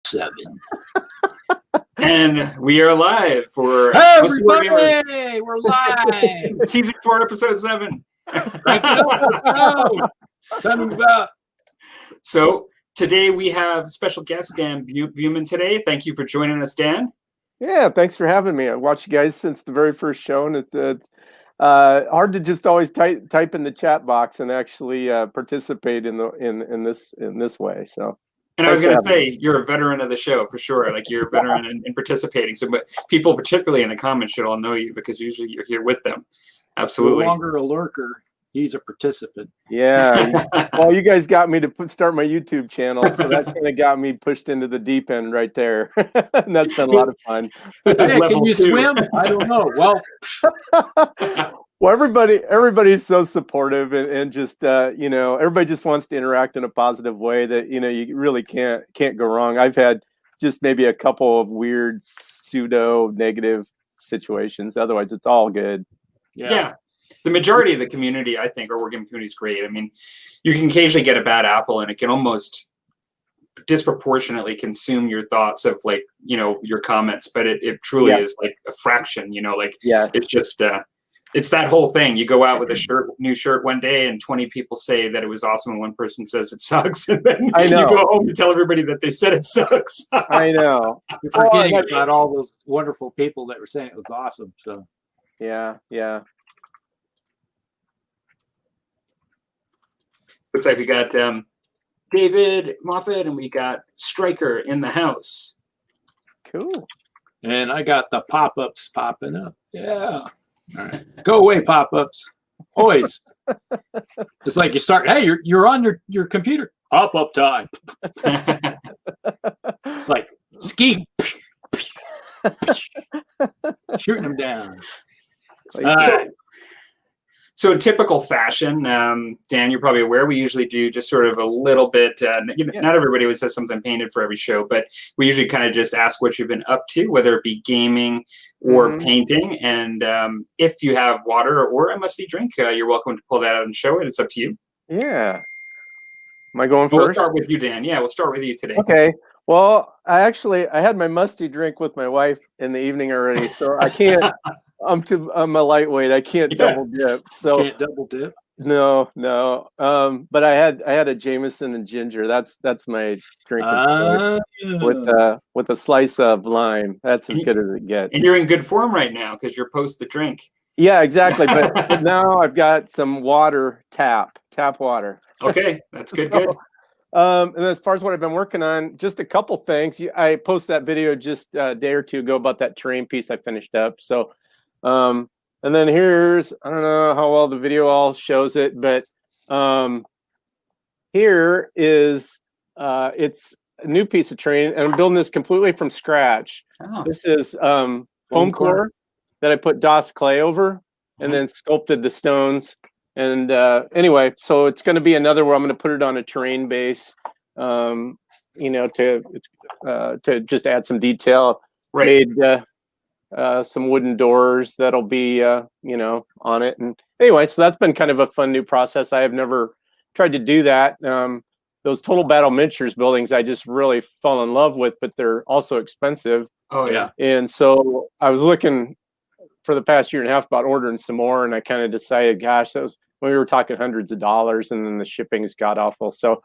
7. And we are live for Hey, everybody! We're live! Season 4, Episode 7. So today we have special guest Dan Buman today. Thank you for joining us, Dan. Yeah, thanks for having me. I watched you guys since the very first show, and it's hard to just always type in the chat box and actually participate in this way. So. And I was going to say, you're a veteran of the show for sure. Like you're a veteran in participating. So, but people, particularly in the comments, should all know you because usually you're here with them. Absolutely. No longer a lurker. He's a participant. Yeah. Well, you guys got me to start my YouTube channel, so that kind of got me pushed into the deep end right there. And that's been a lot of fun. Hey, can you swim? I don't know. Well. Well, everybody's so supportive and just everybody just wants to interact in a positive way that you really can't go wrong. I've had just maybe a couple of weird pseudo negative situations. Otherwise, it's all good. Yeah. The majority of the community, I think, our Wargaming community is great. I mean, you can occasionally get a bad apple, and it can almost disproportionately consume your thoughts of your comments. But it truly is like a fraction. It's just. It's that whole thing. You go out with a new shirt one day, and 20 people say that it was awesome, and one person says it sucks, and then you go home and tell everybody that they said it sucks. I know. You're forgetting about all those wonderful people that were saying it was awesome. So yeah. Looks like we got David Moffat, and we got Stryker in the house. Cool. And I got the pop-ups popping up. Yeah. All right, go away, pop-ups. Always. It's like you start. Hey, you're on your computer. Pop-up time. It's like ski. Shooting them down. So typical fashion, Dan, you're probably aware, we usually do just sort of a little bit, not everybody always has something painted for every show, but we usually kind of just ask what you've been up to, whether it be gaming or painting. And if you have water or a musty drink, you're welcome to pull that out and show it. It's up to you. Yeah. Am I going first? We'll start with you, Dan. Yeah, we'll start with you today. Okay. Well, I had my musty drink with my wife in the evening already, so I can't. I'm a lightweight. I can't double dip. So can't double dip. No. But I had a Jameson and ginger. That's my drink with a slice of lime. That's as good as it gets. And you're in good form right now because you're post the drink. Yeah, exactly. But now I've got some water, tap water. Okay, that's good. Good. And as far as what I've been working on, just a couple things. I posted that video just a day or two ago about that terrain piece I finished up. So. And then here's, I don't know how well the video all shows it, but here is it's a new piece of terrain, and I'm building this completely from scratch. This is foam core that I put DOS clay over and then sculpted the stones. And anyway, so it's going to be another where I'm going to put it on a terrain base, to just add some detail. Right. Made some wooden doors that'll be on it. And anyway, so that's been kind of a fun new process. I have never tried to do that. Those Total Battle Miniatures buildings I just really fell in love with, but they're also expensive. Oh yeah. And so I was looking for the past year and a half about ordering some more, and I kind of decided, gosh, that was when we were talking hundreds of dollars, and then the shipping's god awful. So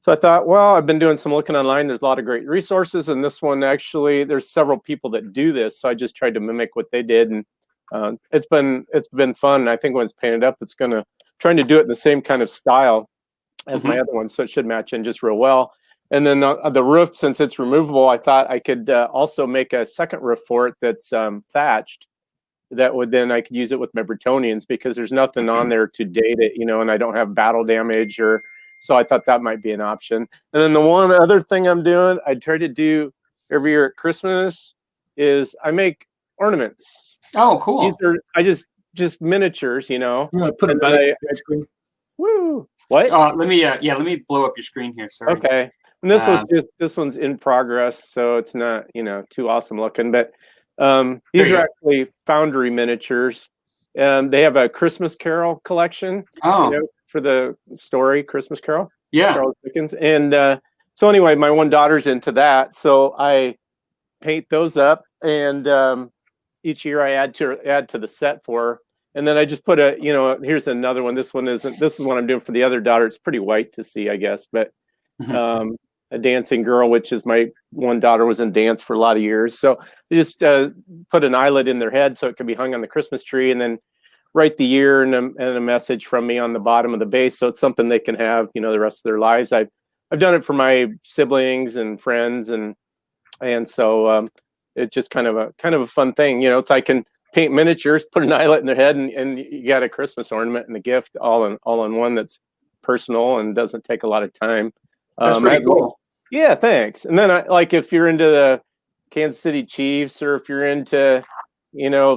I thought, well, I've been doing some looking online. There's a lot of great resources, and this one actually, there's several people that do this. So I just tried to mimic what they did, and it's been fun. I think when it's painted up, it's trying to do it in the same kind of style as my other one, so it should match in just real well. And then the roof, since it's removable, I thought I could also make a second roof for it that's thatched. That would then I could use it with my Bretonians because there's nothing on there to date it, and I don't have battle damage or. So I thought that might be an option. And then the one other thing I'm doing, I try to do every year at Christmas is I make ornaments. Oh, cool. These are just miniatures, You want to put it back on the screen? Woo. What? Let me blow up your screen here. Sorry. Okay. And this one's in progress, so it's not, too awesome looking. But these are actually Foundry miniatures. They have a Christmas Carol collection. Oh. For the story Christmas Carol. Yeah. Charles Dickens. And so anyway, my one daughter's into that, so I paint those up, and each year I add to the set for her. And then I just put here's another one. This is what I'm doing for the other daughter. It's pretty white to see, I guess, but a dancing girl, which is my one daughter was in dance for a lot of years. So I just put an eyelet in their head so it could be hung on the Christmas tree, and then write the year and a message from me on the bottom of the base. So it's something they can have, the rest of their lives. I've done it for my siblings and friends, and so it's just kind of a fun thing. It's I can paint miniatures, put an eyelet in their head, and you got a Christmas ornament and a gift all in one that's personal and doesn't take a lot of time. That's pretty cool. Yeah, thanks. And then if you're into the Kansas City Chiefs, or if you're into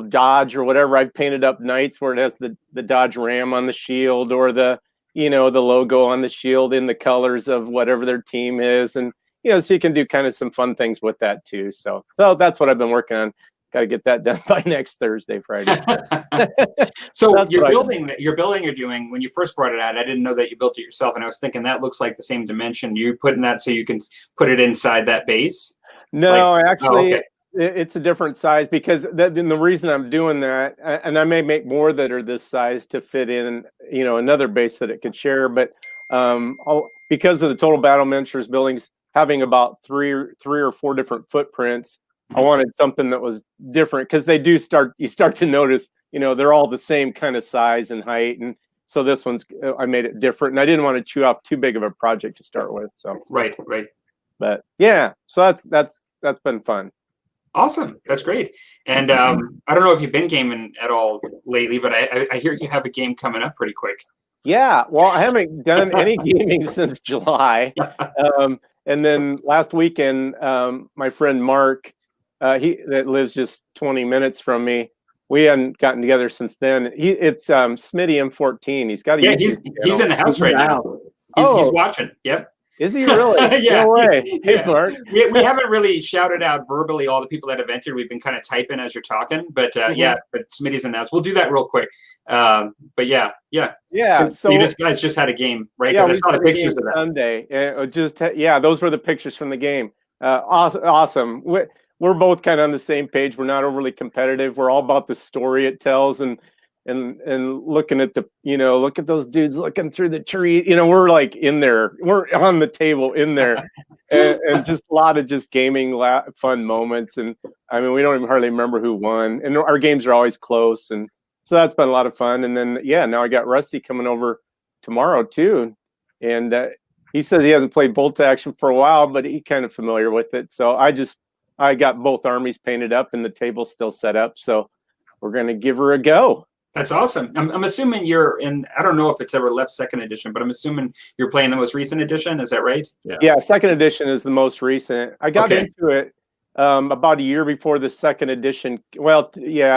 Dodge or whatever, I've painted up knights where it has the Dodge Ram on the shield, or the the logo on the shield in the colors of whatever their team is, and so you can do kind of some fun things with that too. So that's what I've been working on. Got to get that done by next Thursday, Friday. So you're doing, when you first brought it out, I didn't know that you built it yourself, and I was thinking that looks like the same dimension. You put in that so you can put it inside that base? No, actually, it's a different size, because the reason I'm doing that, and I may make more that are this size to fit in, another base that it could share, but because of the Total Battle Miniatures buildings having about three or four different footprints, I wanted something that was different, because you start to notice, they're all the same kind of size and height. And so this one's, I made it different, and I didn't want to chew off too big of a project to start with. So, right. But yeah, so that's been fun. Awesome. That's great. And I don't know if you've been gaming at all lately, but I hear you have a game coming up pretty quick. Yeah. Well, I haven't done any gaming since July. And then last weekend, my friend Mark, that lives just 20 minutes from me, we hadn't gotten together since then. It's Smitty M14. He's got a he's in the house right now. He's watching. Yep. Is he really? Yeah. No way. Hey, Yeah. Mark. We haven't really shouted out verbally all the people that have entered. We've been kind of typing as you're talking, but but Smitty's announced. We'll do that real quick. But yeah. So you guys just had a game, right? Because I saw the pictures of that Sunday. Those were the pictures from the game. Awesome. We're both kind of on the same page. We're not overly competitive. We're all about the story it tells, and looking at look at those dudes looking through the tree. We're like in there. We're on the table in there, and just a lot of just gaming fun moments. And I mean, we don't even hardly remember who won. And our games are always close, and so that's been a lot of fun. And then now I got Rusty coming over tomorrow too, and he says he hasn't played Bolt Action for a while, but he's kind of familiar with it. So I got both armies painted up and the table's still set up. So we're going to give her a go. That's awesome. I'm assuming you're in, I don't know if it's ever left second edition, but I'm assuming you're playing the most recent edition. Is that right? Yeah, second edition is the most recent. I got into it about a year before the second edition. Well,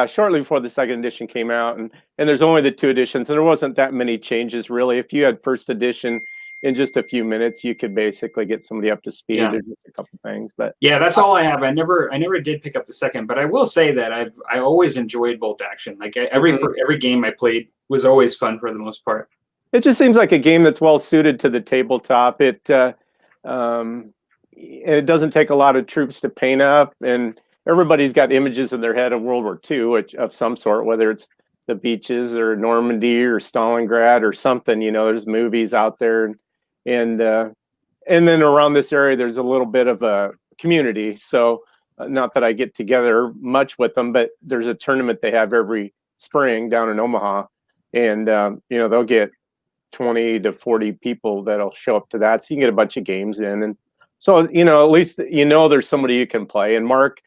shortly before the second edition came out. And there's only the two editions, and there wasn't that many changes, really. If you had first edition, in just a few minutes, you could basically get somebody up to speed. There's just a couple things, but that's all I have. I never did pick up the second, but I will say that I always enjoyed Bolt Action. Like every game I played was always fun for the most part. It just seems like a game that's well suited to the tabletop. It doesn't take a lot of troops to paint up, and everybody's got images in their head of World War II of some sort, whether it's the beaches or Normandy or Stalingrad or something. There's movies out there. And then around this area, there's a little bit of a community. So not that I get together much with them, but there's a tournament they have every spring down in Omaha. And, they'll get 20 to 40 people that'll show up to that. So you can get a bunch of games in. And so, at least, there's somebody you can play. And Mark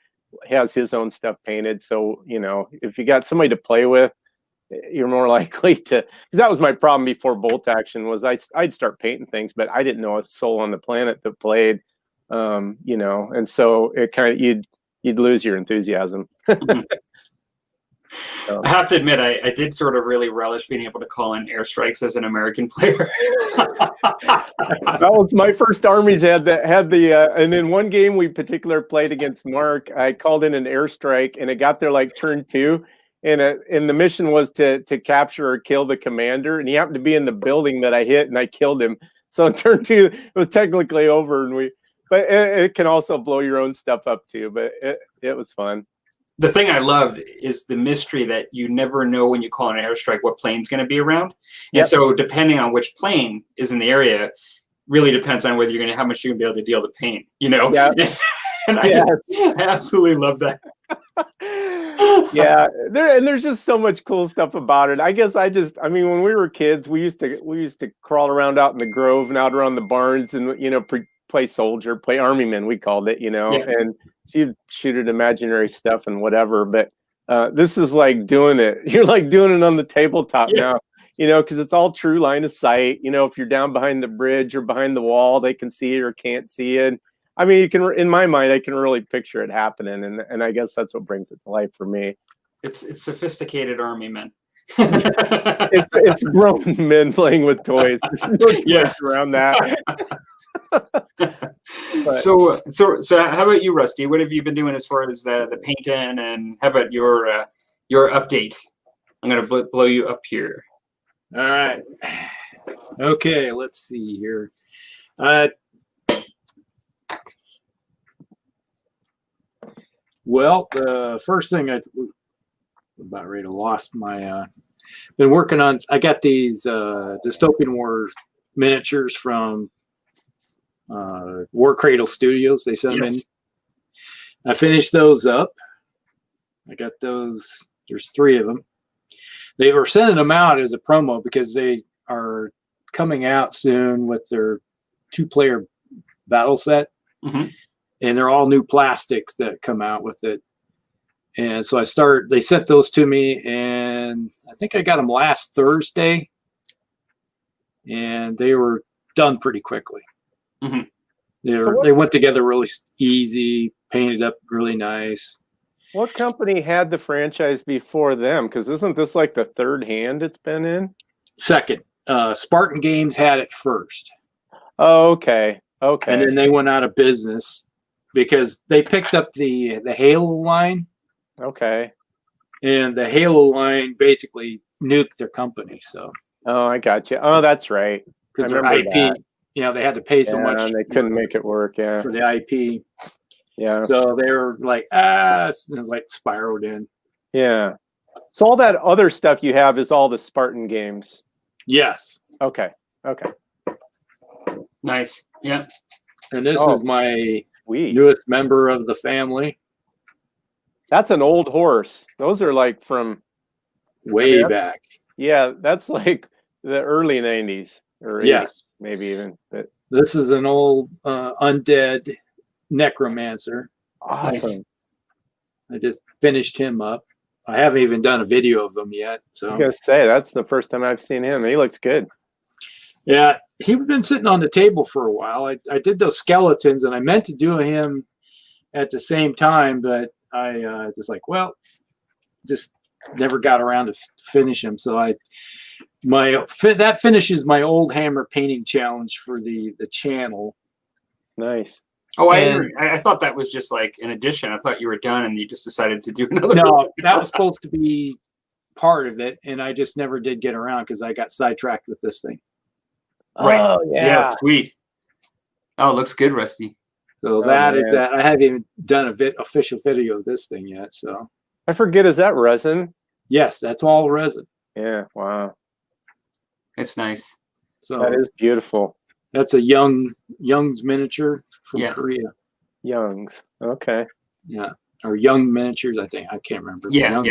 has his own stuff painted. So, if you got somebody to play with, you're more likely to, because that was my problem before Bolt Action was I'd start painting things, but I didn't know a soul on the planet that played, and so it kind of, you'd lose your enthusiasm. I have to admit, I did sort of really relish being able to call in airstrikes as an American player. That was my first armies had the and in one game we particular played against Mark, I called in an airstrike and it got there like turn 2. And the mission was to capture or kill the commander, and he happened to be in the building that I hit, and I killed him. So turn 2, it was technically over, and but it can also blow your own stuff up too. But it was fun. The thing I loved is the mystery that you never know when you call an airstrike what plane's going to be around. And so depending on which plane is in the area, really depends on whether how much you're going to be able to deal the pain, Yeah. And I absolutely love that. Yeah, there's just so much cool stuff about it. I guess I mean, when we were kids, we used to crawl around out in the grove and out around the barns and play soldier, play army men, we called it, and so you'd shoot at imaginary stuff and whatever. But this is like doing it. You're like doing it on the tabletop now, because it's all true line of sight. If you're down behind the bridge or behind the wall, they can see it or can't see it. I mean, you can, in my mind, I can really picture it happening, and I guess that's what brings it to life for me. It's sophisticated army men. it's grown men playing with toys. There's no toys around that. So how about you, Rusty? What have you been doing as far as the painting, and how about your update? I'm gonna blow you up here. All right. Okay, let's see here. Well, the first thing I'm about ready to lost my been working on. I got these Dystopian Wars miniatures from War Cradle Studios. They sent them in. I finished those up. I got those. There's 3 of them. They were sending them out as a promo because they are coming out soon with their 2-player battle set. Mm-hmm. And they're all new plastics that come out with it. And so they sent those to me, and I think I got them last Thursday, and they were done pretty quickly. Mm-hmm. They went together really easy, painted up really nice. What company had the franchise before them? Because isn't this like the 3rd hand it's been in? Second. Spartan Games had it first. Oh, okay. Okay. And then they went out of business because they picked up the Halo line. Okay. And the Halo line basically nuked their company. So. Oh, I got you. Oh, that's right. Because their IP, they had to pay so much. And they couldn't make it work. Yeah. For the IP. Yeah. So they were like, it was like spiraled in. Yeah. So all that other stuff you have is all the Spartan games. Yes. Okay. Okay. Nice. Yeah. And this is my newest member of the family. That's an old horse. Those are like from way back. Yeah, that's like the early 90s or 80s, maybe even. But this is an old undead necromancer. Awesome. I just finished him up. I haven't even done a video of him yet. So I was gonna say that's the first time I've seen him. He looks good. Yeah, he's been sitting on the table for a while. I did those skeletons, and I meant to do him at the same time, but I just never got around to finish him. So that finishes my old hammer painting challenge for the channel. Nice. Oh, I thought that was just like an addition. I thought you were done and you just decided to do another. No, that was supposed to be part of it, and I just never did get around because I got sidetracked with this thing. Right. Oh, yeah. Sweet. Oh, looks good, Rusty. So that is that. I haven't even done official video of this thing yet. So I forget, is that resin? Yes, that's all resin. Yeah. Wow. It's nice. So that is beautiful. That's a Young's miniature from Korea. Young's. Okay. Yeah. Or Young Miniatures, I think. I can't remember. Young.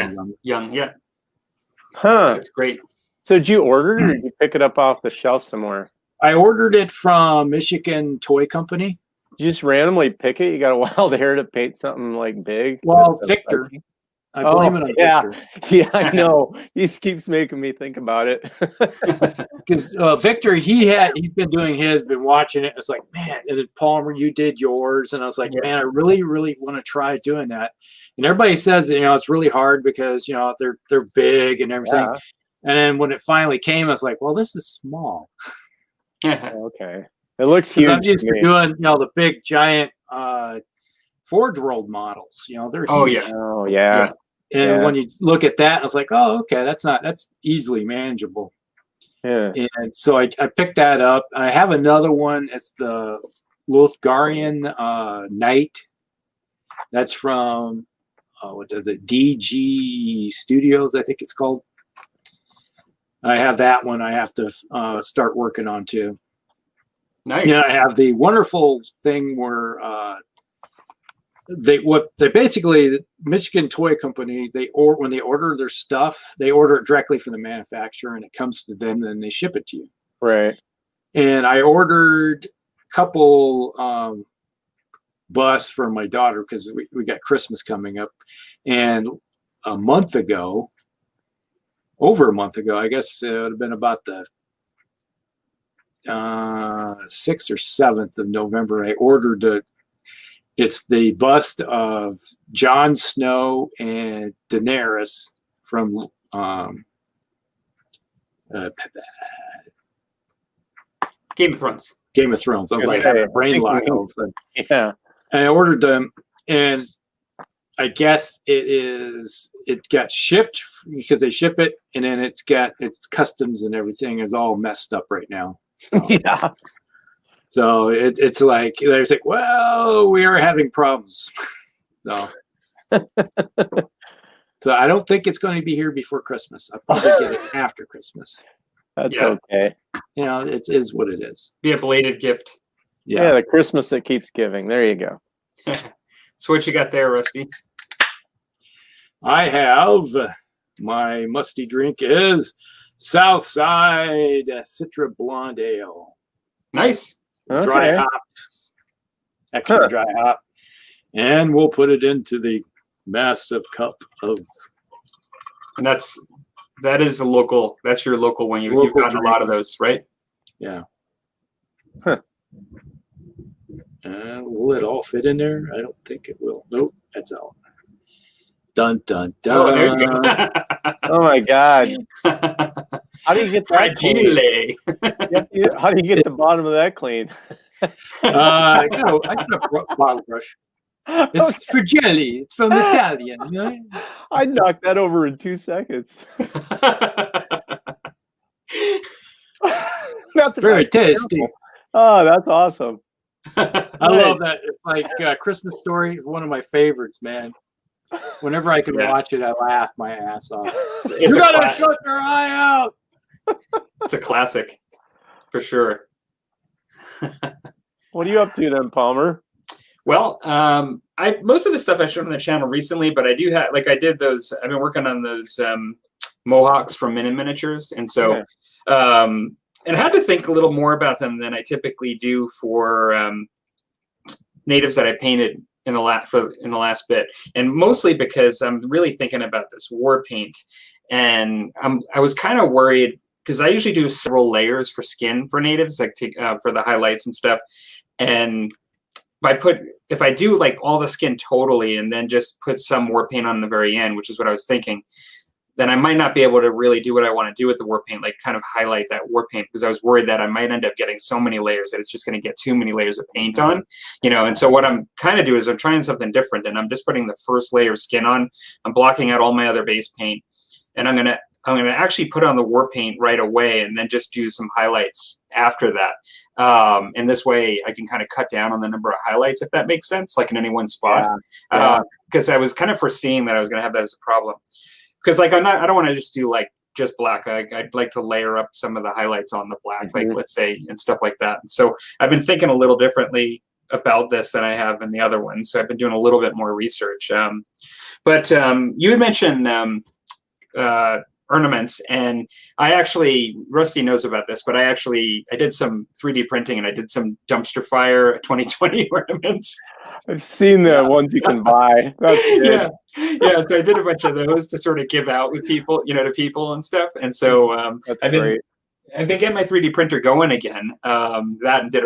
Huh. That's great. So did you order it or did you pick it up off the shelf somewhere? I ordered it from Michigan Toy Company. Did you just randomly pick it? You got a wild hair to paint something like big? Well, Victor. I blame it on Victor. Yeah, I know. He keeps making me think about it. Because Victor, he's been doing his, been watching it. It's like, man, and then Palmer, you did yours, and I was like, man, I really, really want to try doing that. And everybody says, it's really hard because they're big and everything. Yeah. And then when it finally came, I was like, well, this is small. Okay, it looks huge. I'm used to doing the big giant Forge World models. They're huge. Oh yeah. And when you look at that, I was like, oh, okay, that's easily manageable. Yeah. And so I picked that up. I have another one. It's the Lothgarian Knight. That's from what is it? DG Studios, I think it's called. I have that one. I have to start working on too. Nice. Yeah, I have the wonderful thing where they basically the Michigan Toy Company, when they order their stuff, they order it directly from the manufacturer and it comes to them and they ship it to you. Right. And I ordered a couple busts for my daughter because we got Christmas coming up. And over a month ago, I guess it would have been about the 6th or 7th of November, I ordered it's the bust of Jon Snow and Daenerys from Game of Thrones. Game of Thrones. I was like, I have a brain lock. Yeah. And I ordered them, and I guess it got shipped because they ship it, and then its customs and everything is all messed up right now. Yeah. So it's like they're like, well, we are having problems. So I don't think it's going to be here before Christmas. I'll probably get it after Christmas. That's okay. You know, it is what it is. Be a belated gift. Yeah, the Christmas that keeps giving. There you go. So what you got there, Rusty? I have my musty drink is Southside Citra Blonde Ale. Nice. Dry hop, extra dry hop, and we'll put it into the massive cup of. And that is a local. That's your local one. You've gotten a lot of those, right? Yeah. Huh. Will it all fit in there? I don't think it will. Nope, that's out. Dun dun dun. Oh, there you go. Oh my God! How do you get that clean? How do you get the bottom of that clean? I got a bottle brush. It's for jelly. It's from Italian. You know? I knocked that over in 2 seconds. That's very tasty. Oh, that's awesome. I love that. It's like Christmas Story is one of my favorites, man. Whenever I can watch it, I laugh my ass off. You gotta shut your eye out. It's a classic, for sure. What are you up to then, Palmer? Well, most of the stuff I showed on the channel recently, but I do have I did those. I've been working on those Mohawks from Miniatures, and so and I had to think a little more about them than I typically do for natives that I painted in the last bit, and mostly because I'm really thinking about this war paint, and I was kind of worried because I usually do several layers for skin for natives, like for the highlights and stuff, and if I do like all the skin totally and then just put some war paint on the very end, which is what I was thinking, then I might not be able to really do what I want to do with the war paint, like kind of highlight that war paint, because I was worried that I might end up getting so many layers that it's just going to get too many layers of paint on, you know. And so what I'm kind of doing is I'm trying something different, and I'm just putting the first layer of skin on. I'm blocking out all my other base paint, and I'm gonna actually put on the war paint right away, and then just do some highlights after that. And this way, I can kind of cut down on the number of highlights, if that makes sense, like in any one spot. Because I was kind of foreseeing that I was going to have that as a problem. Because like I don't want to just do like just black. I'd like to layer up some of the highlights on the black, like let's say, and stuff like that. And so I've been thinking a little differently about this than I have in the other one. So I've been doing a little bit more research. But you had mentioned ornaments, and I actually, Rusty knows about this, but I did some 3D printing, and I did some dumpster fire 2020 ornaments. I've seen the ones you can buy. That's good. Yeah. So I did a bunch of those to sort of give out with people, to people and stuff. And so I've been getting my 3D printer going again. That and did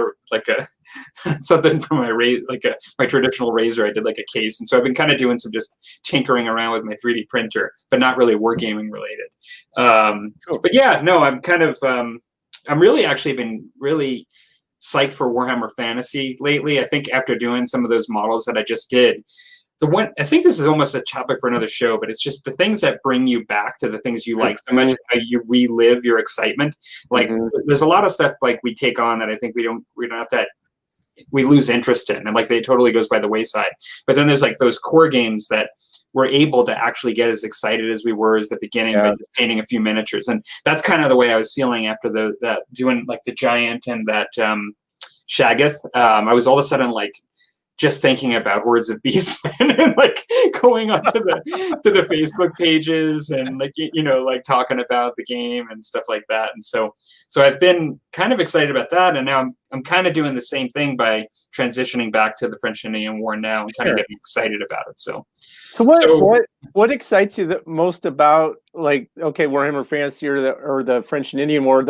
something for my traditional razor. I did like a case, and so I've been kind of doing some just tinkering around with my 3D printer, but not really wargaming related. Cool. But yeah, no, I'm kind of I'm really actually been really psyched for Warhammer Fantasy lately. I think after doing some of those models that I just did, the one, I think this is almost a topic for another show, but it's just the things that bring you back to the things you like so much, how you relive your excitement. Like there's a lot of stuff like we take on that I think we don't have that, we lose interest in, and like they totally goes by the wayside. But then there's like those core games that we're able to actually get as excited as we were as the beginning by just painting a few miniatures. And that's kind of the way I was feeling after that doing like the Giant and that Shaggoth. I was all of a sudden like just thinking about Words of Beastmen and like going onto the Facebook pages and like like talking about the game and stuff like that. And so I've been kind of excited about that, and now I'm kind of doing the same thing by transitioning back to the French Indian War now and kind of getting excited about it. So what excites you the most about, like, okay, Warhammer Fantasy or the French and Indian War?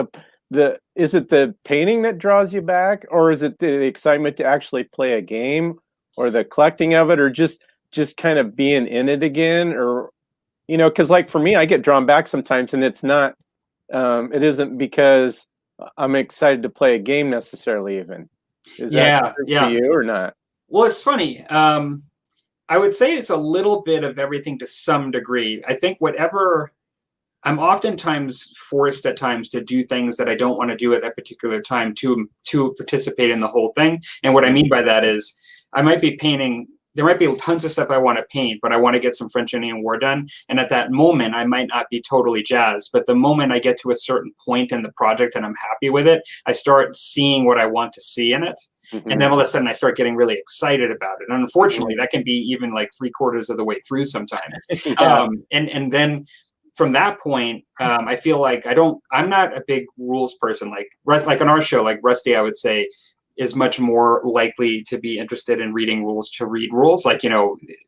Is it the painting that draws you back, or is it the excitement to actually play a game, or the collecting of it, or just kind of being in it again? Or because like for me, I get drawn back sometimes, and it's not it isn't because I'm excited to play a game necessarily. Even is that for you or not? Well, it's funny. I would say it's a little bit of everything to some degree. I think I'm oftentimes forced at times to do things that I don't want to do at that particular time to participate in the whole thing. And what I mean by that is I might be painting, there might be tons of stuff I want to paint, but I want to get some French Indian War done. And at that moment, I might not be totally jazzed. But the moment I get to a certain point in the project and I'm happy with it, I start seeing what I want to see in it. And then all of a sudden I start getting really excited about it. And unfortunately, that can be even like 3/4 of the way through sometimes. And then from that point, I feel like I'm not a big rules person. Like on our show, like Rusty, I would say, is much more likely to be interested in reading rules to read rules, like,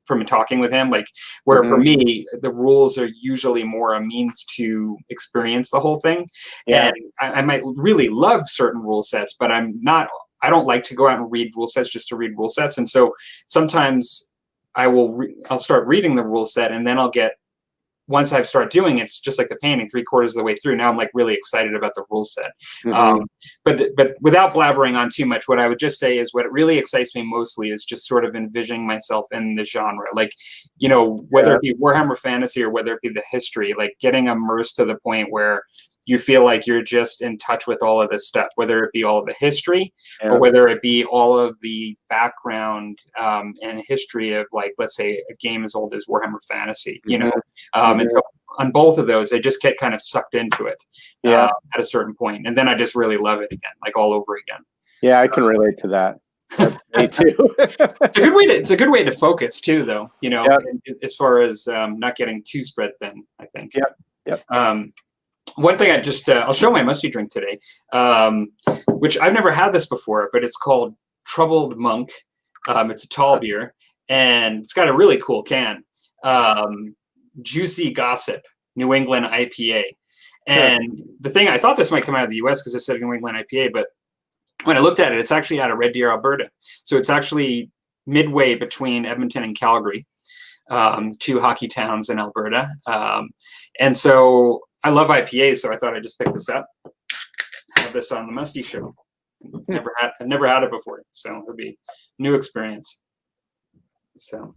from talking with him, like where for me, the rules are usually more a means to experience the whole thing. And I might really love certain rule sets, but I don't like to go out and read rule sets just to read rule sets. And so sometimes I'll start reading the rule set, and then once I start doing it, it's just like the painting 3/4 of the way through. Now I'm like really excited about the rule set. But without blabbering on too much, what I would just say is what really excites me mostly is just sort of envisioning myself in the genre. Like, whether it be Warhammer Fantasy or whether it be the history, like getting immersed to the point where you feel like you're just in touch with all of this stuff, whether it be all of the history or whether it be all of the background and history of, like, let's say a game as old as Warhammer Fantasy, and so on both of those, I just get kind of sucked into it at a certain point. And then I just really love it again, like all over again. Yeah, I can relate to that. That's me too. It's a good way to focus too, though, as far as not getting too spread thin, I think. One thing I'll show my Musty drink today, which I've never had this before, but it's called Troubled Monk. It's a tall beer, and it's got a really cool can. Juicy Gossip, New England IPA. And the thing, I thought this might come out of the US because it said New England IPA, but when I looked at it, it's actually out of Red Deer, Alberta. So it's actually midway between Edmonton and Calgary, two hockey towns in Alberta. And so I love IPAs, so I thought I'd just pick this up, have this on the Musty show. I've never had it before, so it'll be a new experience. So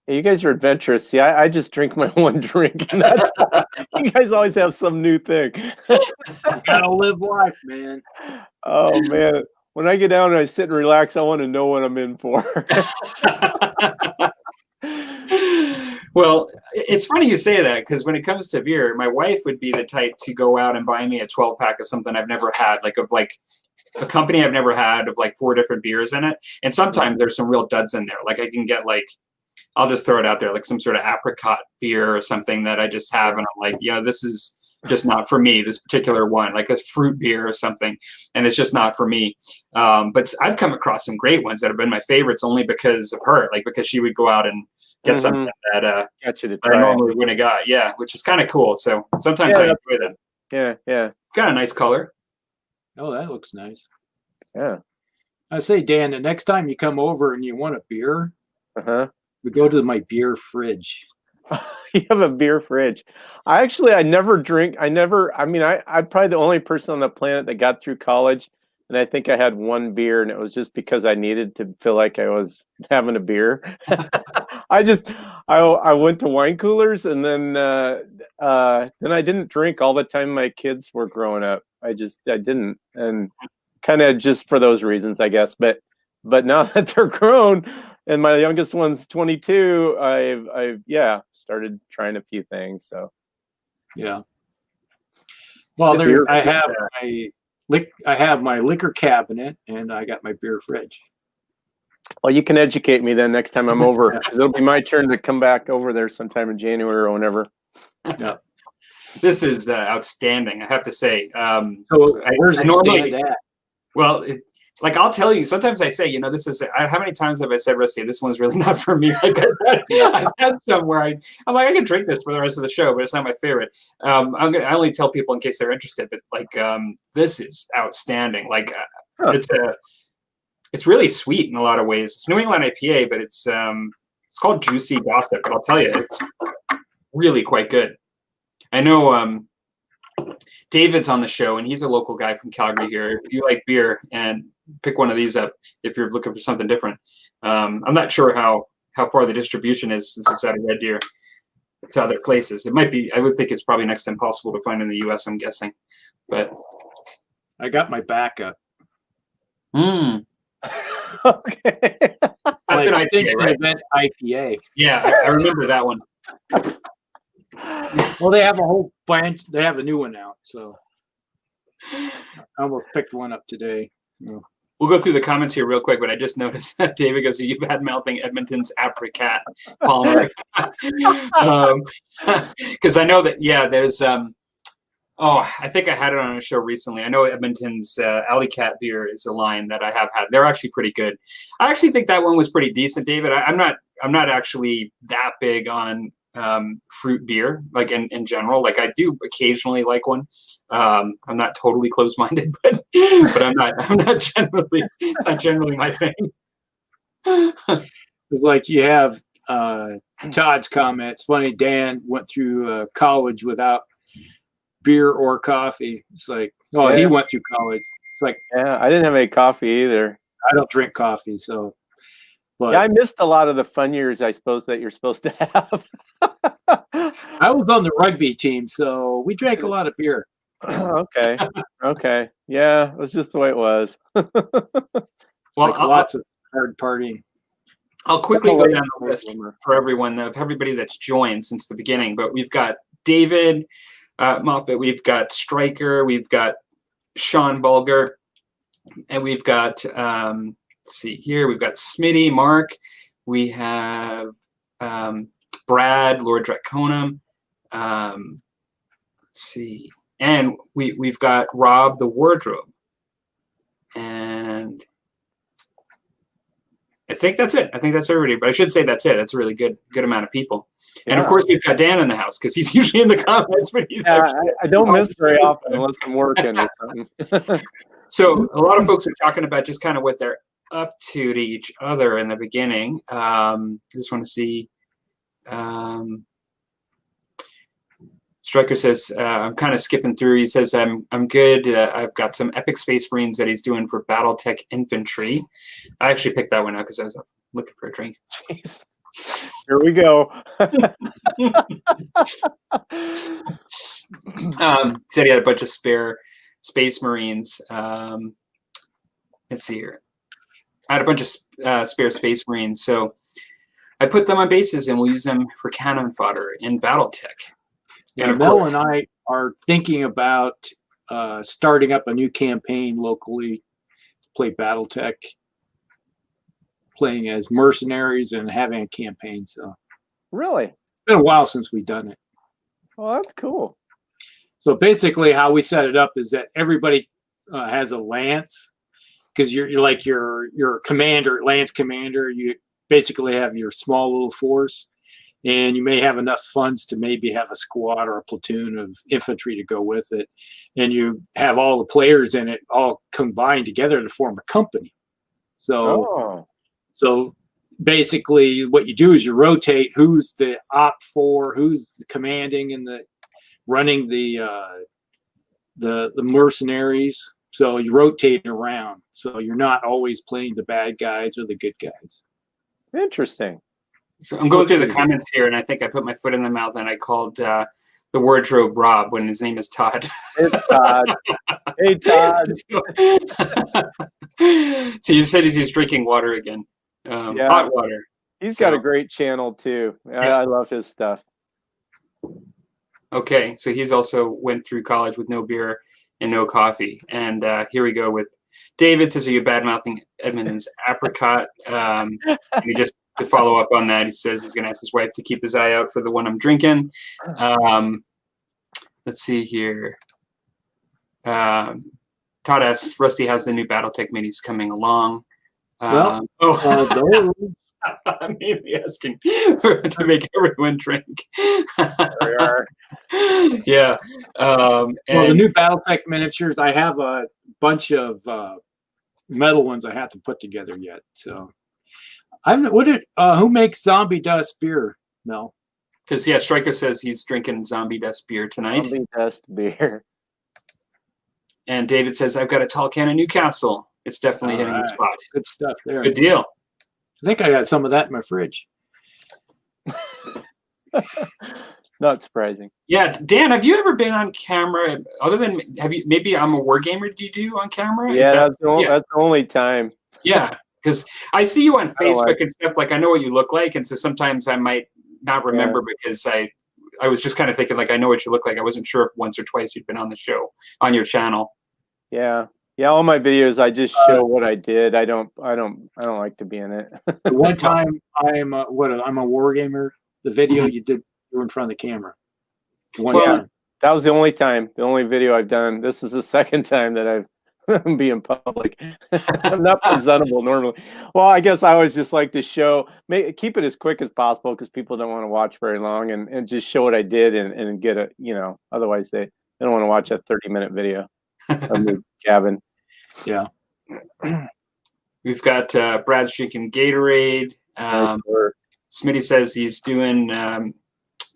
you guys are adventurous. See, I just drink my one drink, and that's you guys always have some new thing. Gotta live life, man. Oh man, when I get down and I sit and relax, I want to know what I'm in for. Well, it's funny you say that, because when it comes to beer, my wife would be the type to go out and buy me a 12-pack of something I've never had, like a company I've never had, of like 4 different beers in it. And sometimes there's some real duds in there. Like I can get I'll just throw it out there, like some sort of apricot beer or something that I just have, and I'm like, this is just not for me, this particular one, like a fruit beer or something, and it's just not for me. But I've come across some great ones that have been my favorites only because of her, like because she would go out and get something that I normally wouldn't have got, which is kind of cool. So sometimes I enjoy them. Yeah. It's got a nice color. Oh, that looks nice. Yeah. I say, Dan, the next time you come over and you want a beer, we go to my beer fridge. You have a beer fridge. I never drink. I'm probably the only person on the planet that got through college, and I think I had one beer, and it was just because I needed to feel like I was having a beer. I went to wine coolers, and then I didn't drink all the time my kids were growing up. I didn't, and kind of just for those reasons, I guess. But now that they're grown, and my youngest one's 22, I've started trying a few things. So Yeah. Well, This there is- I have my liquor cabinet, and I got my beer fridge. well, you can educate me then next time I'm over, because it'll be my turn to come back over there sometime in January or whenever. Yeah. This is outstanding, I have to say. So where's it normally- stand at? Well, like I'll tell you, sometimes I say, this is. How many times have I said, Rusty, this one's really not for me? Like I've had some where I'm like, I can drink this for the rest of the show, but it's not my favorite. I only tell people in case they're interested, but like this is outstanding. Like it's really sweet in a lot of ways. It's New England IPA, but it's called Juicy Gossip. But I'll tell you, it's really quite good. I know David's on the show, and he's a local guy from Calgary here. If you like beer, and pick one of these up if you're looking for something different. I'm not sure how far the distribution is since it's out of Red Deer to other places. It might be. I would think it's probably next to impossible to find in the U.S. I'm guessing, but I got my backup. Okay. That's My an IPA, Extinction right? Event IPA. Yeah, I remember that one. Well, they have a whole bunch. They have a new one out, so I almost picked one up today. Yeah. We'll go through the comments here real quick, but I just noticed that David goes, "You've had mouthing Edmonton's apricot Palmer," because I know that. Yeah, there's. I think I had it on a show recently. I know Edmonton's Alley Cat beer is a line that I have had. They're actually pretty good. I actually think that one was pretty decent, David. I'm not actually that big on fruit beer, like in general. Like I do occasionally like one. I'm not totally closed-minded, but I'm not generally. It's not generally my thing. It's like you have Todd's comment. It's funny. Dan went through college without beer or coffee. It's like, oh, he went through college. It's like, Yeah, I didn't have any coffee either. I don't drink coffee, so. But Yeah, I missed a lot of the fun years, I suppose, that you're supposed to have. I was on the rugby team, so we drank a lot of beer. Okay. Yeah, it was just the way it was. Well, Like lots of hard partying. I'll quickly go down the list for everyone, of everybody that's joined since the beginning. But we've got David Moffat, we've got Stryker, we've got Sean Bulger, and we've got let's see here, we've got Smitty, Mark, we have Brad, Lord Draconum, let's see, and we've got Rob the Wardrobe, and I think that's it. I think that's everybody, but I should say that's it. That's a really good amount of people. And of course, we've got Dan in the house because he's usually in the comments, but he's I don't miss very often unless I'm working or something. So a lot of folks are talking about just kind of what they're up to each other in the beginning. I just want to see. Stryker says, I'm kind of skipping through. He says, I'm good. I've got some epic Space Marines that he's doing for Battletech Infantry. I actually picked that one out because I was looking for a drink. Jeez. Here we go. Said he had a bunch of spare Space Marines. Let's see here. I had a bunch of spare Space Marines, so I put them on bases and we'll use them for cannon fodder in Battletech. Yeah, Mel and I are thinking about starting up a new campaign locally to play Battletech, playing as mercenaries and having a campaign. So Really? it's been a while since we've done it. Well, that's cool. So basically how we set it up is that everybody has a lance, because you're like your commander, lance commander. You basically have your small little force, and you may have enough funds to maybe have a squad or a platoon of infantry to go with it. And you have all the players in it all combined together to form a company. So basically what you do is you rotate who's the op for, who's the commanding and the running the mercenaries. So you rotate around. So you're not always playing the bad guys or the good guys. Interesting. So I'm going through the comments here, and I think I put my foot in the mouth and I called the wardrobe Rob when his name is Todd. It's Todd. Hey, Todd. So you said he's drinking water again. Hot water. He's got a great channel too. I love his stuff. Okay, so he's also went through college with no beer and no coffee. And here we go with David says, are you bad-mouthing Edmonton's apricot? Just to follow up on that, he says he's going to ask his wife to keep his eye out for the one I'm drinking. Let's see here. Todd asks, Rusty, how's the new Battletech minis coming along? I'm mainly asking to make everyone drink. Yeah. Well, the new Battletech miniatures, I have a bunch of metal ones I have to put together yet. So, who makes Zombie Dust beer, Mel? Because Stryker says he's drinking Zombie Dust beer tonight. Zombie Dust beer. And David says, I've got a tall can of Newcastle. It's definitely hitting the spot. Good stuff there. Good deal. I think I got some of that in my fridge. Not surprising. Yeah, Dan, have you ever been on camera? Other than maybe I'm a Wargamer? Do you do on camera? Yeah, that's the only time. Yeah, because I see you on Facebook and stuff. Like I know what you look like, and so sometimes I might not remember because I was just kind of thinking like I know what you look like. I wasn't sure if once or twice you'd been on the show on your channel. Yeah. Yeah, all my videos I just show what I did. I don't like to be in it. The one time I'm a Wargamer, the video you did you were in front of the camera. Time. That was the only time, the only video I've done. This is the second time that I've be in public. I'm not presentable normally. Well, I guess I always just like to keep it as quick as possible because people don't want to watch very long and just show what I did and get it, otherwise they don't want to watch a 30-minute video of me cabin. Yeah. We've got Brad's drinking Gatorade. Smitty says he's doing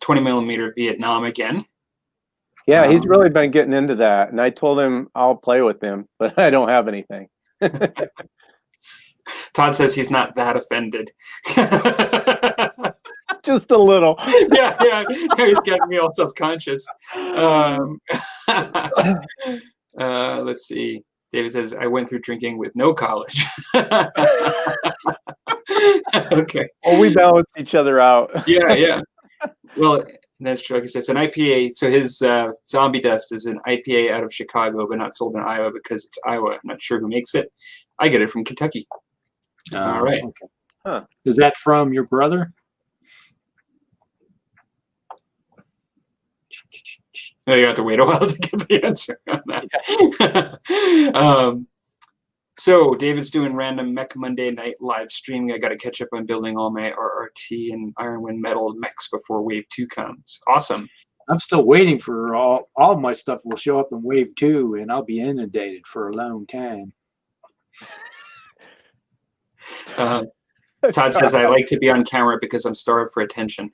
20 millimeter Vietnam again. Yeah, he's really been getting into that. And I told him I'll play with him, but I don't have anything. Todd says he's not that offended. Just a little. Yeah. He's getting me all self-conscious. Let's see. David says, I went through drinking with no college. Okay. Well, we balance each other out. Yeah. Well, that's true. Like I said, it's an IPA. So his Zombie Dust is an IPA out of Chicago, but not sold in Iowa because it's Iowa. I'm not sure who makes it. I get it from Kentucky. All right. Okay. Huh. Is that from your brother? Oh, you have to wait a while to get the answer on that. So David's doing random Mech Monday night live streaming. I got to catch up on building all my RRT and Ironwind metal mechs before Wave 2 comes. Awesome. I'm still waiting for all of my stuff will show up in Wave 2, and I'll be inundated for a long time. Todd says, I like to be on camera because I'm starved for attention.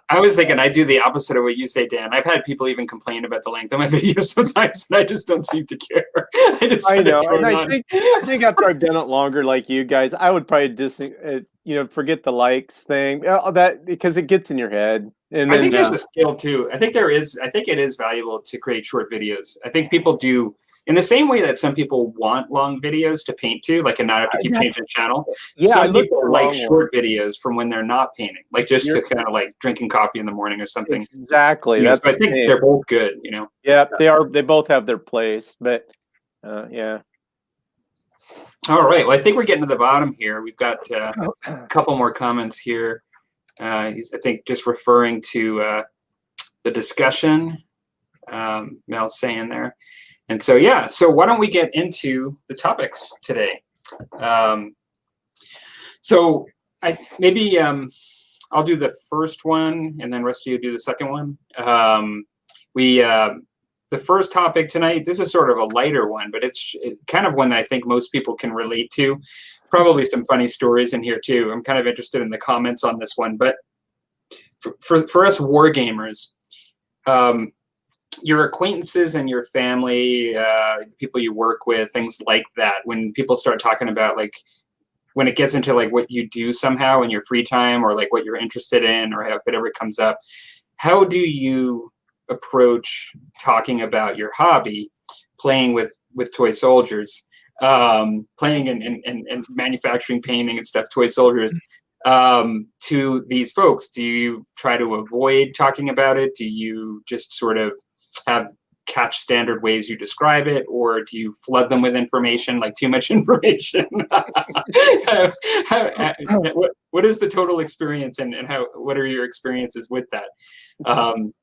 I was thinking I do the opposite of what you say, Dan. I've had people even complain about the length of my videos sometimes, and I just don't seem to care. I know, and I think after I've done it longer, like you guys, I would probably forget the likes thing, because it gets in your head. And I think there's a skill too. I think it is valuable to create short videos. I think people do in the same way that some people want long videos to paint to, like and not have to keep changing the channel. Yeah, some people like short videos from when they're not painting, like just to kind of like drinking coffee in the morning or something. Exactly. So I think they're both good. Yeah, they are. They both have their place, but yeah. All right. Well, I think we're getting to the bottom here. We've got a couple more comments here. He's, I think, just referring to the discussion Mel's saying there. And so, yeah, so why don't we get into the topics today? So maybe I'll do the first one, and then Rusty will do the second one. The first topic tonight, this is sort of a lighter one, but it's kind of one that I think most people can relate to. Probably some funny stories in here too. I'm kind of interested in the comments on this one, but for us Wargamers, your acquaintances and your family, people you work with, things like that, when people start talking about like when it gets into like what you do somehow in your free time, or like what you're interested in, or whatever comes up, how do you approach talking about your hobby, playing with toy soldiers, playing and manufacturing, painting and stuff, toy soldiers, to these folks? Do you try to avoid talking about it? Do you just sort of have catch standard ways you describe it, or do you flood them with information, like too much information? What is the total experience, and what are your experiences with that?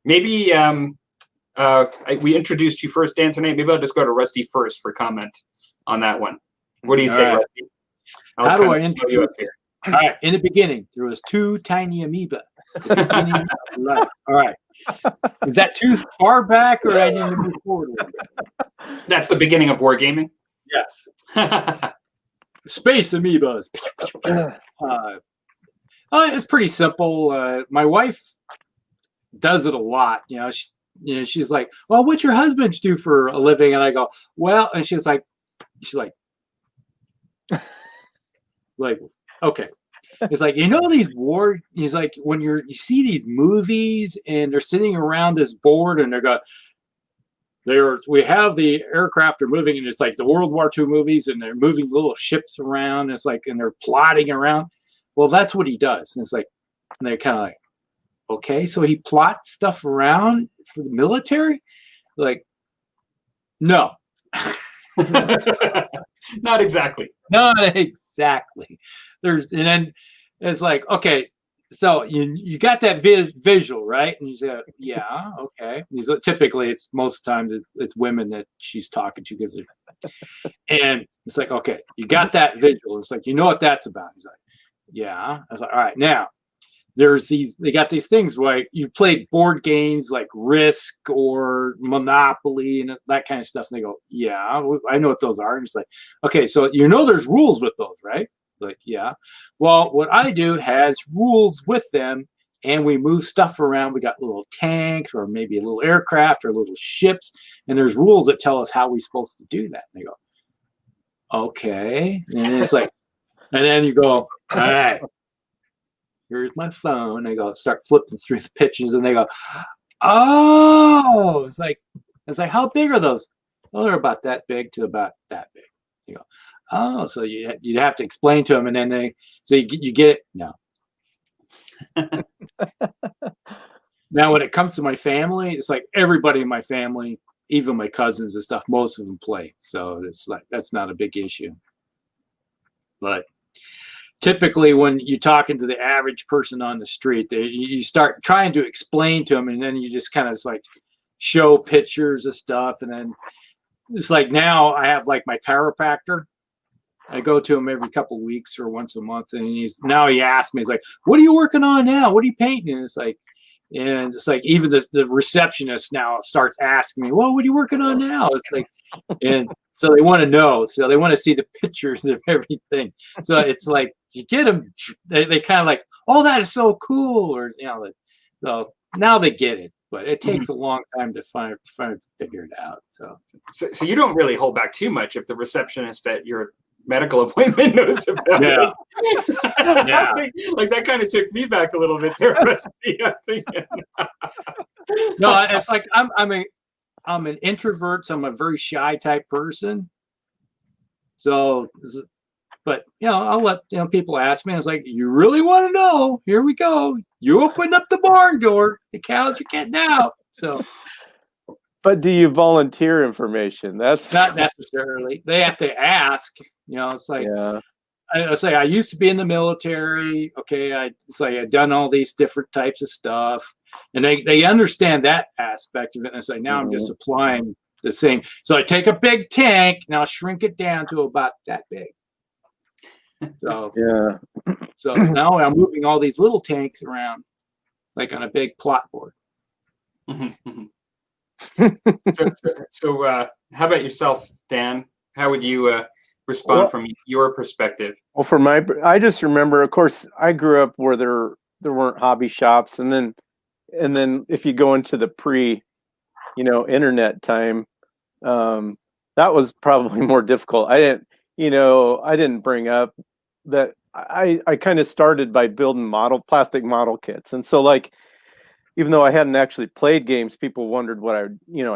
Maybe we introduced you first, Dan, tonight. Maybe I'll just go to Rusty first for comment on that one. What do you say, right. Rusty? How do I you introduce up here? All right. In the beginning, there was 2 tiny amoeba. The beginning of life. All right. Is that too far back, or I need to move forward a little bit? That's the beginning of wargaming. Yes. Space amoebas. It's pretty simple. My wife does it a lot. She's like, "Well, what's your husband do for a living?" And I go, "Well," and she's like, okay. It's like, he's like, when you see these movies and they're sitting around this board and we have the aircraft are moving, and it's like the World War II movies, and they're moving little ships around. It's like, and they're plotting around. Well, that's what he does. And it's like, and they're kind of like, okay, so he plots stuff around for the military? Like, no. Not exactly. Not exactly. And then it's like, okay, so you got that visual, right? And you say, yeah, okay. Typically, it's most times it's women that she's talking to, and it's like, okay, you got that visual. It's like, you know what that's about. He's like, yeah. I was like, all right, now they got these things like you've played board games like Risk or Monopoly and that kind of stuff. And they go, yeah, I know what those are. And it's like, okay, so there's rules with those, right? Like, yeah. Well, what I do has rules with them, and we move stuff around. We got little tanks, or maybe a little aircraft, or little ships, and there's rules that tell us how we're supposed to do that. And they go, okay. And it's like, and then you go, all right, here's my phone. I go, start flipping through the pictures, and they go, oh, it's like, how big are those? Well, they're about that big to about that big. You go, oh, so you have to explain to them, and then you get it. No. Now, when it comes to my family, it's like everybody in my family, even my cousins and stuff, most of them play. So it's like, that's not a big issue. But typically, when you're talking to the average person on the street, you start trying to explain to them, and then you just kind of like show pictures of stuff. And then it's like, now I have like my chiropractor. I go to him every couple of weeks or once a month, and he asks me, he's like, "What are you working on now? What are you painting?" And it's like even the receptionist now starts asking me, "Well, what are you working on now?" It's like, and so they want to know. So they want to see the pictures of everything. So it's like you get them, they kind of like, "Oh, that is so cool," or so now they get it. But it takes a long time to find figure it out. So you don't really hold back too much if the receptionist at your medical appointment knows about it. Yeah. Like that kind of took me back a little bit there, Rusty. No, it's like I'm an introvert, so I'm a very shy type person. So, but I'll let people ask me. I was like, "You really want to know? Here we go. You open up the barn door. The cows are getting out." So. But do you volunteer information? That's not necessarily. They have to ask. It's like, I say, I used to be in the military. Okay, I've done all these different types of stuff, and they understand that aspect of it. And I say, now I'm just applying the same. So I take a big tank and I'll shrink it down to about that big. So So now I'm moving all these little tanks around, like on a big plot board. So how about yourself, Dan? How would you respond from your perspective? Well, I just remember, of course, I grew up where there weren't hobby shops, and then if you go into the internet time, that was probably more difficult. I didn't bring up that I kind of started by building plastic model kits. And so like, even though I hadn't actually played games, people wondered what I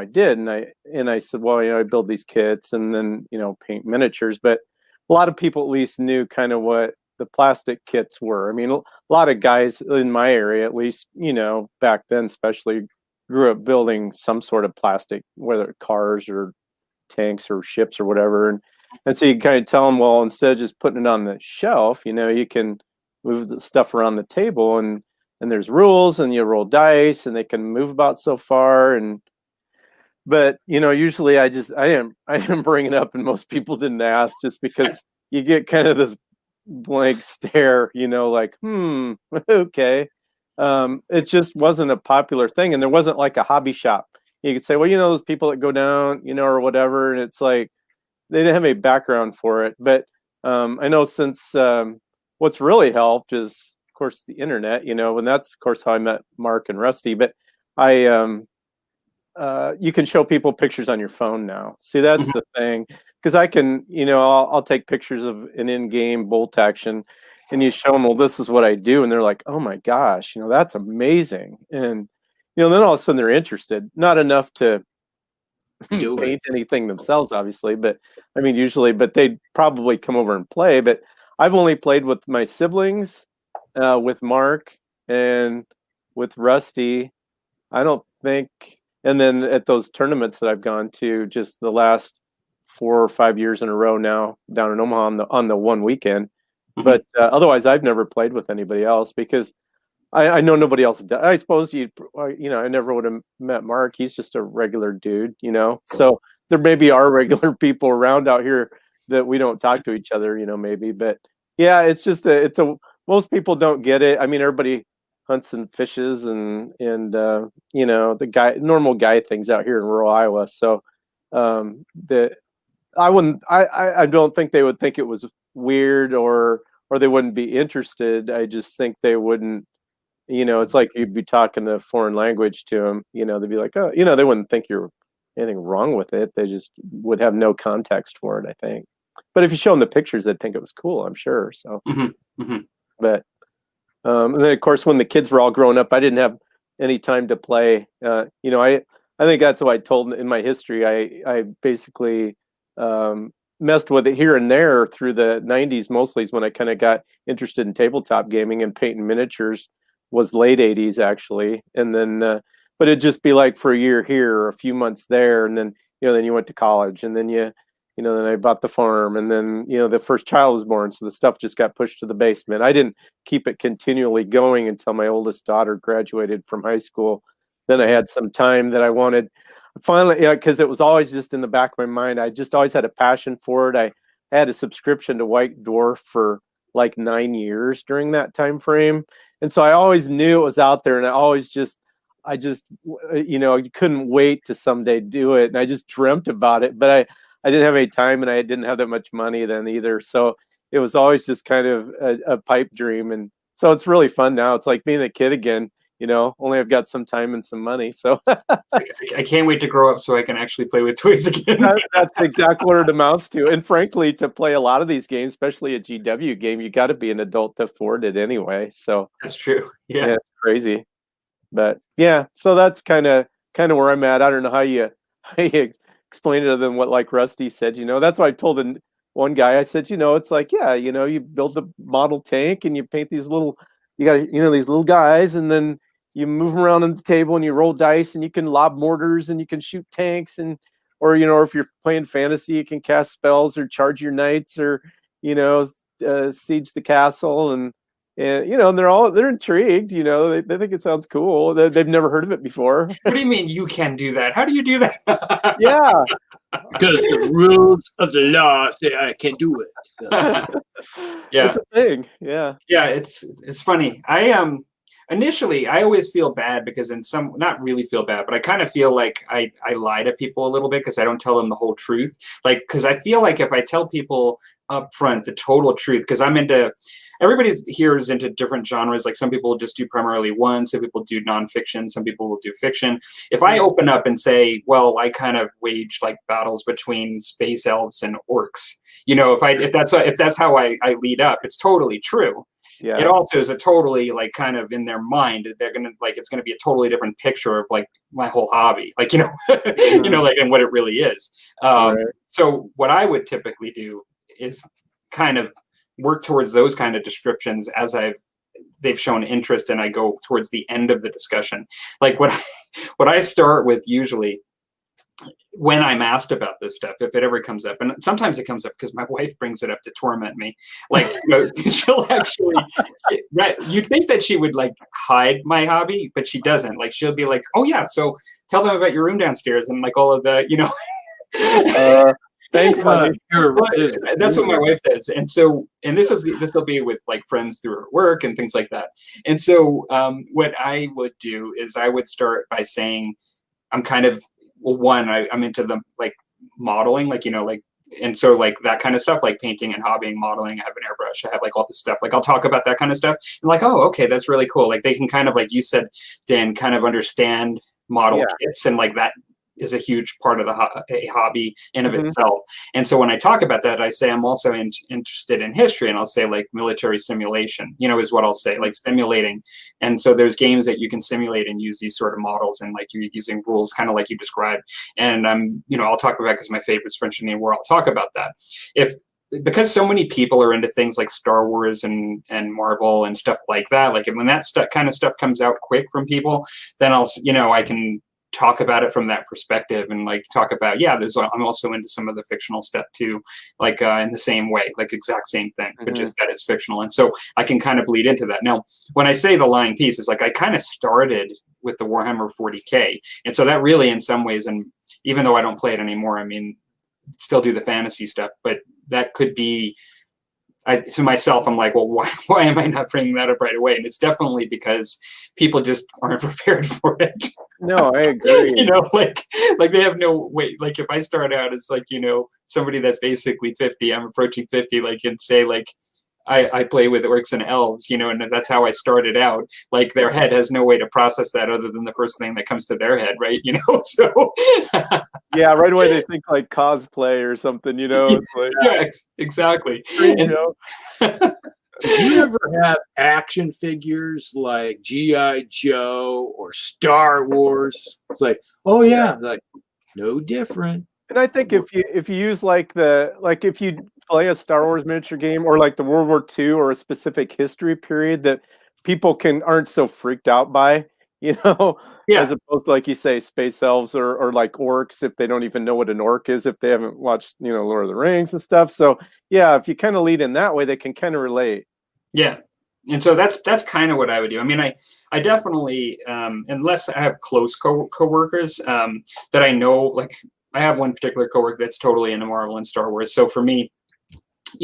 did. And I said, well, I build these kits and then, paint miniatures. But a lot of people at least knew kind of what the plastic kits were. I mean, a lot of guys in my area, at least, back then, especially, grew up building some sort of plastic, whether cars or tanks or ships or whatever. And so you kind of tell them, well, instead of just putting it on the shelf, you can move the stuff around the table and there's rules and you roll dice and they can move about so far. But usually I am bringing it up and most people didn't ask just because you get kind of this blank stare, like, okay. It just wasn't a popular thing. And there wasn't like a hobby shop. You could say, well, those people that go down, or whatever. And it's like, they didn't have a background for it. But I know since what's really helped is, of course, the internet, and that's, of course, how I met Mark and Rusty. But you can show people pictures on your phone now. See, that's the thing. Because I can, I'll take pictures of an in-game bolt action and you show them, well, this is what I do. And they're like, oh my gosh, that's amazing. And, then all of a sudden they're interested. Not enough to paint anything themselves, obviously, but I mean, usually, but they'd probably come over and play. But I've only played with my siblings, with Mark and with Rusty. I don't think, and then at those tournaments that I've gone to just the last 4 or 5 years in a row now down in Omaha on the one weekend. But otherwise, I've never played with anybody else because I know nobody else does. I suppose I never would have met Mark. He's just a regular dude, So there maybe are regular people around out here that we don't talk to each other, maybe. But yeah, it's just most people don't get it. I mean, everybody hunts and fishes and the normal guy things out here in rural Iowa. So I don't think they would think it was weird or they wouldn't be interested. I just think they wouldn't. It's like you'd be talking a foreign language to them. They'd be like, oh, they wouldn't think you're anything wrong with it. They just would have no context for it, I think. But if you show them the pictures, they'd think it was cool, I'm sure. So, but and then of course, when the kids were all grown up, I didn't have any time to play. I think that's what I told in my history. I basically messed with it here and there through the 90s, mostly is when I kind of got interested in tabletop gaming, and painting miniatures was late 80s actually. And then but it'd just be like for a year here or a few months there, and then then you went to college, and then then I bought the farm, and then the first child was born, so the stuff just got pushed to the basement. I didn't keep it continually going until my oldest daughter graduated from high school. Then I had some time that I wanted finally, because it was always just in the back of my mind. I just always had a passion for it. I had a subscription to White Dwarf for like 9 years during that time frame, and so I always knew it was out there, and I couldn't wait to someday do it, and I just dreamt about it. But I didn't have any time, and I didn't have that much money then either, so it was always just kind of a pipe dream. And so it's really fun now. It's like being a kid again. Only I've got some time and some money. So I can't wait to grow up so I can actually play with toys again. That's exactly what it amounts to. And frankly, to play a lot of these games, especially a GW game, you got to be an adult to afford it anyway. So that's true. Yeah, it's crazy. But yeah, so that's kind of where I'm at. I don't know how you explain it other than what like Rusty said. That's what I told one guy. I said, it's like, yeah, you build the model tank and you paint these little, you got these little guys, and then you move them around on the table and you roll dice, and you can lob mortars and you can shoot tanks, and or if you're playing fantasy, you can cast spells or charge your knights or siege the castle, and they're intrigued. They think it sounds cool. They've never heard of it before. What do you mean you can do that? How do you do that? Yeah, because the rules of the law say I can't do it. So. Yeah, it's a thing. Yeah, it's funny. initially I always feel bad because not really feel bad, but I kind of feel like I lie to people a little bit because I don't tell them the whole truth. Like, because I feel like if I tell people up front the total truth, because everybody here is into different genres. Like some people just do primarily one, some people do nonfiction, some people will do fiction. If I open up and say, well, I kind of wage like battles between space elves and orcs, if that's how I lead up, it's totally true. Yeah. It also is a totally like kind of in their mind, they're gonna like it's gonna be a totally different picture of like my whole hobby, like like and what it really is. Right. So what I would typically do is kind of work towards those kind of descriptions as they've shown interest, and I go towards the end of the discussion. Like what I start with usually when I'm asked about this stuff, if it ever comes up, and sometimes it comes up because my wife brings it up to torment me. Like, she'll actually, right? You'd think that she would like hide my hobby, but she doesn't. Like, she'll be like, "Oh yeah, so tell them about your room downstairs and like all of the, Thanks, honey. That's what my wife does, and this will be with like friends through her work and things like that. And so, what I would do is I would start by saying, I'm kind of I'm into the like modeling, like and so like that kind of stuff, like painting and hobbying, modeling. I have an airbrush. I have like all this stuff. Like I'll talk about that kind of stuff, and like, oh, okay, that's really cool. Like they can kind of, like you said, Dan, kind of understand model kits, and like that is a huge part of a hobby in of itself. And so when I talk about that, I say I'm also interested in history, and I'll say like military simulation, is what I'll say, like simulating. And so there's games that you can simulate and use these sort of models, and like you're using rules, kind of like you described. And I'll talk about, because my favorite is French Indian War, I'll talk about that. Because so many people are into things like Star Wars and Marvel and stuff like that, like when that kind of stuff comes out quick from people, then I can talk about it from that perspective, and like talk about, I'm also into some of the fictional stuff too, like in the same way, like exact same thing, but just that it's fictional. And so I can kind of bleed into that. Now, when I say the lying piece, is like I kind of started with the Warhammer 40K. And so that really, in some ways, and even though I don't play it anymore, I mean, still do the fantasy stuff, but that could be, to myself, I'm like, well, why am I not bringing that up right away? And it's definitely because people just aren't prepared for it. No, I agree. Like they have no way. Like if I start out as like, somebody that's basically 50, I'm approaching 50, like, and say like, I play with orcs and elves, and that's how I started out. Like their head has no way to process that other than the first thing that comes to their head, right? So yeah, right away they think like cosplay or something, It's like, yeah, exactly. Do you ever have action figures like G.I. Joe or Star Wars? It's like, oh yeah, like no different. And I think if you use if you play a Star Wars miniature game, or like the World War II or a specific history period that people aren't so freaked out by, as opposed to, like you say, space elves or like orcs, if they don't even know what an orc is, if they haven't watched, Lord of the Rings and stuff. So yeah, if you kind of lead in that way, they can kind of relate. Yeah. And so that's kind of what I would do. I mean, I definitely, unless I have close coworkers that I know, like I have one particular coworker that's totally into Marvel and Star Wars. So for me,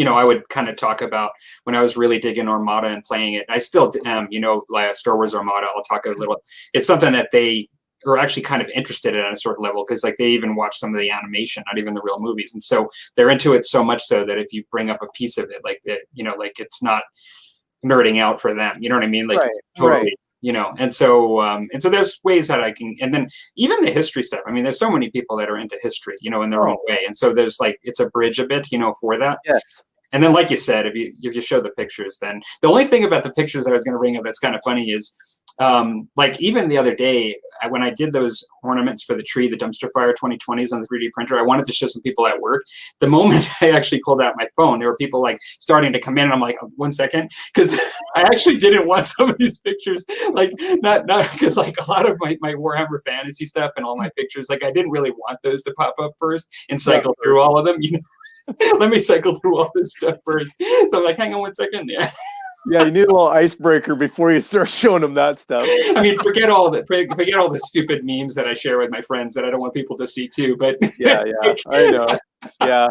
I would kind of talk about when I was really digging Armada and playing it. I still am, like Star Wars Armada. I'll talk a little. It's something that they are actually kind of interested in on a certain level, because like they even watch some of the animation, not even the real movies, and so they're into it so much so that if you bring up a piece of it, like like it's not nerding out for them. You know what I mean? Like right, it's totally. Right. And so there's ways that I can, and then even the history stuff. I mean, there's so many people that are into history, in their own way. And so there's like, it's a bridge a bit, for that. Yes. And then, like you said, if you show the pictures, then the only thing about the pictures I was going to bring up that's kind of funny is, like even the other day when I did those ornaments for the tree, the dumpster fire 2020s on the 3D printer, I wanted to show some people at work. The moment I actually pulled out my phone, there were people like starting to come in, and I'm like, 1 second, because I actually didn't want some of these pictures, like not because like a lot of my Warhammer fantasy stuff and all my pictures, like I didn't really want those to pop up first and cycle through all of them, Let me cycle through all this stuff first. So I'm like, hang on 1 second. Yeah. Yeah, you need a little icebreaker before you start showing them that stuff. I mean, forget all the stupid memes that I share with my friends that I don't want people to see too. But yeah, I know. Yeah,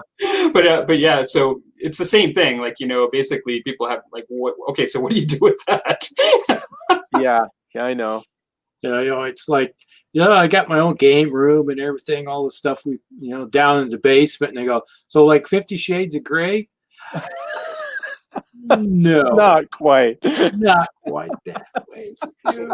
but yeah, so it's the same thing. Like basically, people have like, okay, so what do you do with that? yeah, I know. It's like, I got my own game room and everything, all the stuff we, down in the basement. And they go, so like 50 Shades of Grey? No, Not quite. not quite that way.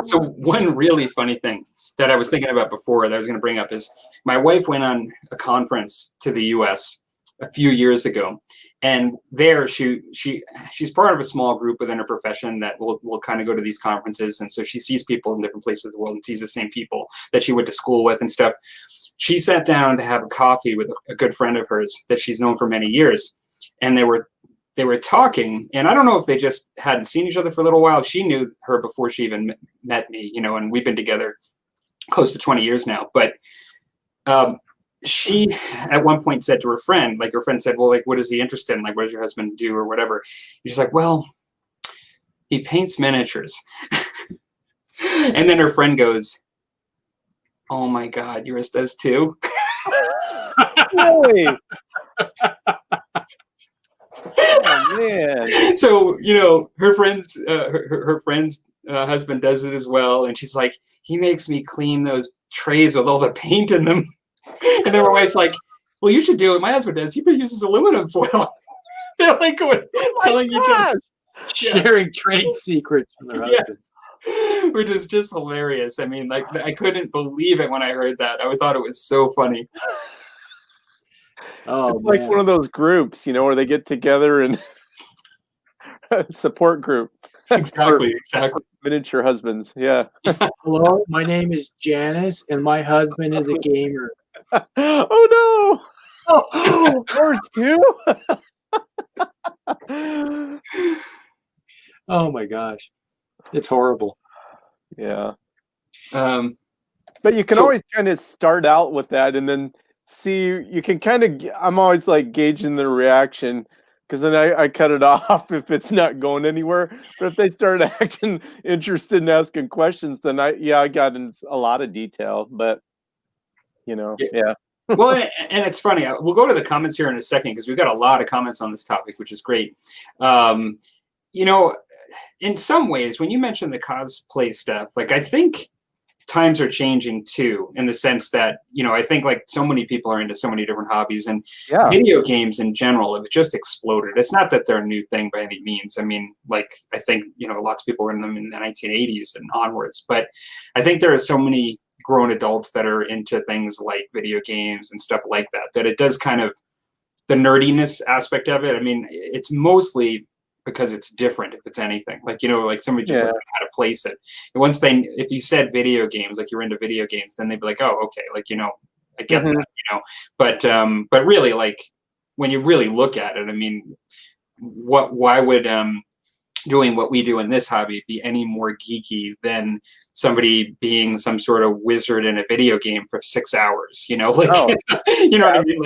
So one really funny thing that I was thinking about before that I was going to bring up is my wife went on a conference to the U.S. a few years ago, and there she's part of a small group within her profession that will kind of go to these conferences, and so she sees people in different places of the world and sees the same people that she went to school with and stuff. She sat down to have a coffee with a good friend of hers that she's known for many years, and they were talking, and I don't know if they just hadn't seen each other for a little while. She knew her before she even met me, and we've been together close to 20 years now. But she at one point said to her friend, like her friend said, well, like, what is he interested in? Like, what does your husband do or whatever? She's like, well, he paints miniatures. And then her friend goes, oh my God, yours does too? Really? Oh man! So her friend's husband does it as well, and she's like, he makes me clean those trays with all the paint in them. And then my wife's like, well, you should do what my husband does. He uses aluminum foil. They're like telling each other, sharing trade secrets from their husbands. Which is just hilarious. I mean, like, I couldn't believe it when I heard that. I thought it was so funny. Oh, it's like one of those groups, where they get together and support group. Exactly. Miniature husbands. Yeah. Hello, my name is Janice, and my husband is a gamer. Oh no! Oh, yours too? Oh my gosh, it's horrible. Yeah. But you can always kind of start out with that, and then see, you can kind of, I'm always like gauging their reaction, because then I cut it off if it's not going anywhere. But if they start acting interested in asking questions, then I got in a lot of detail. But yeah. Well, and it's funny. We'll go to the comments here in a second because we've got a lot of comments on this topic, which is great. In some ways, when you mention the cosplay stuff, like, I think times are changing too, in the sense that, I think like so many people are into so many different hobbies, and video games in general have just exploded. It's not that they're a new thing by any means. I mean, like, I think, lots of people were in them in the 1980s and onwards, but I think there are so many grown adults that are into things like video games and stuff like that, that it does kind of, the nerdiness aspect of it, I mean, it's mostly because it's different, if it's anything. Like, like somebody just learned how to place it. And once if you said video games, like you're into video games, then they'd be like, oh, okay, like, I get that, but really, like, when you really look at it, I mean, why would doing what we do in this hobby be any more geeky than somebody being some sort of wizard in a video game for 6 hours? Like, what I mean?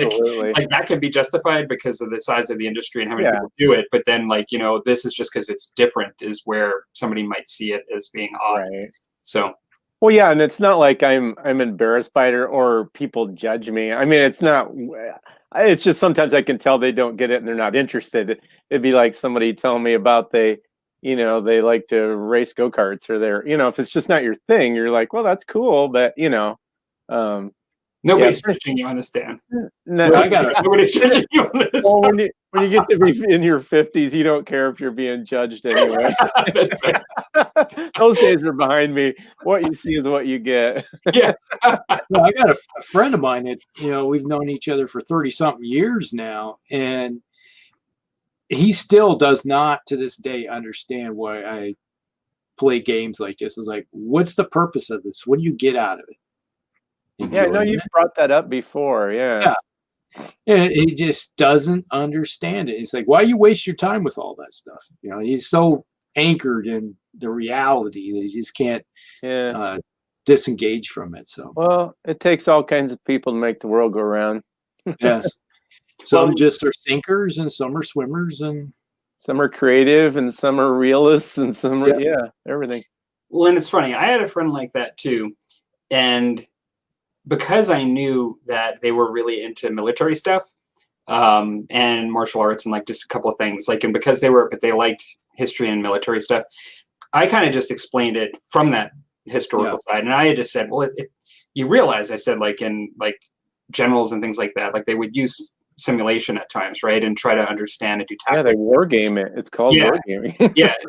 Like that can be justified because of the size of the industry and how many people do it. But then, like, this is just because it's different is where somebody might see it as being odd. Right. So. Well, yeah, and it's not like I'm embarrassed by it or people judge me. I mean, it's not. It's just sometimes I can tell they don't get it and they're not interested. It'd be like somebody telling me about they like to race go-karts, or if it's just not your thing, you're like, well, that's cool, but nobody's judging you on this, Dan. No, nobody's judging you on this. Well, when you get to be in your 50s, you don't care if you're being judged anyway. Those days are behind me. What you see is what you get. Yeah. Well, I got a friend of mine that we've known each other for 30-something years now, and he still does not to this day understand why I play games like this. It's like, what's the purpose of this? What do you get out of it? Yeah, no, you've brought that up before. Yeah. And he just doesn't understand it. It's like, why you waste your time with all that stuff? He's so anchored in the reality that he just can't disengage from it. So, well, it takes all kinds of people to make the world go around. Yes. Some just are sinkers, and some are swimmers, and some are creative, and some are realists, and some are everything. Well, and it's funny. I had a friend like that too, and because I knew that they were really into military stuff and martial arts and like just a couple of things, like, and because they liked history and military stuff, I kind of just explained it from that historical side, and I had just said, well, you realize, I said, like in like generals and things like that, like they would use simulation at times, right, and try to understand and do tactics. Yeah, they war game it. It's called wargaming.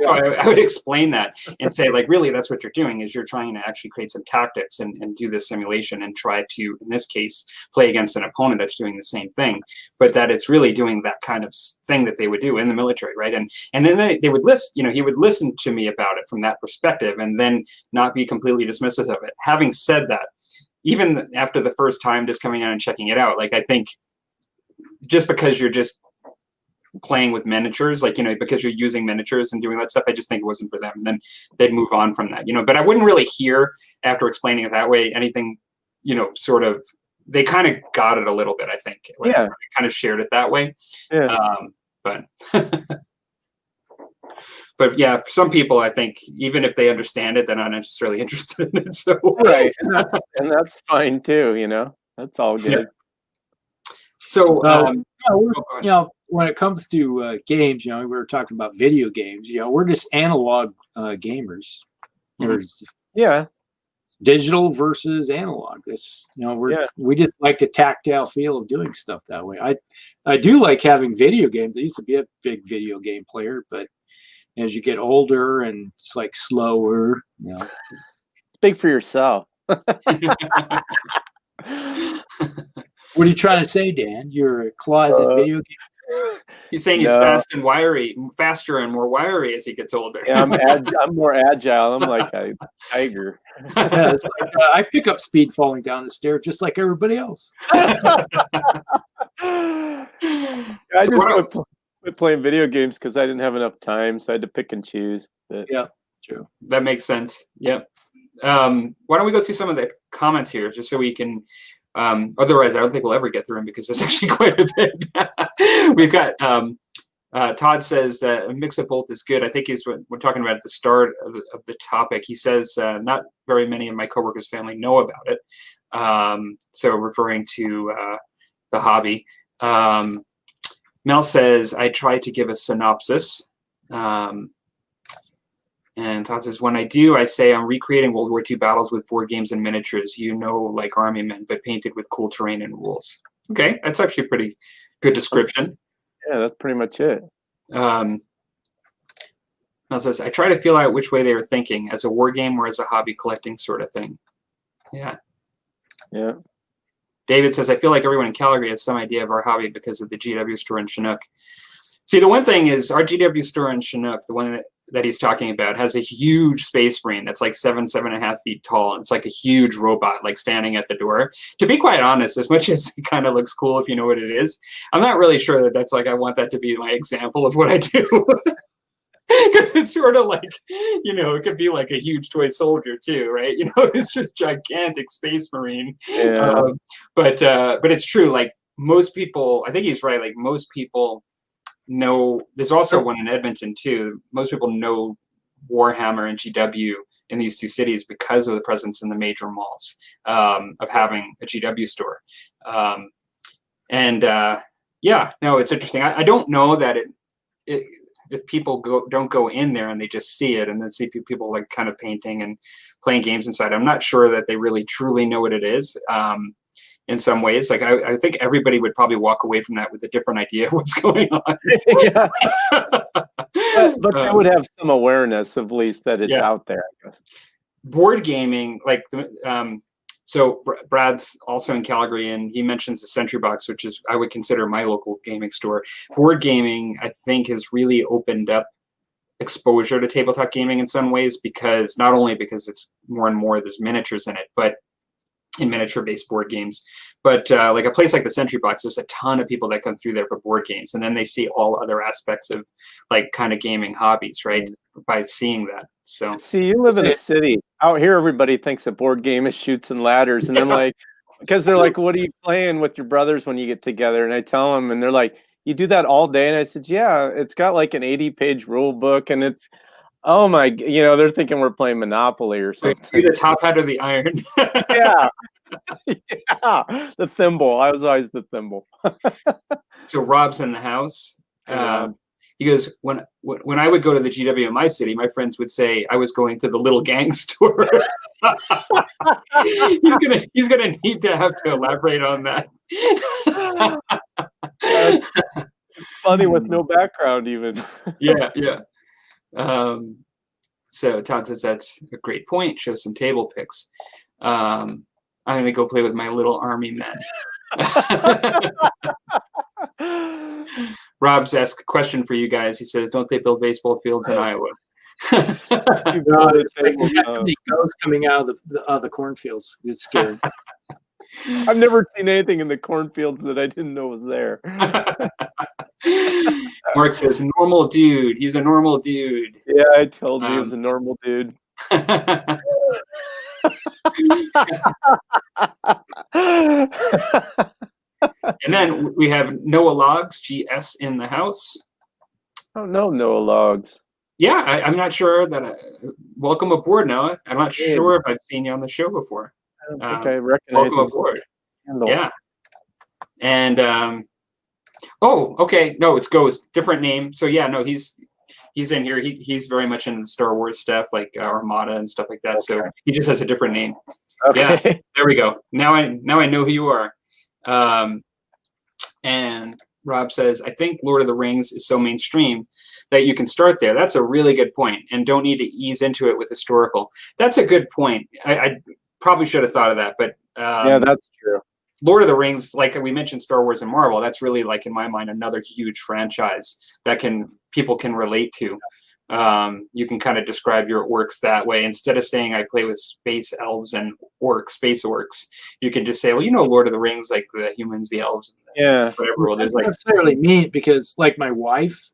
So I would explain that and say, like, really, that's what you're doing, is you're trying to actually create some tactics and do this simulation and try to, in this case, play against an opponent that's doing the same thing, but that it's really doing that kind of thing that they would do in the military, right? And then they would listen, you know, he would listen to me about it from that perspective and then not be completely dismissive of it. Having said that, even after the first time just coming out and checking it out, like, I think just because you're just playing with miniatures, like, you know, because you're using miniatures and doing that stuff, I just think it wasn't for them. And then they'd move on from that, you know, but I wouldn't really hear, after explaining it that way, anything, you know, sort of, they kind of got it a little bit, I think. Like, kind of shared it that way. But but yeah, for some people, I think even if they understand it, they're not necessarily interested in it. So right, and that's fine too, you know, that's all good. Yeah. So, you know, when it comes to games, you know, we were talking about video games. You know, we're just analog gamers. There's digital versus analog. It's, you know, we just like the tactile feel of doing stuff that way. I do like having video games. I used to be a big video game player, but as you get older and it's like slower, you know. Speak for yourself. What are you trying to say, Dan? You're a closet video game. He's saying he's fast and wiry, faster and more wiry as he gets older. Yeah, I'm more agile. I'm like a tiger. Yeah, it's like, I pick up speed falling down the stairs just like everybody else. I just quit playing video games because I didn't have enough time, so I had to pick and choose. But. Yeah, true. That makes sense. Yep. Why don't we go through some of the comments here, just so we can. Otherwise, I don't think we'll ever get through them because there's actually quite a bit. We've got Todd says that a mix of both is good. I think he's what we're talking about at the start of the topic. He says not very many of my coworkers' family know about it. So referring to the hobby. Mel says, I try to give a synopsis. And Todd says, when I do, I say I'm recreating World War II battles with board games and miniatures, you know, like Army Men, but painted with cool terrain and rules. Okay, that's actually a pretty good description. That's pretty much it. Mel says, I try to feel out which way they were thinking, as a war game or as a hobby collecting sort of thing. Yeah. David says, I feel like everyone in Calgary has some idea of our hobby because of the GW store in Chinook. See, the one thing is our GW store in Chinook, the one that he's talking about, has a huge space marine that's like 7.5 feet tall. And it's like a huge robot, like standing at the door. To be quite honest, as much as it kind of looks cool if you know what it is, I'm not really sure that that's like, I want that to be my example of what I do. Because it's sort of like, you know, it could be like a huge toy soldier too, right? You know, it's just gigantic space marine. But it's true. Like most people, I think he's right. Like most people know, there's also one in Edmonton too. Most people know Warhammer and GW in these two cities because of the presence in the major malls of having a GW store. Yeah, no, it's interesting. I don't know that if people don't go in there and they just see it and then see people like kind of painting and playing games inside, I'm not sure that they really truly know what it is. In some ways, like I think everybody would probably walk away from that with a different idea of what's going on. but they would have some awareness, at least, that it's out there, I guess. Board gaming, like so Brad's also in Calgary, and he mentions the Century Box, which is I would consider my local gaming store. Board gaming, I think, has really opened up exposure to tabletop gaming in some ways, because not only because it's more and more there's miniatures in it, but in miniature-based board games, but like a place like the Century Box, there's a ton of people that come through there for board games, and then they see all other aspects of like kind of gaming hobbies, right? By seeing that. So see, you live in a city. Out here, everybody thinks a board game is Chutes and Ladders, and I'm like, because they're like, "What are you playing with your brothers when you get together?" And I tell them, and they're like, "You do that all day?" And I said, "Yeah, it's got like an 80-page rule book, and it's." Oh my! You know, they're thinking we're playing Monopoly or something. You're the top hat of the iron. Yeah, the thimble. I was always the thimble. So Rob's in the house. He He goes, when I would go to the GW in my city, my friends would say I was going to the little gang store. He's gonna need to have to elaborate on that. It's funny with no background even. Yeah. So Todd says that's a great point. Show some table pics. I'm gonna go play with my little army men. Rob's asked a question for you guys. He says, "Don't they build baseball fields in Iowa?" It's like we got so many ghosts coming out of the cornfields. It's scary. I've never seen anything in the cornfields that I didn't know was there. Mark says, "Normal dude. He's a normal dude." Yeah, I told you he was a normal dude. And then we have Noah Logs, GS, in the house. Oh, no, Noah Logs. Yeah, I'm not sure that. Welcome aboard, Noah. I'm not sure if I've seen you on the show before. I don't think I recognize welcome aboard. Yeah. And oh, okay. No, it's Ghost. Different name. So yeah, no, he's in here. He's very much into Star Wars stuff, like Armada and stuff like that. Okay. So he just has a different name. Okay. Yeah, there we go. Now I know who you are. And Rob says, I think Lord of the Rings is so mainstream that you can start there. That's a really good point, and don't need to ease into it with historical. That's a good point. I probably should have thought of that, but yeah, that's true. Lord of the Rings, like we mentioned, Star Wars and Marvel, that's really, like, in my mind, another huge franchise that people can relate to. You can kind of describe your orcs that way. Instead of saying I play with space elves and space orcs, you can just say, well, Lord of the Rings, like the humans, the elves, whatever. Well, there's like necessarily mean, because like my wife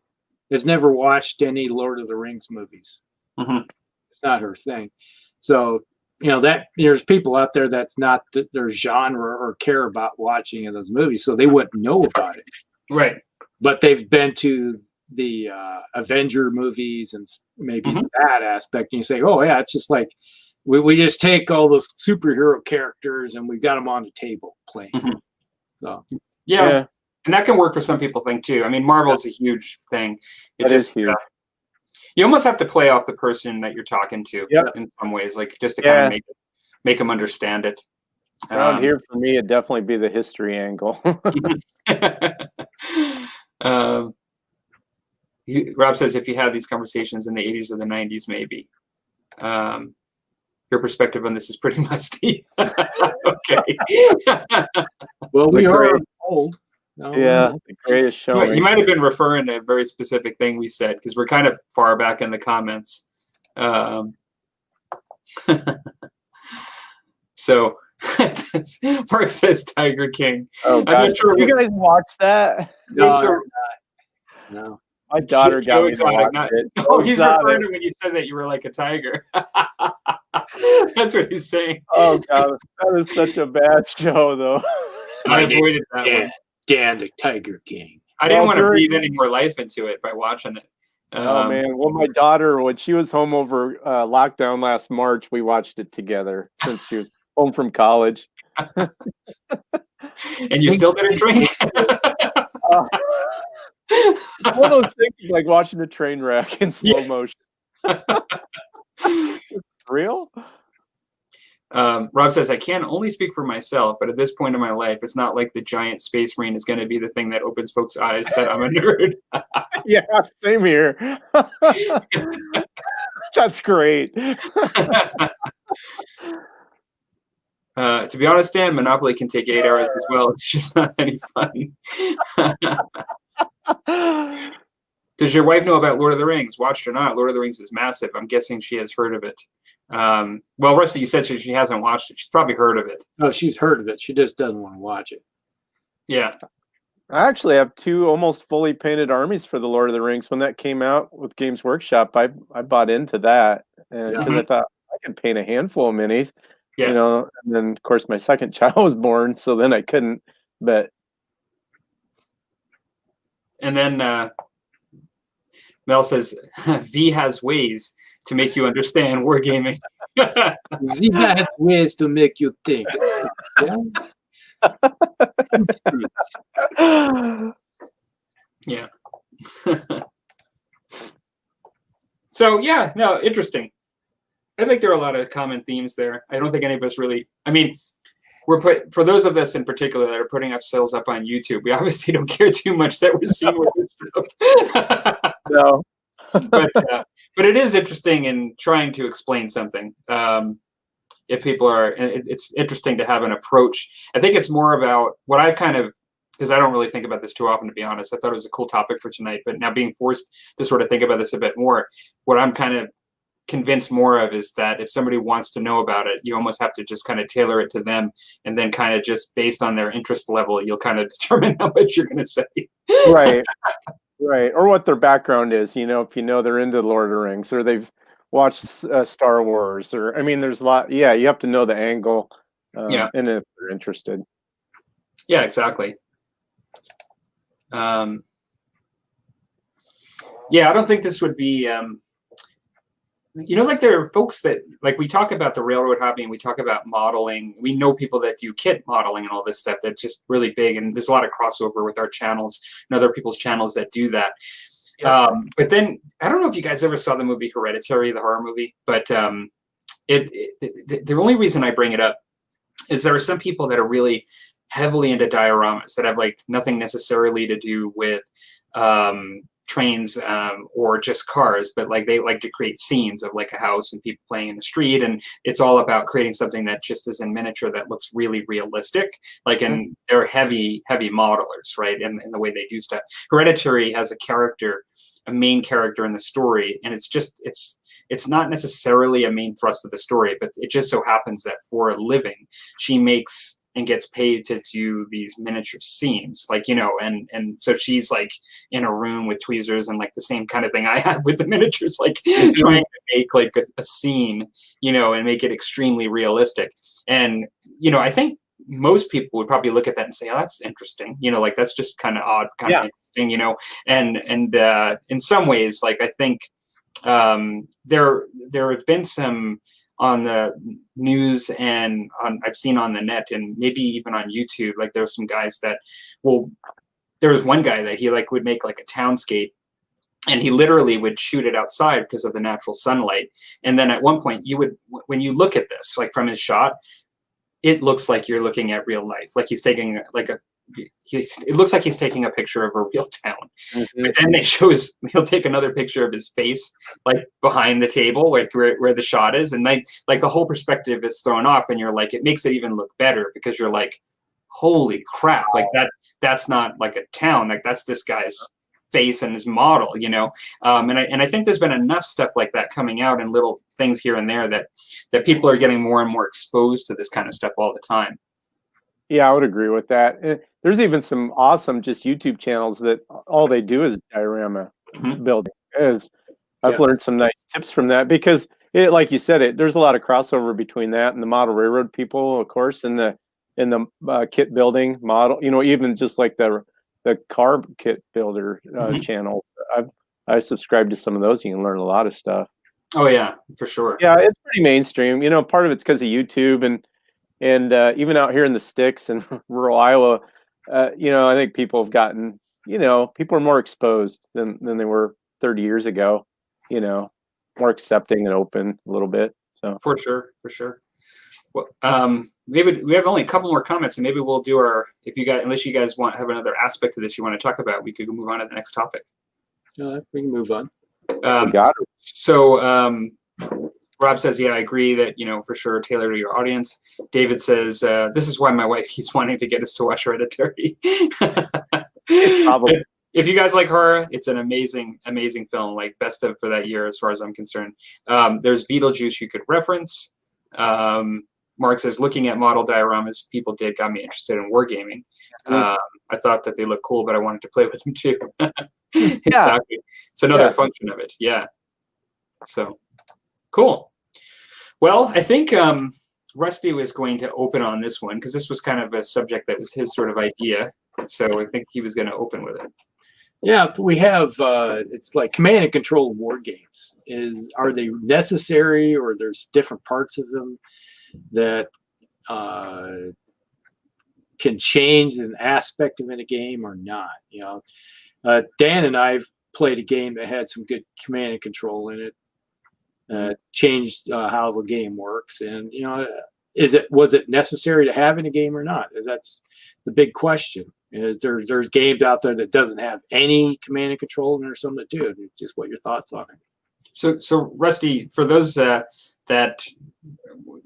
has never watched any Lord of the Rings movies. Mm-hmm. It's not her thing. So that there's people out there that's not their genre or care about watching in those movies, so they wouldn't know about it. Right. But they've been to the Avenger movies and maybe that aspect, and you say, oh yeah, it's just like we just take all those superhero characters and we've got them on the table playing. Mm-hmm. So yeah, and that can work for some people, I think, too. I mean, Marvel's a huge thing. It is huge. You almost have to play off the person that you're talking to in some ways, like just to kind of make them understand it. Around here, for me, it'd definitely be the history angle. Rob says, if you had these conversations in the 80s or the 90s, maybe. Your perspective on this is pretty musty. Okay. Well, we are old. Yeah, the greatest show. You might have been referring to a very specific thing we said, because we're kind of far back in the comments. So Mark says Tiger King. Oh, I'm not sure. You guys watch that? No. My daughter got me to watch it. Oh, he's referring to when you said that you were like a tiger. That's what he's saying. Oh God, that was such a bad show, though. I avoided that one. Dan the Tiger King. I didn't want to breathe any more life into it by watching it. Oh man! Well, my daughter, when she was home over lockdown last March, we watched it together since she was home from college. And you still didn't drink? One of those things is like watching a train wreck in slow motion. Real? Rob says, I can only speak for myself, but at this point in my life, it's not like the giant space marine is going to be the thing that opens folks' eyes that I'm a nerd. Yeah, same here. That's great. To be honest, Dan, Monopoly can take 8 hours as well. It's just not any fun. Does your wife know about Lord of the Rings? Watched or not, Lord of the Rings is massive. I'm guessing she has heard of it. Well, Rusty, you said she hasn't watched it. She's probably heard of it. No, she's heard of it. She just doesn't want to watch it. Yeah. I actually have 2 almost fully painted armies for the Lord of the Rings. When that came out with Games Workshop, I bought into that, and because I thought I could paint a handful of minis. Yeah. And then of course my second child was born, so then I couldn't. But and then Mel says V has ways to make you understand wargaming. Z has ways to make you think. Yeah. So yeah, no, interesting. I think there are a lot of common themes there. I don't think any of us really. I mean, for those of us in particular that are putting ourselves up on YouTube, we obviously don't care too much that we're seeing with this stuff. No. But it is interesting in trying to explain something. If people are, it's interesting to have an approach. I think it's more about what I've kind of, because I don't really think about this too often, to be honest. I thought it was a cool topic for tonight, but now being forced to sort of think about this a bit more, what I'm kind of convinced more of is that if somebody wants to know about it, you almost have to just kind of tailor it to them, and then kind of just based on their interest level, you'll kind of determine how much you're going to say. Right. Right. Or what their background is, if they're into Lord of the Rings or they've watched Star Wars, or, I mean, there's a lot. Yeah. You have to know the angle and if they're interested. Yeah, exactly. Yeah, I don't think this would be, like there are folks that, like, we talk about the railroad hobby and we talk about modeling. We know people that do kit modeling and all this stuff that's just really big. And there's a lot of crossover with our channels and other people's channels that do that. Yeah. But then, I don't know if you guys ever saw the movie Hereditary, the horror movie, but the only reason I bring it up is there are some people that are really heavily into dioramas that have like nothing necessarily to do with trains or just cars, but like they like to create scenes of like a house and people playing in the street, and it's all about creating something that just is in miniature that looks really realistic. Like, and they're heavy modelers, right? And the way they do stuff. Hereditary has a main character in the story, and it's not necessarily a main thrust of the story, but it just so happens that for a living, she makes and gets paid to do these miniature scenes, like, and so she's like in a room with tweezers and like the same kind of thing I have with the miniatures, like trying to make like a scene, and make it extremely realistic. And, I think most people would probably look at that and say, oh, that's interesting. Like that's just kind of odd, kind of interesting, and in some ways, like, I think there have been some on the news and I've seen on the net and maybe even on YouTube, like there were some guys that, there was one guy that he like would make like a townscape, and he literally would shoot it outside because of the natural sunlight. And then at one point when you look at this, like from his shot, it looks like you're looking at real life. Like he's taking it looks like he's taking a picture of a real town. Mm-hmm. But then he'll take another picture of his face, like behind the table, like where the shot is. And like the whole perspective is thrown off, and you're like, it makes it even look better because you're like, holy crap. Like that's not like a town. Like that's this guy's face and his model, and I think there's been enough stuff like that coming out and little things here and there that people are getting more and more exposed to this kind of stuff all the time. Yeah, I would agree with that. There's even some awesome just YouTube channels that all they do is diorama building. I've learned some nice tips from that because, like you said, there's a lot of crossover between that and the model railroad people, of course, and the kit building model. Even just like the car kit builder channel. I subscribe to some of those. You can learn a lot of stuff. Oh yeah, for sure. Yeah, it's pretty mainstream. Part of it's because of YouTube and even out here in the sticks and rural Iowa, I think people have gotten, people are more exposed than they were 30 years ago, more accepting and open a little bit. So for sure. Well, maybe we have only a couple more comments, and maybe we'll do unless you guys have another aspect of this you want to talk about, we could move on to the next topic. We can move on. Got it. So, Rob says, yeah, I agree that, for sure, tailor to your audience. David says, this is why my wife keeps wanting to get us to watch Hereditary. If you guys like horror, it's an amazing, amazing film, like best of for that year, as far as I'm concerned. There's Beetlejuice you could reference. Mark says, looking at model dioramas people did got me interested in wargaming. I thought that they looked cool, but I wanted to play with them too. Exactly. It's another function of it. Yeah. So cool. Well, I think Rusty was going to open on this one because this was kind of a subject that was his sort of idea. So I think he was going to open with it. Yeah, we have, it's like command and control war games. Are they necessary, or there's different parts of them that can change an aspect of in a game or not? Dan and I've played a game that had some good command and control in it. changed how the game works. And was it necessary to have in a game or not? That's the big question. Is there's games out there that doesn't have any command and control, and there's some that do. Just what your thoughts on it? So Rusty, for those that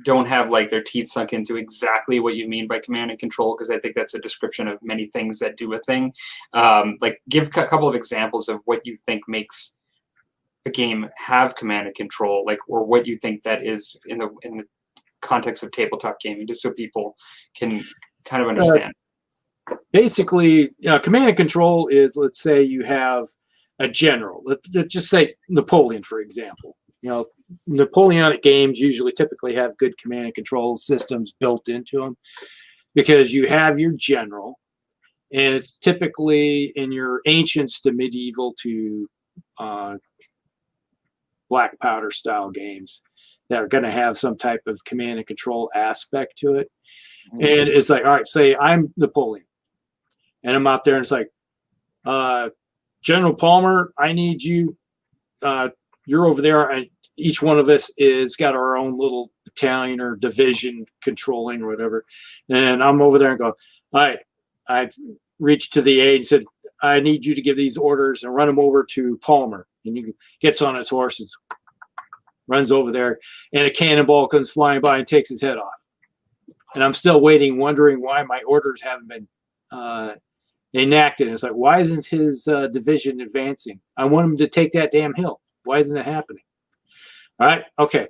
don't have like their teeth sunk into exactly what you mean by command and control, because I think that's a description of many things that do a thing. Like, give a couple of examples of what you think makes a game have command and control, like, or what you think that is in the context of tabletop gaming, just so people can kind of understand. Basically, command and control is, let's say you have a general. Let's just say Napoleon, for example. Napoleonic games typically have good command and control systems built into them, because you have your general, and it's typically in your ancients to medieval to black powder style games that are going to have some type of command and control aspect to it. Mm-hmm. And it's like, all right, say I'm Napoleon, and I'm out there, and it's like, General Palmer, I need you. You're over there, and each one of us is got our own little battalion or division controlling or whatever. And I'm over there and go, all right, I reached to the aide and said, I need you to give these orders and run them over to Palmer. And he gets on his horse and runs over there, and a cannonball comes flying by and takes his head off. And I'm still waiting, wondering why my orders haven't been enacted. And it's like, why isn't his division advancing? I want him to take that damn hill. Why isn't it happening? All right, okay.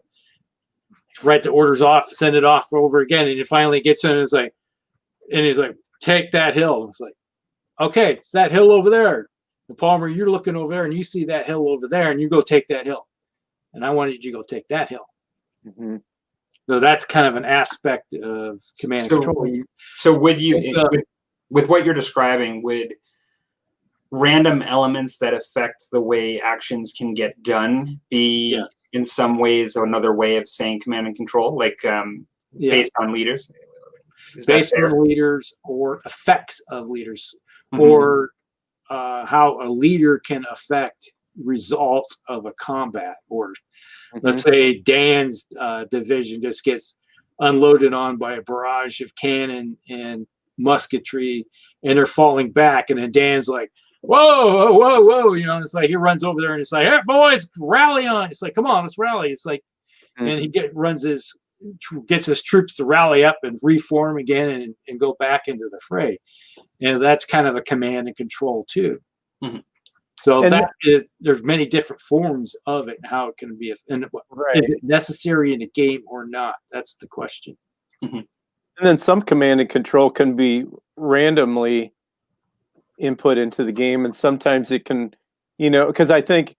Write the orders off, send it off over again, and it finally gets in, and he's like, take that hill. It's like, okay, it's that hill over there. And Palmer, you're looking over there, and you see that hill over there, and you go take that hill. And I wanted you to go take that hill. Mm-hmm. So that's kind of an aspect of command and control. So would you, with what you're describing, would random elements that affect the way actions can get done be in some ways another way of saying command and control, like based on leaders? Based on leaders or effects of leaders, mm-hmm. or how a leader can affect results of a combat. Or mm-hmm. let's say Dan's division just gets unloaded on by a barrage of cannon and musketry, and they're falling back, and then Dan's like, whoa, whoa, whoa, it's like he runs over there and it's like, hey, boys, rally on. It's like, come on, let's rally. It's like, mm-hmm. and he gets his troops to rally up and reform again and go back into the fray. And that's kind of a command and control too. Mm-hmm. So there's many different forms of it and how it can be. And is it necessary in a game or not? That's the question. Mm-hmm. And then some command and control can be randomly input into the game, and sometimes it can, because I think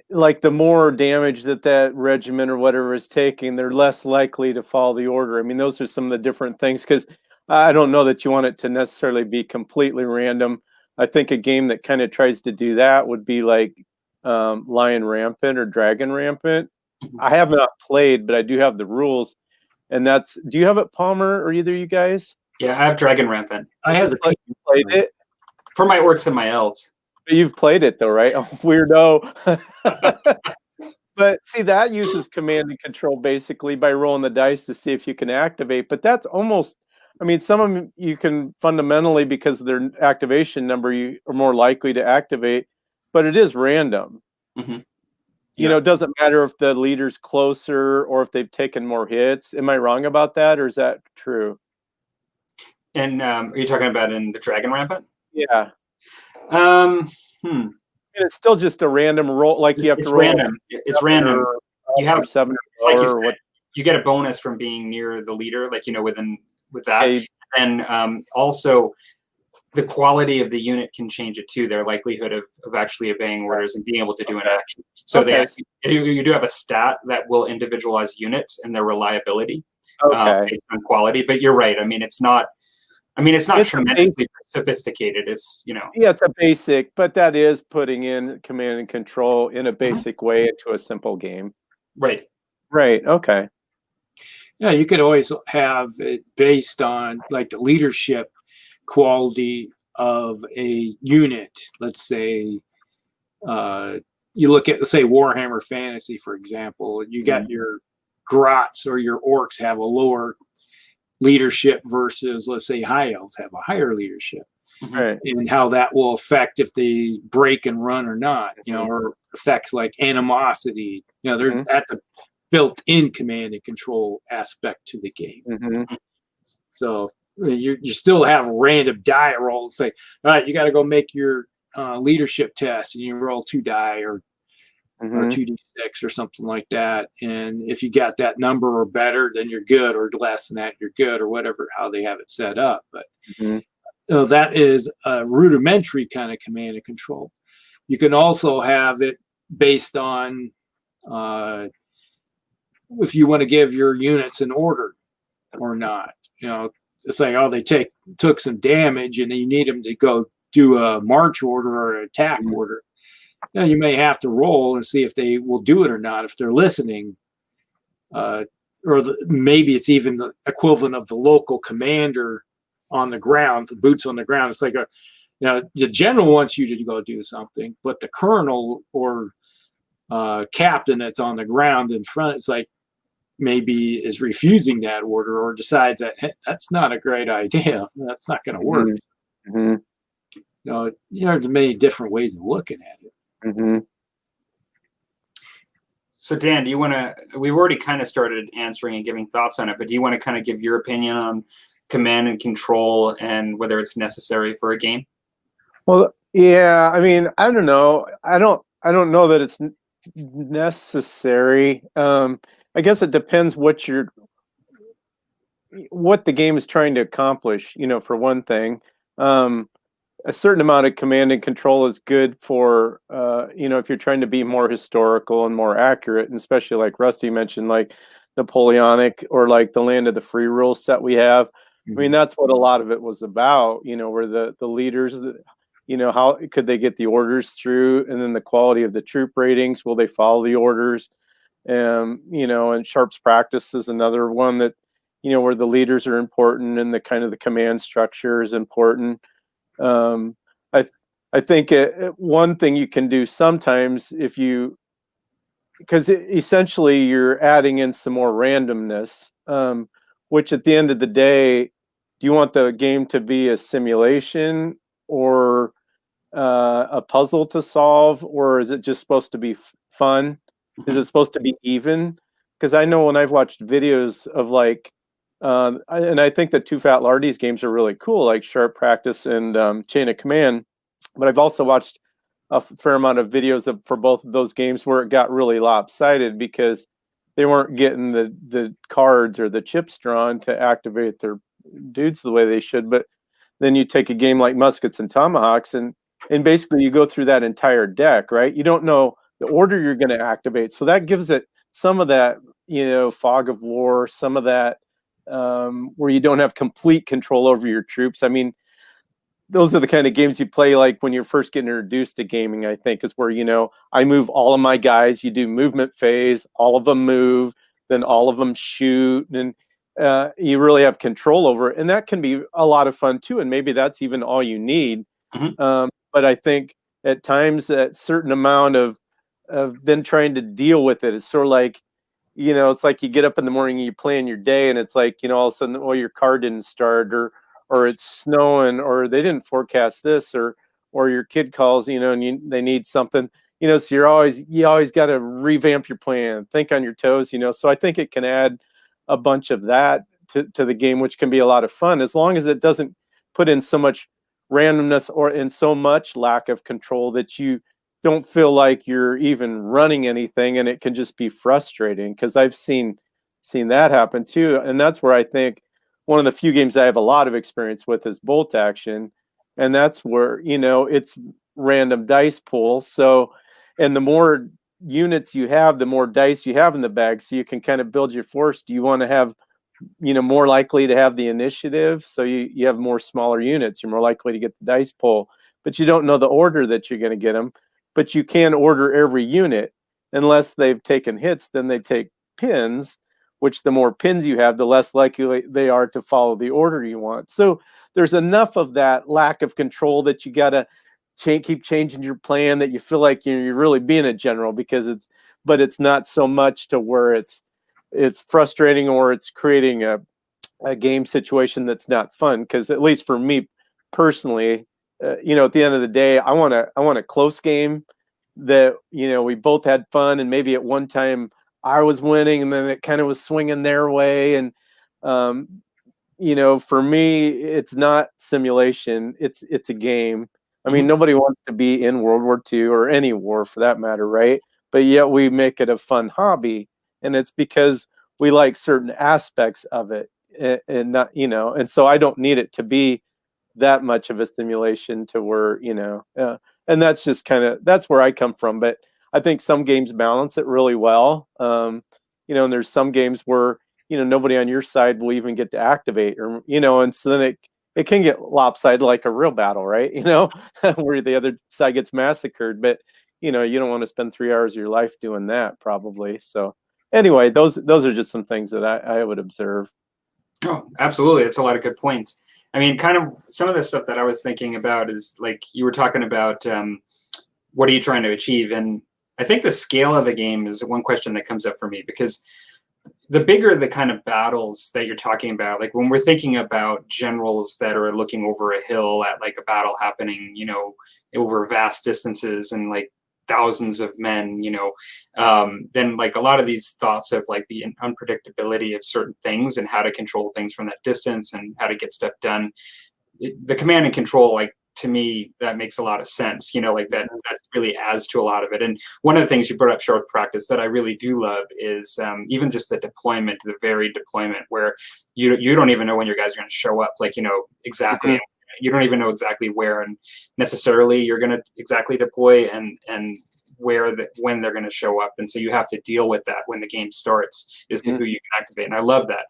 like the more damage that regiment or whatever is taking, they're less likely to follow the order. I mean, those are some of the different things, because I don't know that you want it to necessarily be completely random. I think a game that kind of tries to do that would be like Lion Rampant or Dragon Rampant. Mm-hmm. I have not played, but I do have the rules. And do you have it, Palmer, or either of you guys? Yeah, I have Dragon Rampant. I have played it for my orcs and my elves. But you've played it though, right? Oh, weirdo. But see, that uses command and control basically by rolling the dice to see if you can activate. But that's almost, some of them you can fundamentally, because of their activation number, you are more likely to activate. But it is random. Mm-hmm. It doesn't matter if the leader's closer or if they've taken more hits. Am I wrong about that, or is that true? And are you talking about in the Dragon Rampant? Yeah. And it's still just a random roll. Like you have to roll. Random. It's random. You have 7 like you said, you get a bonus from being near the leader, like with that. Okay. And also the quality of the unit can change it too. Their likelihood of actually obeying orders and being able to do an action. So you do have a stat that will individualize units and their reliability based on quality. But you're right. It's not tremendously sophisticated. It's Yeah, it's a basic, but that is putting in command and control in a basic mm-hmm. way into a simple game. Right. Right. Okay. Yeah, you could always have it based on like the leadership quality of a unit. Let's say you look at, say, Warhammer Fantasy, for example, you got your Grots or your Orcs have a lower leadership versus, let's say, High Elves have a higher leadership. Right. And how that will affect if they break and run or not, or effects like animosity. There's that's a built-in command and control aspect to the game. So you still have random die rolls. Say, all right, you got to go make your leadership test, and you roll 2 die or 2d6 or something like that. And if you got that number or better, then you're good, or less than that, you're good, or whatever, how they have it set up. But that is a rudimentary kind of command and control. You can also have it based on if you want to give your units an order or not. It's like, oh, they took some damage and you need them to go do a march order or an attack order. You may have to roll and see if they will do it or not, if they're listening. Maybe it's even the equivalent of the local commander on the ground, the boots on the ground. It's like the general wants you to go do something, but the colonel or captain that's on the ground in front, it's like maybe is refusing that order or decides that, hey, that's not a great idea. That's not going to work. There's many different ways of looking at it. So Dan, do you want to? We've already kind of started answering and giving thoughts on it, but do you want to kind of give your opinion on command and control and whether it's necessary for a game? Well, yeah, I mean, I don't know. I don't know that it's necessary. I guess it depends what the game is trying to accomplish, for one thing. A certain amount of command and control is good for, if you're trying to be more historical and more accurate, and especially like Rusty mentioned, like Napoleonic or like the Land of the Free rules set we have. I mean, that's what a lot of it was about, where the leaders, how could they get the orders through, and then the quality of the troop ratings, will they follow the orders? And Sharp's practice is another one that, where the leaders are important and the kind of the command structure is important. I think one thing you can do sometimes because essentially you're adding in some more randomness, which at the end of the day, do you want the game to be a simulation or a puzzle to solve, or is it just supposed to be fun? Is it supposed to be even? Because I know when I've watched videos of like, and I think the Too Fat Lardies games are really cool, like Sharp Practice and Chain of Command. But I've also watched a fair amount of videos for both of those games where it got really lopsided because they weren't getting the cards or the chips drawn to activate their dudes the way they should. But then you take a game like Muskets and Tomahawks, and basically you go through that entire deck, right? You don't know the order you're going to activate. So that gives it some of that, fog of war, some of that where you don't have complete control over your troops. I mean, those are the kind of games you play like when you're first getting introduced to gaming, I think, is where, I move all of my guys, you do movement phase, all of them move, then all of them shoot, and you really have control over it. And that can be a lot of fun too. And maybe that's even all you need. But I think at times that certain amount of then trying to deal with it is sort of like, it's like you get up in the morning and you plan your day, and it's like, all of a sudden, your car didn't start, or it's snowing, or they didn't forecast this, or your kid calls, and they need something, so you always got to revamp your plan, think on your toes, so I think it can add a bunch of that to the game, which can be a lot of fun, as long as it doesn't put in so much randomness or in so much lack of control that you don't feel like you're even running anything, and it can just be frustrating, because I've seen that happen too. And that's where I think one of the few games I have a lot of experience with is Bolt Action, and that's where it's random dice pool. So, and the more units you have, the more dice you have in the bag, so you can kind of build your force. Do you want to have more likely to have the initiative, so you have more smaller units, you're more likely to get the dice pool, but you don't know the order that you're going to get them. But you can order every unit, unless they've taken hits, then they take pins, which the more pins you have, the less likely they are to follow the order you want. So there's enough of that lack of control that you got to keep changing your plan, that you feel like you're really being a general, because but it's not so much to where it's frustrating or it's creating a game situation that's not fun. Because at least for me personally, at the end of the day, I want a close game that we both had fun, and maybe at one time I was winning and then it kind of was swinging their way. And for me, it's not simulation, it's a game. I mean, nobody wants to be in World War II or any war for that matter, right? But yet we make it a fun hobby, and it's because we like certain aspects of it, and not, and so I don't need it to be that much of a simulation to where, and that's just that's where I come from. But I think some games balance it really well. And there's some games where, nobody on your side will even get to activate, or, and so then it can get lopsided like a real battle, right? Where the other side gets massacred. But, you don't want to spend 3 hours of your life doing that probably. So anyway, those are just some things that I would observe. Oh, absolutely. That's a lot of good points. I mean, kind of some of the stuff that I was thinking about is like you were talking about, what are you trying to achieve? And I think the scale of the game is one question that comes up for me, because the bigger the kind of battles that you're talking about, like when we're thinking about generals that are looking over a hill at like a battle happening, over vast distances and like thousands of men, then like a lot of these thoughts of like the unpredictability of certain things and how to control things from that distance and how to get stuff done, the command and control, like to me, that makes a lot of sense, like that really adds to a lot of it. And one of the things you brought up, short practice, that I really do love is even just the deployment, the varied deployment, where you don't even know when your guys are going to show up, like, exactly. Mm-hmm. You don't even know exactly where and necessarily you're going to exactly deploy and when they're going to show up. And so you have to deal with that when the game starts, as to who you can activate. And I love that.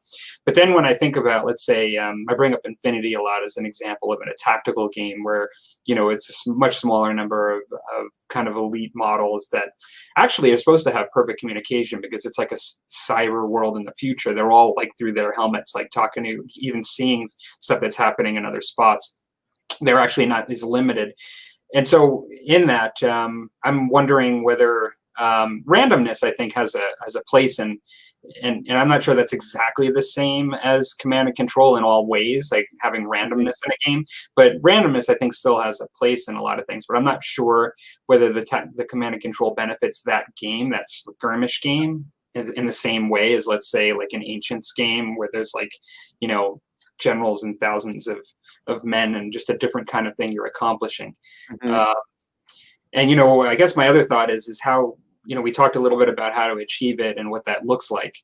But then when I think about, let's say, I bring up Infinity a lot as an example of a tactical game where, it's a much smaller number of kind of elite models that actually are supposed to have perfect communication, because it's like a cyber world in the future. They're all like through their helmets, like talking to, even seeing stuff that's happening in other spots. They're actually not as limited. And so in that, I'm wondering whether randomness, I think, has a place in, and I'm not sure that's exactly the same as command and control in all ways, like having randomness in a game. But randomness, I think, still has a place in a lot of things. But I'm not sure whether the command and control benefits that game, that skirmish game, in the same way as, let's say, like an Ancients game where there's like, generals and thousands of men and just a different kind of thing you're accomplishing. Mm-hmm. And, I guess my other thought is how, we talked a little bit about how to achieve it and what that looks like.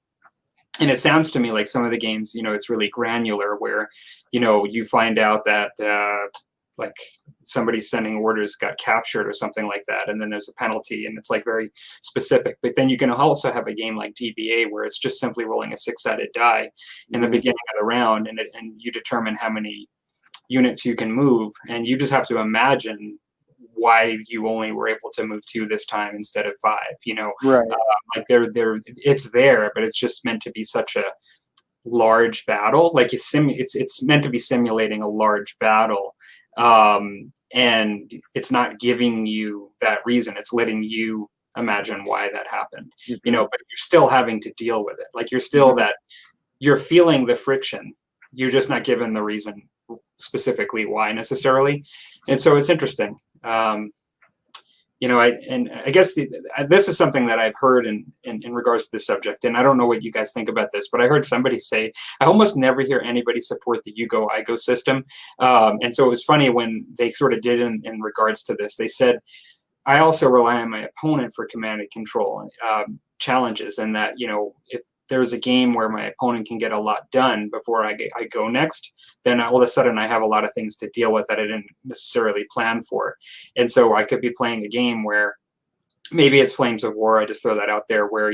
And it sounds to me like some of the games, it's really granular where, you find out that like somebody's sending orders got captured or something like that, and then there's a penalty, and it's like very specific. But then you can also have a game like DBA where it's just simply rolling a 6-sided die in the beginning of the round, and you determine how many units you can move, and you just have to imagine why you only were able to move 2 this time instead of 5. Right? Like it's there, but it's just meant to be such a large battle. Like it's meant to be simulating a large battle. And it's not giving you that reason. It's letting you imagine why that happened, but you're still having to deal with it. Like you're still you're feeling the friction. You're just not given the reason specifically why necessarily. And so it's interesting. I guess this is something that I've heard in regards to this subject, and I don't know what you guys think about this, but I heard somebody say, I almost never hear anybody support the you-go-I-go system. And so it was funny when they sort of did in regards to this. They said, I also rely on my opponent for command and control challenges, and that, if there's a game where my opponent can get a lot done before I go next, then all of a sudden I have a lot of things to deal with that I didn't necessarily plan for. And so I could be playing a game where maybe it's Flames of War, I just throw that out there, where,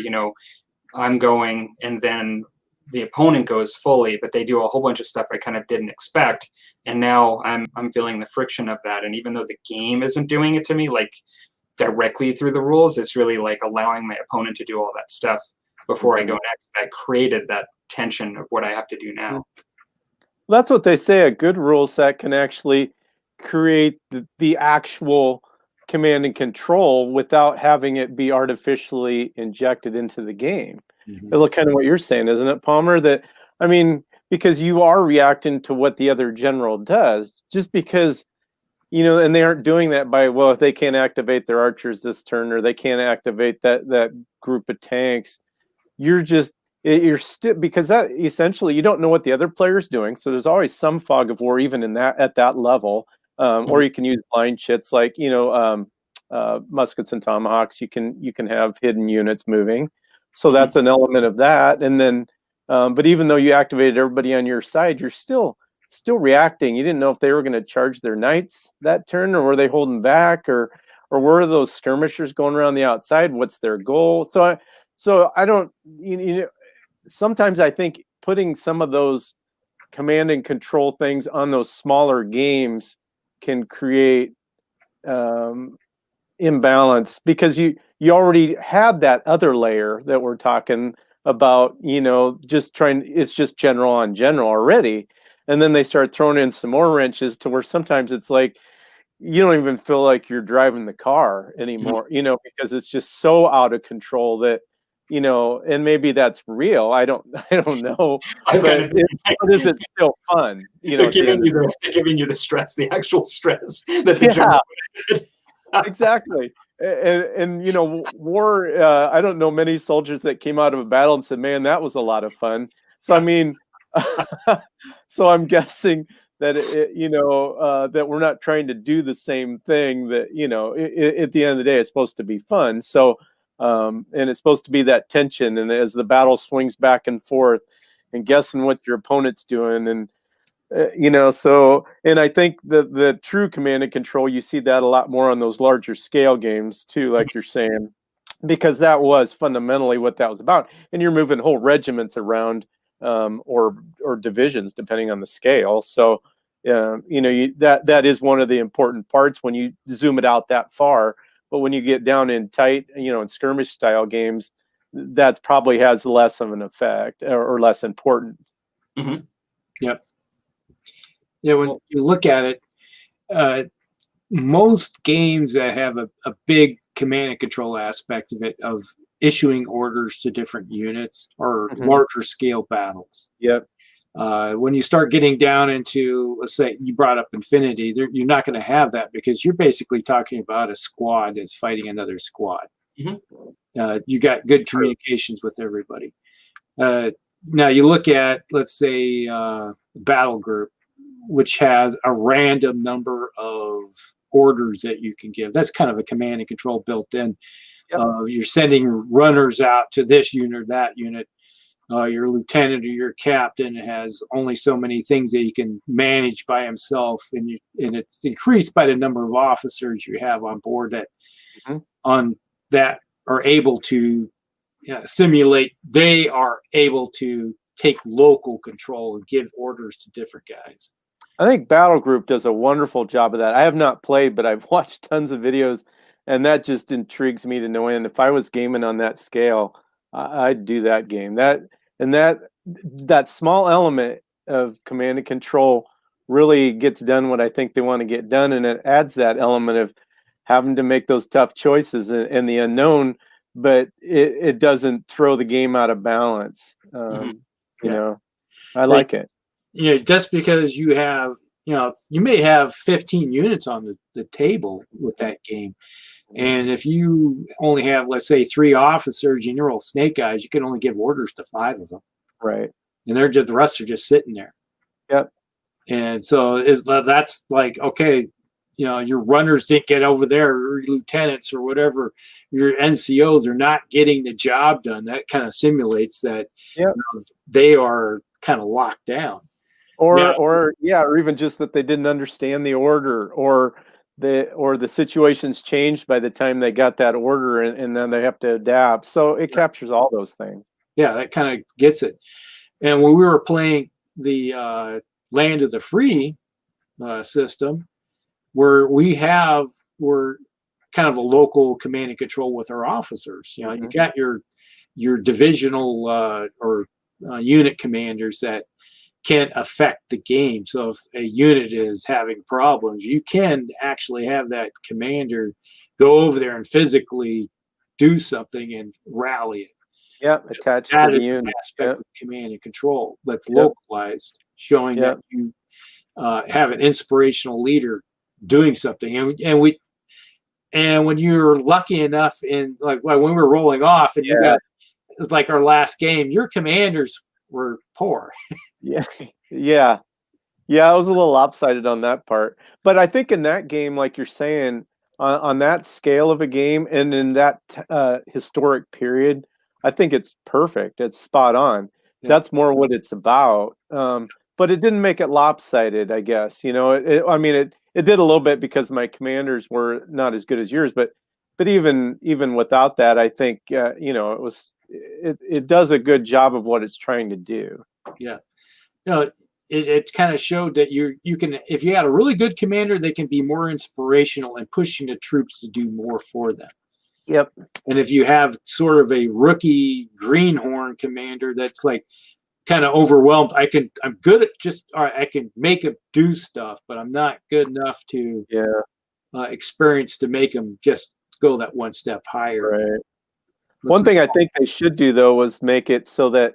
I'm going and then the opponent goes fully, but they do a whole bunch of stuff I kind of didn't expect. And now I'm feeling the friction of that. And even though the game isn't doing it to me, like directly through the rules, it's really like allowing my opponent to do all that stuff before I go next, that created that tension of what I have to do now. That's what they say. A good rule set can actually create the actual command and control without having it be artificially injected into the game. Look, kind of what you're saying, isn't it, Palmer? That, I mean, because you are reacting to what the other general does, just because, and they aren't doing that by, well, if they can't activate their archers this turn, or they can't activate that group of tanks, you're still, because that essentially, you don't know what the other player's doing, so there's always some fog of war even at that level. Or you can use blind shits like muskets and tomahawks. You can have hidden units moving, so that's an element of that. And then, but even though you activated everybody on your side, you're still reacting. You didn't know if they were going to charge their knights that turn, or were they holding back, or were those skirmishers going around the outside? What's their goal? So I don't. Sometimes I think putting some of those command and control things on those smaller games can create imbalance, because you already had that other layer that we're talking about, it's just general on general already, and then they start throwing in some more wrenches to where sometimes it's like you don't even feel like you're driving the car anymore, because it's just so out of control that, and maybe that's real. I don't know. But is it still fun? They're giving you the stress, the actual stress that the general. Exactly. And war. I don't know many soldiers that came out of a battle and said, "Man, that was a lot of fun." So I mean, so I'm guessing that that we're not trying to do the same thing. That at the end of the day, it's supposed to be fun. So. And it's supposed to be that tension, and as the battle swings back and forth, and guessing what your opponent's doing, and so, and I think the true command and control, you see that a lot more on those larger scale games too, like you're saying, because that was fundamentally what that was about, and you're moving whole regiments around, or divisions depending on the scale. So that is one of the important parts when you zoom it out that far. But when you get down in tight, in skirmish style games, that probably has less of an effect, or less important. Yep. Yeah, when you look at it, most games that have a big command and control aspect of it, of issuing orders to different units, or larger scale battles. Yep. When you start getting down into, let's say you brought up Infinity, you're not going to have that, because you're basically talking about a squad that's fighting another squad. You got good communications with everybody. Now you look at, let's say, battle group, which has a random number of orders that you can give. That's kind of a command and control built in. Yep. You're sending runners out to this unit or that unit. Your lieutenant or your captain has only so many things that he can manage by himself, and it's increased by the number of officers you have on board that are able to simulate. They are able to take local control and give orders to different guys. I think Battle Group does a wonderful job of that. I have not played, but I've watched tons of videos, and that just intrigues me to no end. If I was gaming on that scale, I'd do that game. That small element of command and control really gets done what I think they want to get done, and it adds that element of having to make those tough choices and the unknown, but it doesn't throw the game out of balance. I like it. Just because you have, you may have 15 units on the table with that game. And if you only have, let's say, 3 officers and you're all snake eyes, you can only give orders to 5 of them. Right. And the rest are just sitting there. Yep. And so that's like, okay, your runners didn't get over there, or your lieutenants or whatever, your NCOs are not getting the job done. That kind of simulates that they are kind of locked down. Or even just that they didn't understand the order, or the situation's changed by the time they got that order, and then they have to adapt. So it captures all those things. Yeah, that kind of gets it. And when we were playing the Land of the Free system, where we're kind of a local command and control with our officers. You got your divisional or unit commanders that can affect the game. So if a unit is having problems, you can actually have that commander go over there and physically do something and rally it. Yeah, attached to That the is an unit. aspect Yep. of command and control that's Yep. localized, showing Yep. that you have an inspirational leader doing something. And when you're lucky enough in like when we were rolling off and you Yeah. got, it's like our last game, your commanders were poor. Yeah. Yeah. Yeah, I was a little lopsided on that part. But I think in that game, like you're saying, on that scale of a game and in that historic period, I think it's perfect. It's spot on. Yeah. That's more what it's about. But it didn't make it lopsided, I guess. You know, I mean, it did a little bit because my commanders were not as good as yours. But even without that, I think you know, it does a good job of what it's trying to do. Yeah. No, it kind of showed that you can, if you had a really good commander, they can be more inspirational and pushing the troops to do more for them. Yep. And if you have sort of a rookie greenhorn commander that's like kind of overwhelmed, I'm good at just, all right, I can make him do stuff, but I'm not good enough to experience to make him just go that one step higher. Right. One thing I think they should do though was make it so that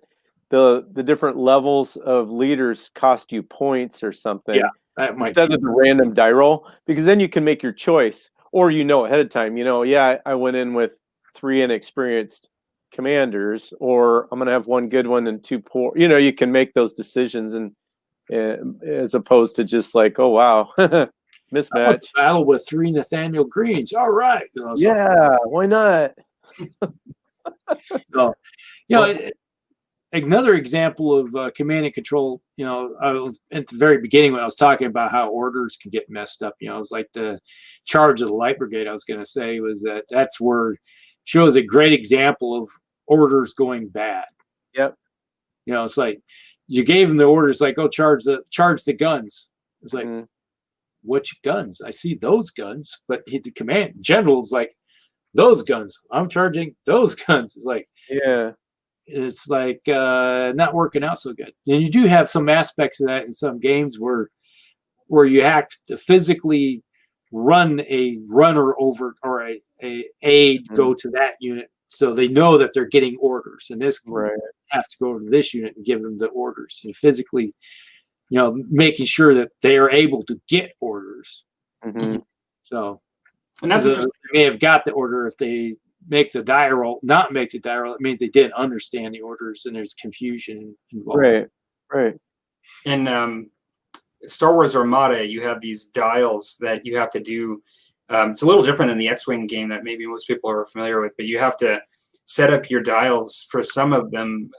the different levels of leaders cost you points or something. Yeah, that might instead of the random die roll, because then you can make your choice, or you know ahead of time. You know, yeah, I went in with 3 inexperienced commanders, or I'm gonna have 1 good one and 2 poor. You know, you can make those decisions, and as opposed to just like, oh wow, mismatch. Battle with 3 Nathaniel Greens. All right. You know, Yeah, why not? So, you know, another example of command and control, you know, I was at the very beginning when I was talking about how orders can get messed up. You know, it's like the charge of the light brigade. I was going to say was that's where shows a great example of orders going bad. Yep. You know, it's like you gave them the orders like, oh, charge the guns. It's like, which guns? I see those guns, but the command general's like, those guns. I'm charging those guns. It's like, yeah. It's like not working out so good. And you do have some aspects of that in some games where you have to physically run a runner over or a aide go to that unit so they know that they're getting orders. And this has to go over to this unit and give them the orders. And physically, you know, making sure that they are able to get orders. So, and that's they may have got the order if they make the die roll, not make the die roll, it means they didn't understand the orders and there's confusion involved. Right. In Star Wars Armada, you have these dials that you have to do. It's a little different than the X-Wing game that maybe most people are familiar with, but you have to set up your dials for some of them.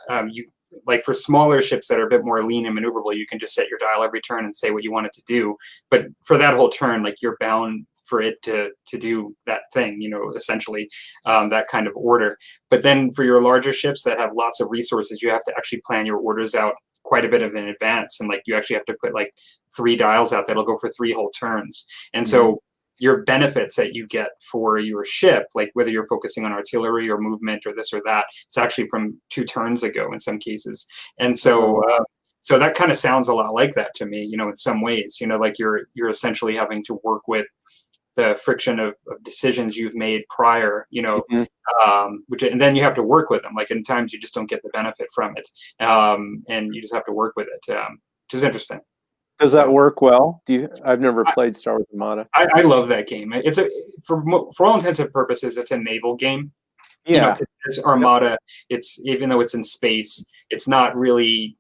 Like for smaller ships that are a bit more lean and maneuverable, you can just set your dial every turn and say what you want it to do. But for that whole turn, like you're bound for it to do that thing, you know, essentially that kind of order. But then for your larger ships that have lots of resources, you have to actually plan your orders out quite a bit of in advance. And like you actually have to put like 3 dials out that'll go for 3 whole turns. And so your benefits that you get for your ship, like whether you're focusing on artillery or movement or this or that, it's actually from 2 turns ago in some cases. And so so that kind of sounds a lot like that to me, you know, in some ways, you know, like you're essentially having to work with the friction of decisions you've made prior, you know, and then you have to work with them. Like in times you just don't get the benefit from it, and you just have to work with it, which is interesting. Does that work well? I've never played Star Wars Armada. I love that game. It's for all intents and purposes, it's a naval game. Yeah, you know, it's Armada. It's even though it's in space, it's not really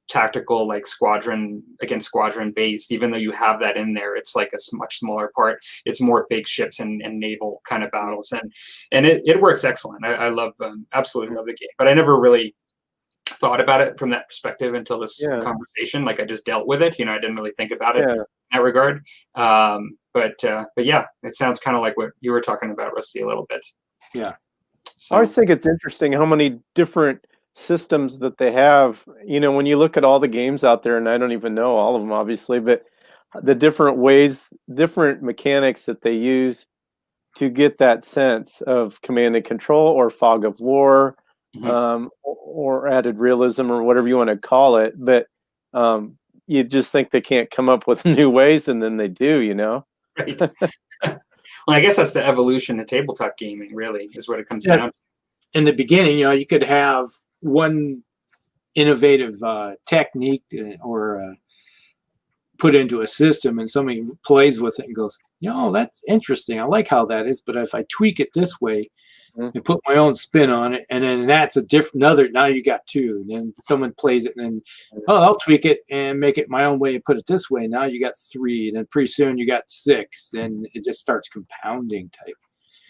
tactical like squadron against squadron based. Even though you have that in there, it's like a much smaller part. It's more big ships and naval kind of battles, and it works excellent. I love absolutely love the game, but I never really thought about it from that perspective until this conversation. Like I just dealt with it, you know, I didn't really think about it in that regard. But yeah, it sounds kind of like what you were talking about, Rusty, a little bit. Yeah. So I always think it's interesting how many different systems that they have. You know, when you look at all the games out there, and I don't even know all of them, obviously, but the different ways, different mechanics that they use to get that sense of command and control or fog of war, or added realism or whatever you want to call it. But You just think they can't come up with new ways, and then they do, you know? Right. Well, I guess that's the evolution of tabletop gaming, really, is what it comes Yeah. down to. In the beginning, you could have one innovative technique or put into a system, and somebody plays with it and goes, that's interesting. I like how that is, but if I tweak it this way and put my own spin on it, and then that's another. Now you got two. And then someone plays it, and then I'll tweak it and make it my own way and put it this way. Now you got three, and then pretty soon you got six, and it just starts compounding type.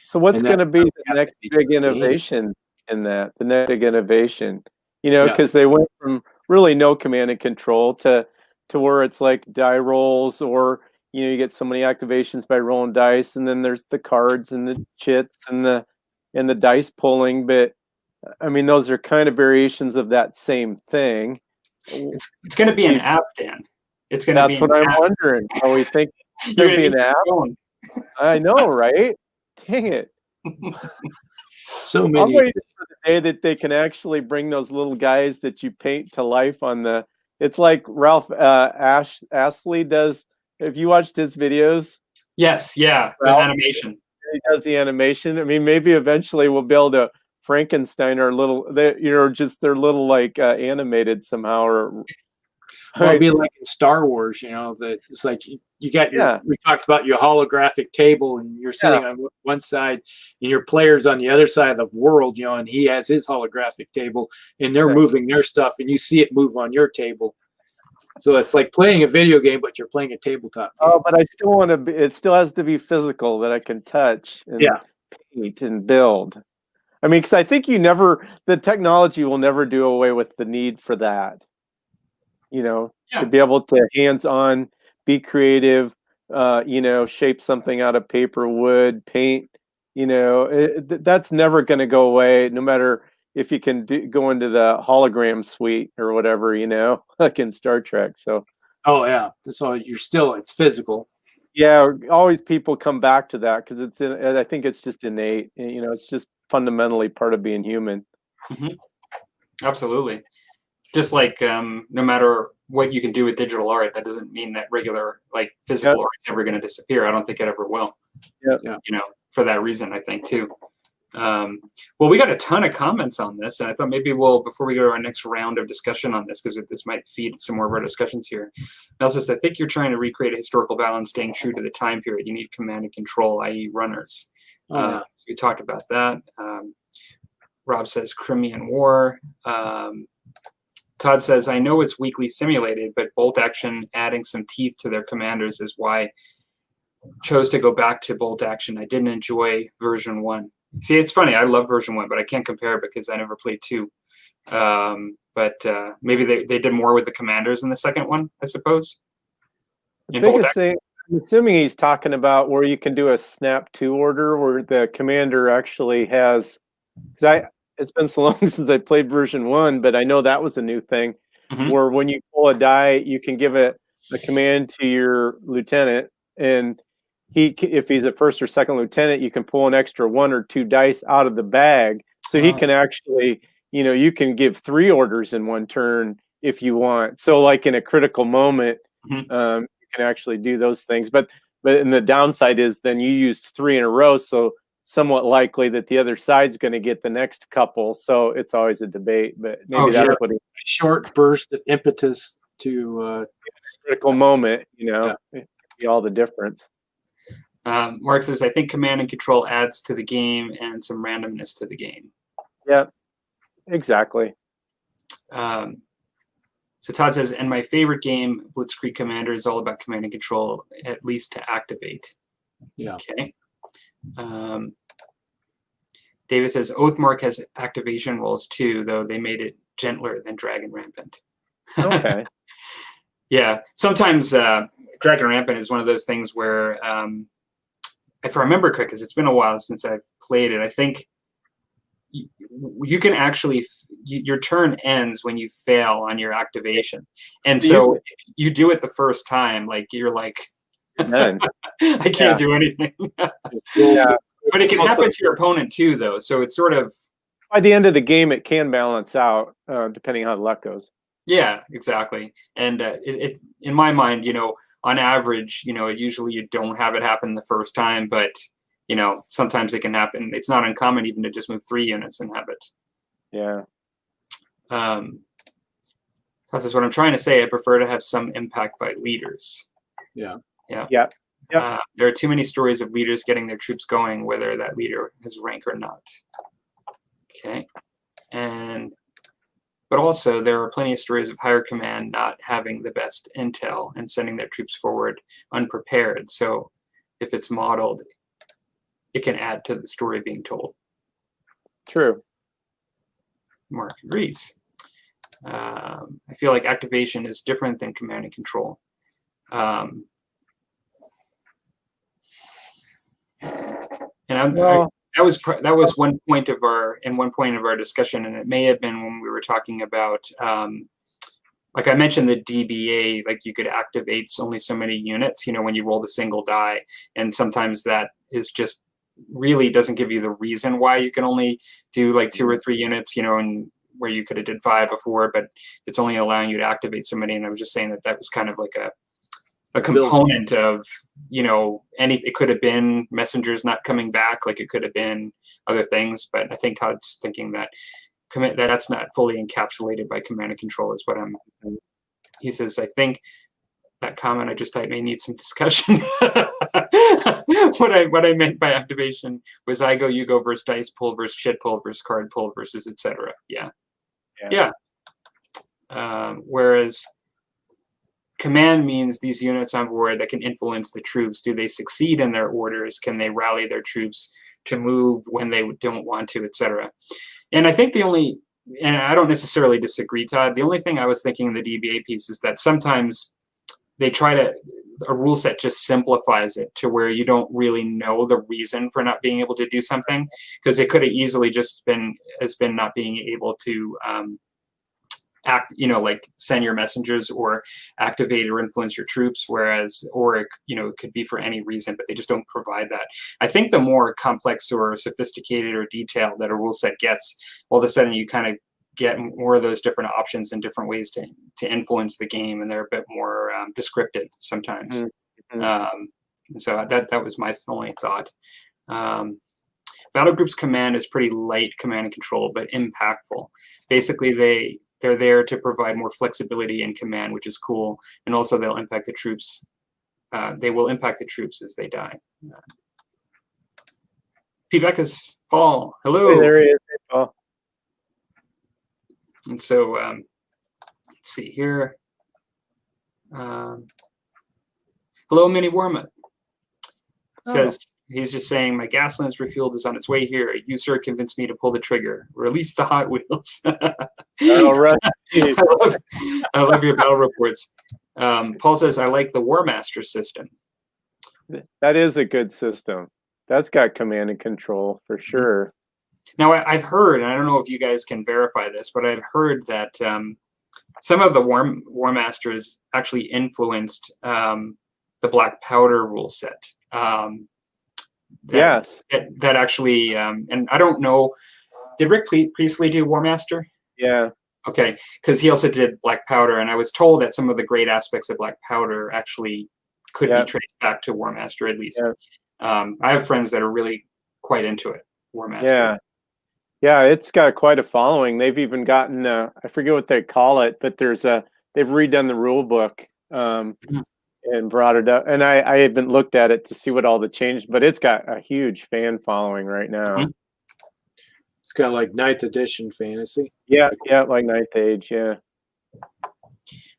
So what's going to be the next big innovation in that? The next big innovation, because they went from really no command and control to where it's like die rolls, or you get so many activations by rolling dice, and then there's the cards and the chits and the dice pulling. But I mean, those are kind of variations of that same thing. It's going to be an app, Dan. It's going to be. That's what I'm wondering. Are we think it's going to be an app? I know, right? Dang it. So many. I'm waiting for the day that they can actually bring those little guys that you paint to life on the. It's like Ralph Ashley does. Have you watched his videos? Yes, yeah, the animation. He does the animation. I mean, maybe eventually we'll be able to Frankenstein our little, just they're little like animated somehow, or. Well, it'd be like in Star Wars, that it's like you got we talked about your holographic table, and you're sitting on one side and your player's on the other side of the world, and he has his holographic table, and they're moving their stuff, and you see it move on your table. So it's like playing a video game, but you're playing a tabletop game. Oh, but I still want to be, it still has to be physical, that I can touch and paint and build. I mean, because I think the technology will never do away with the need for that. To be able to hands-on, be creative, shape something out of paper, wood, paint, that's never going to go away, no matter if you can go into the hologram suite or whatever, like in Star Trek. So. Oh yeah, so it's physical. Yeah, always people come back to that because I think it's just innate. It's just fundamentally part of being human. Mm-hmm. Absolutely. Just like no matter what you can do with digital art, that doesn't mean that regular physical art is ever going to disappear. I don't think it ever will. Yeah. For that reason, I think too. Well, we got a ton of comments on this, and I thought maybe before we go to our next round of discussion on this, because this might feed some more of our discussions here. Nelson says, I think you're trying to recreate a historical balance, staying true to the time period. You need command and control, i.e. runners. So we talked about that. Rob says Crimean War. Todd says, I know it's weakly simulated, but bolt action adding some teeth to their commanders is why I chose to go back to bolt action. I didn't enjoy version 1. See, it's funny. I love version 1, but I can't compare it because I never played 2. But maybe they did more with the commanders in the second one, I suppose. The biggest thing, I'm assuming he's talking about where you can do a snap 2 order where the commander actually has, because it's been so long since I played version 1, but I know that was a new thing, where when you pull a die, you can give it a command to your lieutenant, and if he's a first or second lieutenant, you can pull an extra 1 or 2 dice out of the bag, so he can actually, you can give 3 orders in one turn if you want. So like in a critical moment, you can actually do those things. But and the downside is then you used 3 in a row, so somewhat likely that the other side's going to get the next couple. So it's always a debate, but maybe that's what short burst of impetus to critical moment, be all the difference. Mark says, I think command and control adds to the game and some randomness to the game. Yeah, exactly. So Todd says, and my favorite game, Blitzkrieg Commander, is all about command and control, at least to activate. Yeah. Okay. David says Oathmark has activation rolls too, though they made it gentler than Dragon Rampant. Okay. Yeah. Sometimes Dragon Rampant is one of those things where, if I remember correctly, because it's been a while since I've played it, I think you can actually, your turn ends when you fail on your activation. And so if you do it the first time, you're like, I can't do anything. But it can happen to your opponent too, though. So it's sort of by the end of the game, it can balance out, depending on how the luck goes. Yeah, exactly. And in my mind, on average, usually you don't have it happen the first time, but sometimes it can happen. It's not uncommon even to just move 3 units and have it. Yeah. This is what I'm trying to say. I prefer to have some impact by leaders. Yeah. Yeah. Yeah. Yep. There are too many stories of leaders getting their troops going, whether that leader has rank or not. Okay. But also there are plenty of stories of higher command not having the best intel and sending their troops forward unprepared. So if it's modeled, it can add to the story being told. True. Mark agrees. I feel like activation is different than command and control. And that was one point of our discussion, and it may have been when we were talking about like I mentioned the DBA, like you could activate only so many units, when you roll the single die, and sometimes that is just really doesn't give you the reason why you can only do like 2 or 3 units, and where you could have did 5 before, but it's only allowing you to activate so many. And I was just saying that was kind of like a component of, it could have been messengers not coming back, like it could have been other things, but I think Todd's thinking that that's not fully encapsulated by command and control is what he says. I think that comment I just typed may need some discussion. What I meant by activation was I go, you go versus dice pull versus chit pull versus card pull versus etc. Yeah. Whereas command means these units on board that can influence the troops. Do they succeed in their orders? Can they rally their troops to move when they don't want to, etc.? And I think and I don't necessarily disagree, Todd. The only thing I was thinking in the DBA piece is that sometimes they a rule set just simplifies it to where you don't really know the reason for not being able to do something, because it could have easily just been not being able to act, like send your messengers or activate or influence your troops, or it could be for any reason, but they just don't provide that. I think the more complex or sophisticated or detailed that a rule set gets, all of a sudden you kind of get more of those different options and different ways to influence the game, and they're a bit more descriptive sometimes. And so that was my only thought. Battle Group's command is pretty light command and control, but impactful. Basically, they're there to provide more flexibility in command, which is cool, and also they'll impact the troops. They will impact the troops as they die. P-Becca's Paul, hello. Hey, there he is, hey, Paul. And so let's see here. Hello, Mini Warma. Says he's just saying my gasoline refueled is on its way here. You, sir, convinced me to pull the trigger. Release the Hot Wheels. All right. I love your battle reports. Paul says I like the War Master system. That is a good system. That's got command and control for sure. Now, I've heard, and I don't know if you guys can verify this, but I've heard that some of the War Masters actually influenced the Black Powder rule set. Yes. That actually, and I don't know, did Rick Priestley do War Master? Yeah. Okay, because he also did Black Powder, and I was told that some of the great aspects of Black Powder actually could be traced back to War Master, at least. Yeah. I have friends that are really quite into it, War Master. Yeah. Yeah, it's got quite a following. They've even gotten, I forget what they call it, but they've redone the rule book and brought it up. And I haven't looked at it to see what all the changes, but it's got a huge fan following right now. It's got like 9th edition fantasy. Yeah, like 9th Age, yeah.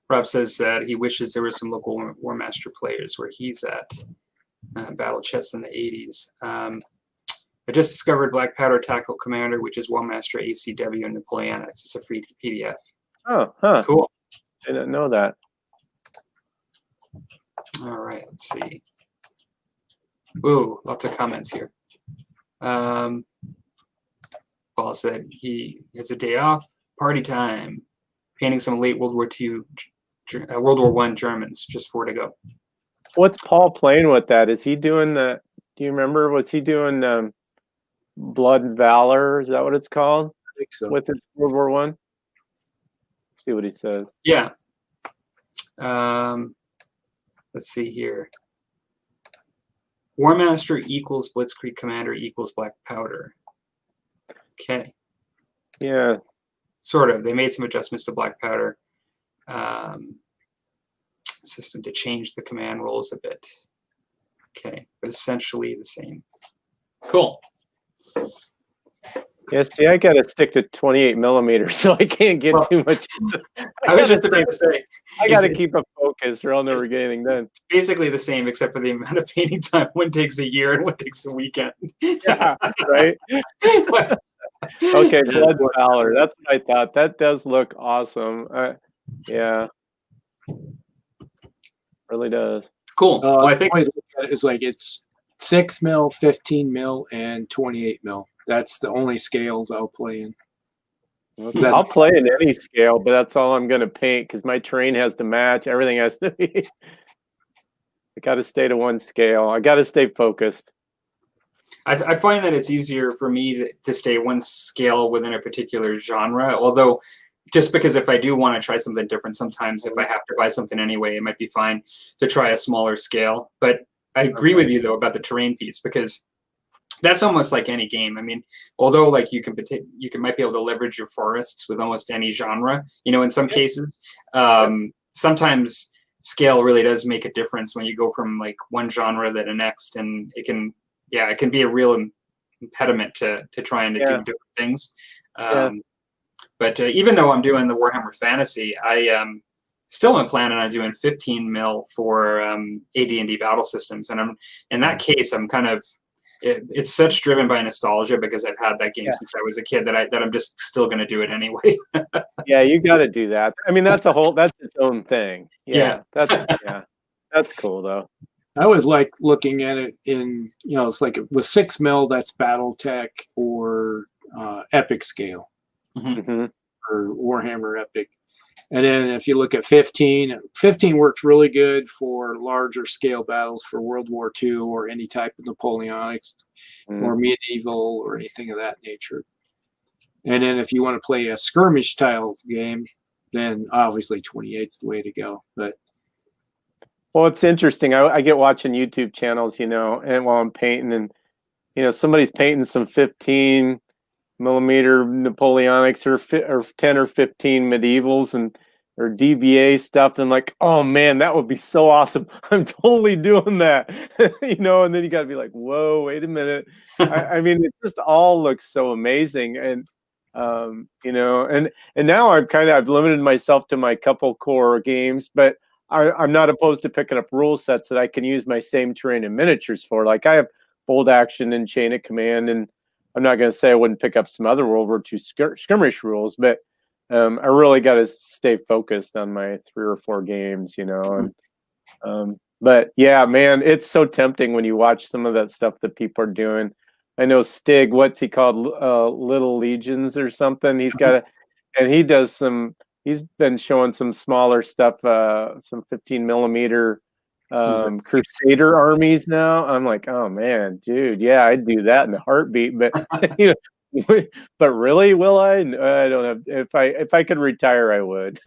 Rob says that he wishes there were some local War Master players where he's at. Battle chess in the 80s. I just discovered Black Powder Tactical Commander, which is War Master ACW and Napoleonic. It's a free PDF. Oh, huh. Cool. I didn't know that. All right, let's see. Ooh, lots of comments here. Paul said he has a day off, party time, painting some late World War I Germans, just 4 to go. What's Paul playing with that? Is he doing do you remember, was he doing Blood and Valor? Is that what it's called? I think so. With his World War I? See what he says. Yeah. Let's see here. Warmaster equals Blitzkrieg Commander equals Black Powder. Okay. Yeah. Sort of. They made some adjustments to Black Powder system to change the command rules a bit. Okay, but essentially the same. Cool. Yeah, see, I got to stick to 28 millimeters, so I can't get too much. I was just about to say. I got to keep a focus, or I'll never get anything done. Basically the same, except for the amount of painting time. One takes a year and one takes a weekend. Yeah, right? Okay, Blood Valor. That's what I thought. That does look awesome. Yeah. Really does. Cool. Well, I think it's like it's 6 mil, 15 mil, and 28 mil. That's the only scales I'll play in. I'll play in any scale, but that's all I'm going to paint because my terrain has to match. Everything has to be. I got to stay to one scale. I got to stay focused. I find that it's easier for me to stay one scale within a particular genre, although just because if I do want to try something different, sometimes if I have to buy something anyway, it might be fine to try a smaller scale. But I agree with you, though, about the terrain piece, because that's almost like any game. I mean, although like you might be able to leverage your forests with almost any genre, in some cases, sometimes scale really does make a difference when you go from like one genre to the next, and it can be a real impediment to trying to do different things. But even though I'm doing the Warhammer Fantasy, I still am planning on doing 15 mil for AD&D battle systems, and in that case, I'm kind of it's such driven by nostalgia because I've had that game since I was a kid that I'm just still going to do it anyway. Yeah, you got to do that. I mean, that's its own thing. That's cool though. I always like looking at it in, it's like with 6 mil, that's BattleTech or Epic scale, or Warhammer Epic. And then if you look at 15 works really good for larger scale battles for World War II or any type of Napoleonics or medieval or anything of that nature. And then if you want to play a skirmish style game, then obviously 28's the way to go. But well, it's interesting. I get watching YouTube channels, and while I'm painting, and somebody's painting some 15 millimeter Napoleonics or 10 or 15 medievals or DBA stuff, and like, oh man, that would be so awesome. I'm totally doing that. And then you got to be like, whoa, wait a minute. I mean, it just all looks so amazing. And and now I've limited myself to my couple core games, but I'm not opposed to picking up rule sets that I can use my same terrain and miniatures for. Like I have bold action and chain of command, and I'm not going to say I wouldn't pick up some other World War II skirmish rules, but I really got to stay focused on my 3 or 4 games, but yeah, man, it's so tempting when you watch some of that stuff that people are doing. I know Stig, what's he called? Little Legions or something. He's got and he does he's been showing some smaller stuff, some 15 millimeter Crusader armies now. I'm like, oh man, dude, yeah, I'd do that in a heartbeat. But but really, will I? I don't have. If I could retire, I would.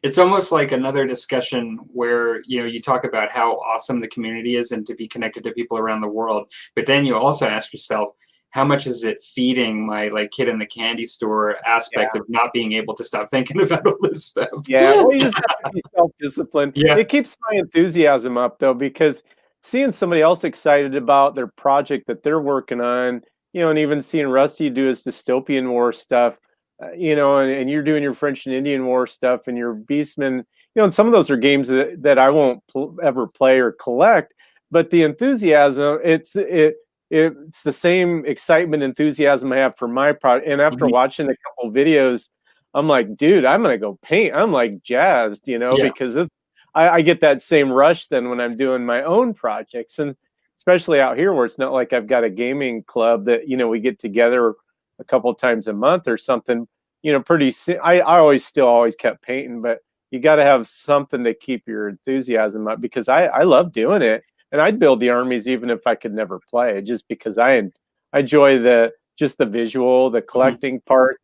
It's almost like another discussion where you talk about how awesome the community is and to be connected to people around the world, but then you also ask yourself, how much is it feeding my like kid in the candy store aspect of not being able to stop thinking about all this stuff? Yeah, well, you just have to be self-disciplined. Yeah. It keeps my enthusiasm up though, because seeing somebody else excited about their project that they're working on, and even seeing Rusty do his dystopian war stuff, and you're doing your French and Indian War stuff and your Beastmen, and some of those are games that I won't ever play or collect, but the enthusiasm, it's the same excitement, enthusiasm I have for my product. And after watching a couple videos, I'm like, dude, I'm going to go paint. I'm like jazzed, because I get that same rush then when I'm doing my own projects. And especially out here where it's not like I've got a gaming club that, we get together a couple times a month or something, I always kept painting, but you got to have something to keep your enthusiasm up, because I love doing it. And I'd build the armies even if I could never play, just because I enjoy the visual, the collecting part,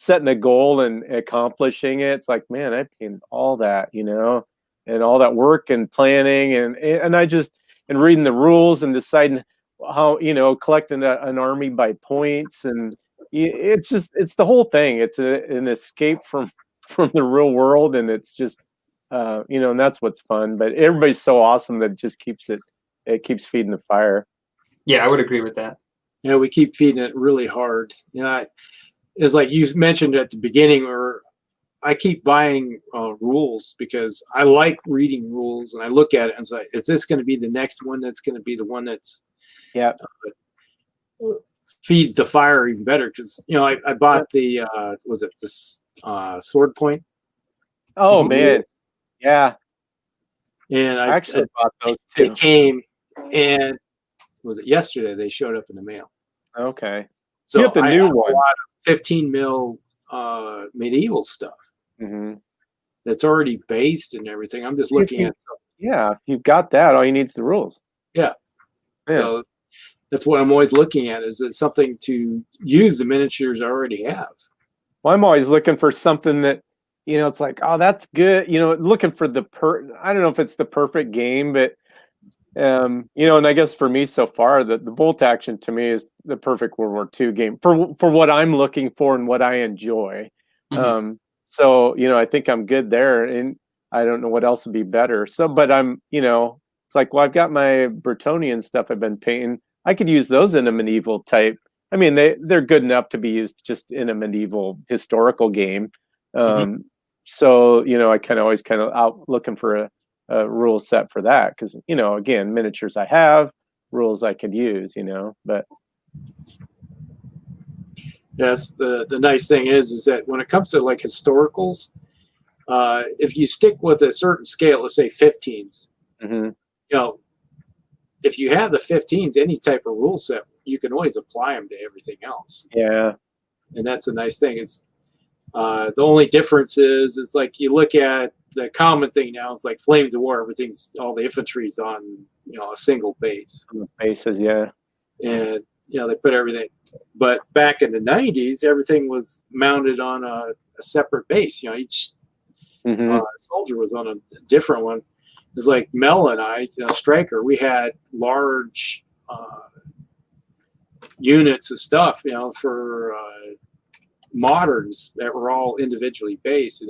setting a goal and accomplishing it, it's like, man, I paid all that, and all that work and planning and I just and reading the rules and deciding how, collecting an army by points, and it's the whole thing. It's an escape from the real world, and it's just and that's what's fun. But everybody's so awesome that it just keeps feeding the fire. Yeah, I would agree with that. Yeah, we keep feeding it really hard. It's like you mentioned at the beginning, where I keep buying rules because I like reading rules, and I look at it and say, is this going to be the next one that's going to be the one that's feeds the fire even better? Because I bought the was it this sword point? Oh man, yeah. And I actually bought those too. They came, and was it yesterday? They showed up in the mail. Okay, so you have the new one. A lot of 15 mil medieval stuff that's already based and everything. I'm just looking at. Yeah, if you've got that, all you need is the rules. Yeah. So that's what I'm always looking at. Is it something to use the miniatures I already have? Well, I'm always looking for something that, it's like, oh, that's good. Looking for I don't know if it's the perfect game, but, and I guess for me so far, the bolt action to me is the perfect World War II game for what I'm looking for and what I enjoy. So, I think I'm good there, and I don't know what else would be better. So, but I'm, it's like, well, I've got my Bretonian stuff I've been painting. I could use those in a medieval type. I mean, they're good enough to be used just in a medieval historical game. So, I always out looking for a rule set for that. Cause again, miniatures I have, rules I could use, but. Yes. The nice thing is that when it comes to like historicals, if you stick with a certain scale, let's say 15s, if you have the 15s, any type of rule set, you can always apply them to everything else. Yeah. And that's a nice thing. It's the only difference is like you look at the common thing now, it's like Flames of War, all the infantry's on, a single base. On the bases, yeah. And, they put everything. But back in the 90s, everything was mounted on a separate base. Each soldier was on a different one. It's like Mel and I, Stryker, we had large units of stuff, for moderns that were all individually based.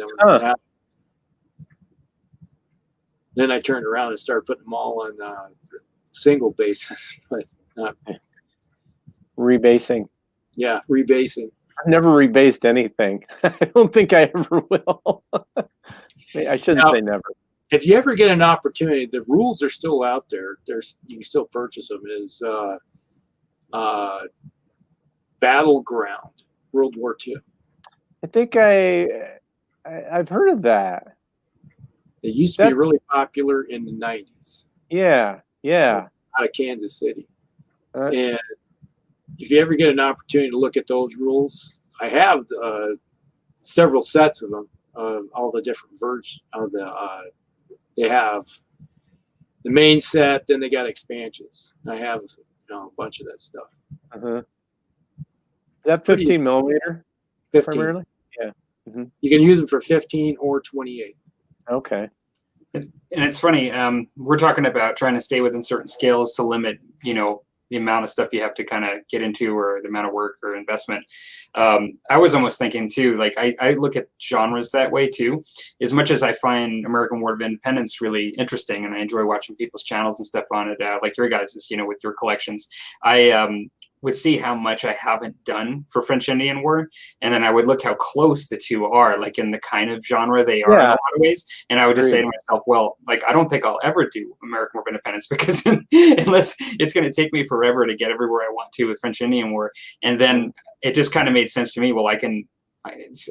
Then I turned around and started putting them all on single bases, but not rebasing. Yeah, rebasing. I've never rebased anything. I don't think I ever will. I shouldn't say never. If you ever get an opportunity, the rules are still out there. You can still purchase them. It is Battleground, World War II. I think I've heard of that. It used to be really popular in the 90s. Yeah. Out of Kansas City. And if you ever get an opportunity to look at those rules, I have several sets of them, all the different versions of they have the main set, then they got expansions. I have a bunch of that stuff. Is that 15 millimeter? 15. Primarily? Yeah. You can use them for 15 or 28. Okay. And it's funny, we're talking about trying to stay within certain scales to limit, the amount of stuff you have to kind of get into, or the amount of work or investment. I was almost thinking too, like I look at genres that way too. As much as I find American War of Independence really interesting, and I enjoy watching people's channels and stuff on it, like your guys's, with your collections, I would see how much I haven't done for French Indian War, and then I would look how close the two are, like in the kind of genre they are in a lot of ways. And I would just say to myself, well, like I don't think I'll ever do American War of Independence, because unless it's going to take me forever to get everywhere I want to with French Indian War. And then it just kind of made sense to me. Well, I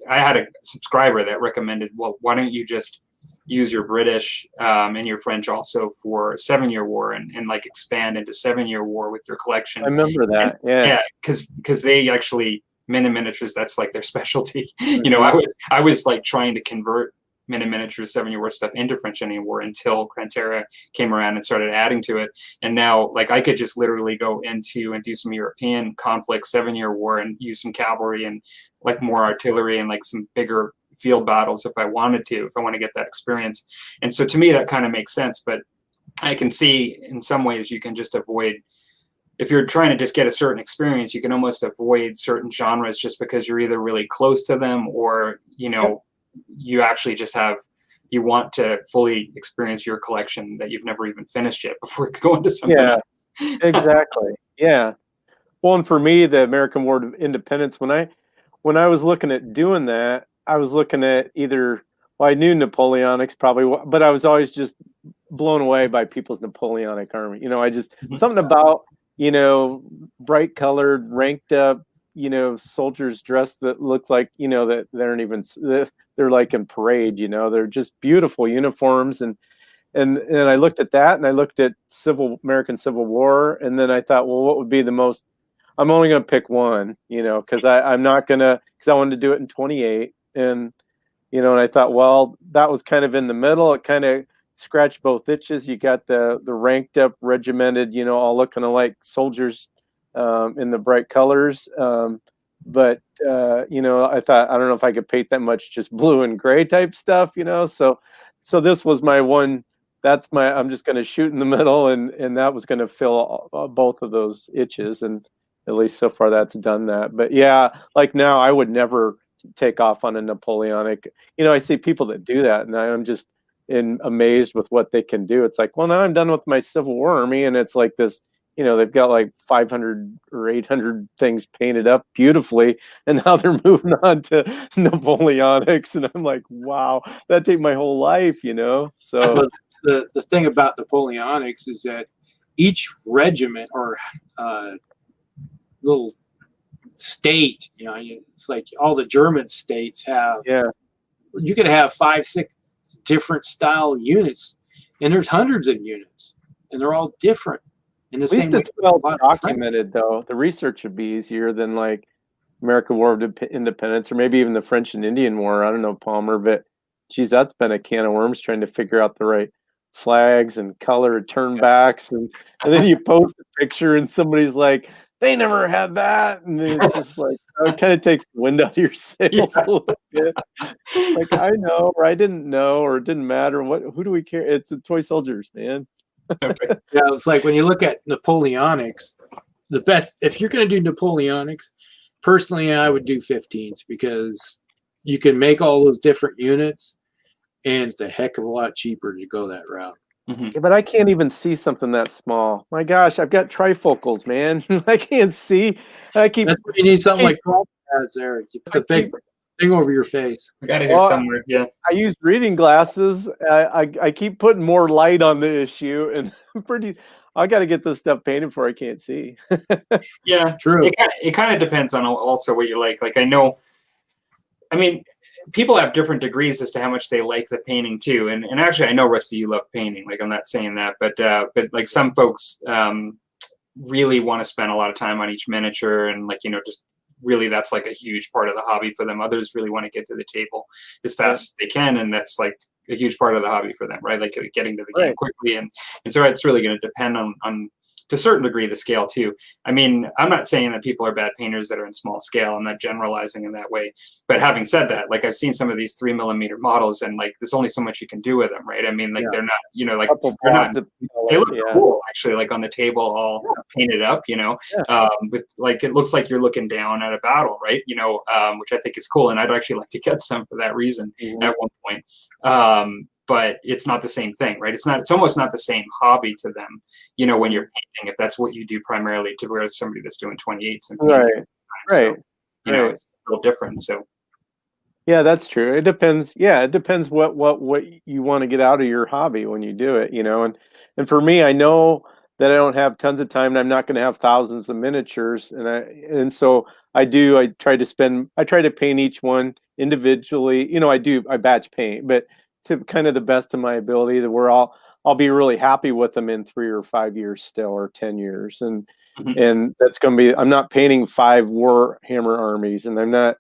had a subscriber that recommended, well, why don't you just use your British and your French also for 7-Year War, and like expand into 7-Year War with your collection. I remember that. Yeah, because they actually, men in miniatures, that's like their specialty. I was like trying to convert miniatures, 7-year war stuff into French Indian War until Crantera came around and started adding to it. And now, like, I could just literally go into and do some European conflict, 7-year war, and use some cavalry and like more artillery and like some bigger field battles if I wanted to, if I want to get that experience. And so to me, that kind of makes sense. But I can see in some ways you can just avoid, if you're trying to just get a certain experience, you can almost avoid certain genres just because you're either really close to them or, you know, you actually just you want to fully experience your collection that you've never even finished yet before going to something else. Exactly. Yeah. Well, and for me, the American War of Independence, when I was looking at doing that, I was looking at either, well, I knew Napoleonics probably, but I was always just blown away by people's Napoleonic army. You know, I just, something about, you know, bright colored, ranked up, you know, soldiers dressed that look like, you know, that they aren't even, they're like in parade, you know, they're just beautiful uniforms. And I looked at that, and I looked at American Civil War. And then I thought, well, what would be the most, I'm only going to pick one, you know, because I'm not going to, because I wanted to do it in 28. And, you know, and I thought, well, that was kind of in the middle. It kind of scratched both itches. You got the ranked up, regimented, you know, all looking like soldiers in the bright colors. But, you know, I thought, I don't know if I could paint that much just blue and gray type stuff, you know. So this was my one. I'm just going to shoot in the middle, and that was going to fill both of those itches. And at least so far that's done that. But yeah, like now I would never take off on a Napoleonic. You know, I see people that do that, and I'm just amazed with what they can do. It's like, well, now I'm done with my Civil War army, and it's like this, you know, they've got like 500 or 800 things painted up beautifully, and now they're moving on to Napoleonics, and I'm like, wow, that'd take my whole life, you know. So the thing about Napoleonics is that each regiment or little state, you know, it's like all the German states have, you could have 5-6 different style units, and there's hundreds of units, and they're all different. In the at least same it's well documented, though. The research would be easier than like American War of Independence, or maybe even the French and Indian War. I don't know, Palmer, but geez, that's been a can of worms trying to figure out the right flags and color turnbacks, and then you post a picture and somebody's like, they never had that, and it's just like, it kind of takes the wind out of your sails a little bit. Like, I know, or I didn't know, or it didn't matter. Who do we care? It's the toy soldiers, man. Yeah, it's like when you look at Napoleonics, the best, if you're going to do Napoleonics, personally, I would do 15s, because you can make all those different units, and it's a heck of a lot cheaper to go that route. Yeah, but I can't even see something that small. My gosh, I've got trifocals, man. I can't see. That's what you need, something like Paul has there. You put the big thing over your face. We got it here somewhere. Yeah. I use reading glasses. I keep putting more light on the issue, and I got to get this stuff painted before I can't see. Yeah, true. It kind of depends on also what you like. Like, I mean, people have different degrees as to how much they like the painting too. And actually, I know, Rusty, you love painting. Like, I'm not saying that, but like some folks really want to spend a lot of time on each miniature, and like, you know, just really that's like a huge part of the hobby for them. Others really want to get to the table as fast as they can, and that's like a huge part of the hobby for them, right? Like getting to the game quickly, and so it's really going to depend on to a certain degree the scale too. I mean, I'm not saying that people are bad painters that are in small scale. I'm not generalizing in that way. But having said that, like, I've seen some of these 3mm models, and like there's only so much you can do with them, right? I mean, like they're not, you know, like they're not, they look cool actually, like on the table all painted up, you know, with like, it looks like you're looking down at a battle, right? You know, which I think is cool, and I'd actually like to get some for that reason at one point. But it's not the same thing, right? It's almost not the same hobby to them, you know, when you're painting, if that's what you do primarily, to whereas somebody that's doing 28s and painting. So, you know, it's a little different. So yeah, that's true. It depends. Yeah, it depends what you want to get out of your hobby when you do it, you know. And for me, I know that I don't have tons of time, and I'm not going to have thousands of miniatures, and so I try to paint each one individually. You know, I batch paint, but to kind of the best of my ability, that I'll be really happy with them in 3 or 5 years still, or 10 years. And that's going to be, I'm not painting 5 Warhammer armies, and I'm not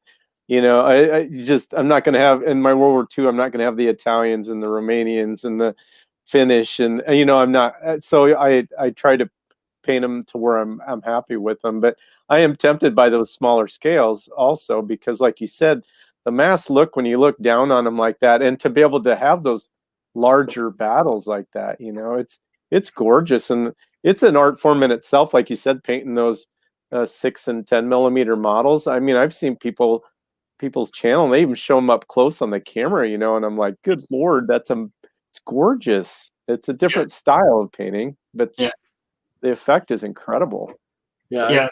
I'm not going to have in my World War II. I'm not going to have the Italians and the Romanians and the Finnish, and I'm not. So I try to paint them to where I'm happy with them. But I am tempted by those smaller scales also because, like you said, the mass look when you look down on them like that, and to be able to have those larger battles like that, it's gorgeous, and it's an art form in itself. Like you said, painting those 6 and 10 millimeter models. I mean, I've seen people's channel, and they even show them up close on the camera, and I'm like, good Lord, it's gorgeous. It's a different style of painting, but the effect is incredible. Yeah. I've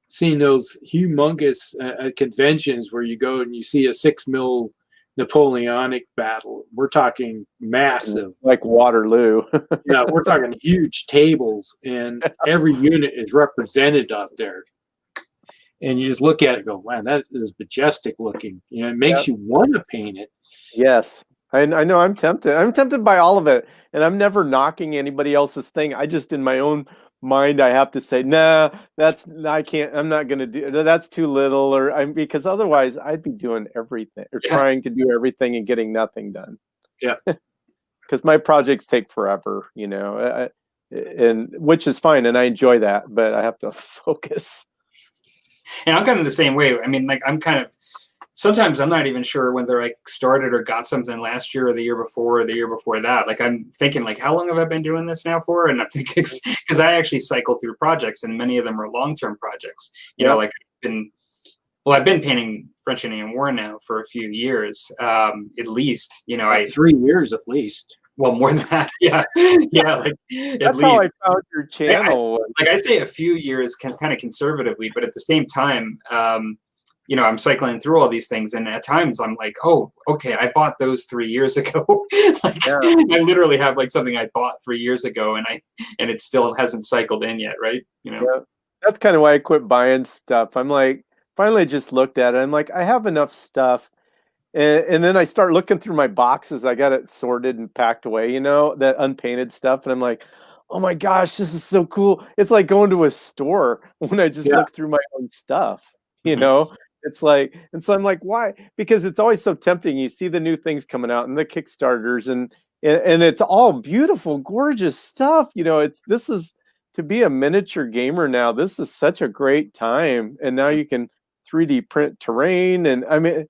seen those humongous conventions where you go and you see a 6 mil Napoleonic battle. We're talking massive, like Waterloo. Yeah, we're talking huge tables, and every unit is represented up there. And you just look at it and go, man, that is majestic looking. It makes you want to paint it. Yes. I know I'm tempted. I'm tempted by all of it. And I'm never knocking anybody else's thing. I just, in my own mind, I have to say, nah, I can't, I'm not going to do, that's too little, because otherwise I'd be doing everything or trying to do everything and getting nothing done. Yeah. Because my projects take forever, and which is fine. And I enjoy that, but I have to focus. And I'm kind of the same way. I mean, like, sometimes I'm not even sure whether I started or got something last year or the year before or the year before that. Like, I'm thinking, like, how long have I been doing this now for? And I'm thinking, because I actually cycle through projects, and many of them are long-term projects. Like I've been painting French Indian War now for a few years, at least. 3 years at least. Well, more than that, yeah. Like that's how I found your channel. I say a few years, kind of conservatively, but at the same time, I'm cycling through all these things, and at times I'm like, oh, okay, I bought those 3 years ago. I literally have like something I bought 3 years ago, and it still hasn't cycled in yet, right? Yeah. That's kind of why I quit buying stuff. I'm like, finally just looked at it. I'm like, I have enough stuff. And then I start looking through my boxes. I got it sorted and packed away, that unpainted stuff. And I'm like, oh my gosh, this is so cool. It's like going to a store when I just look through my own stuff, It's like, and so I'm like, why? Because it's always so tempting. You see the new things coming out and the Kickstarters, and it's all beautiful, gorgeous stuff. This is to be a miniature gamer now. This is such a great time. And now you can 3D print terrain. And I mean,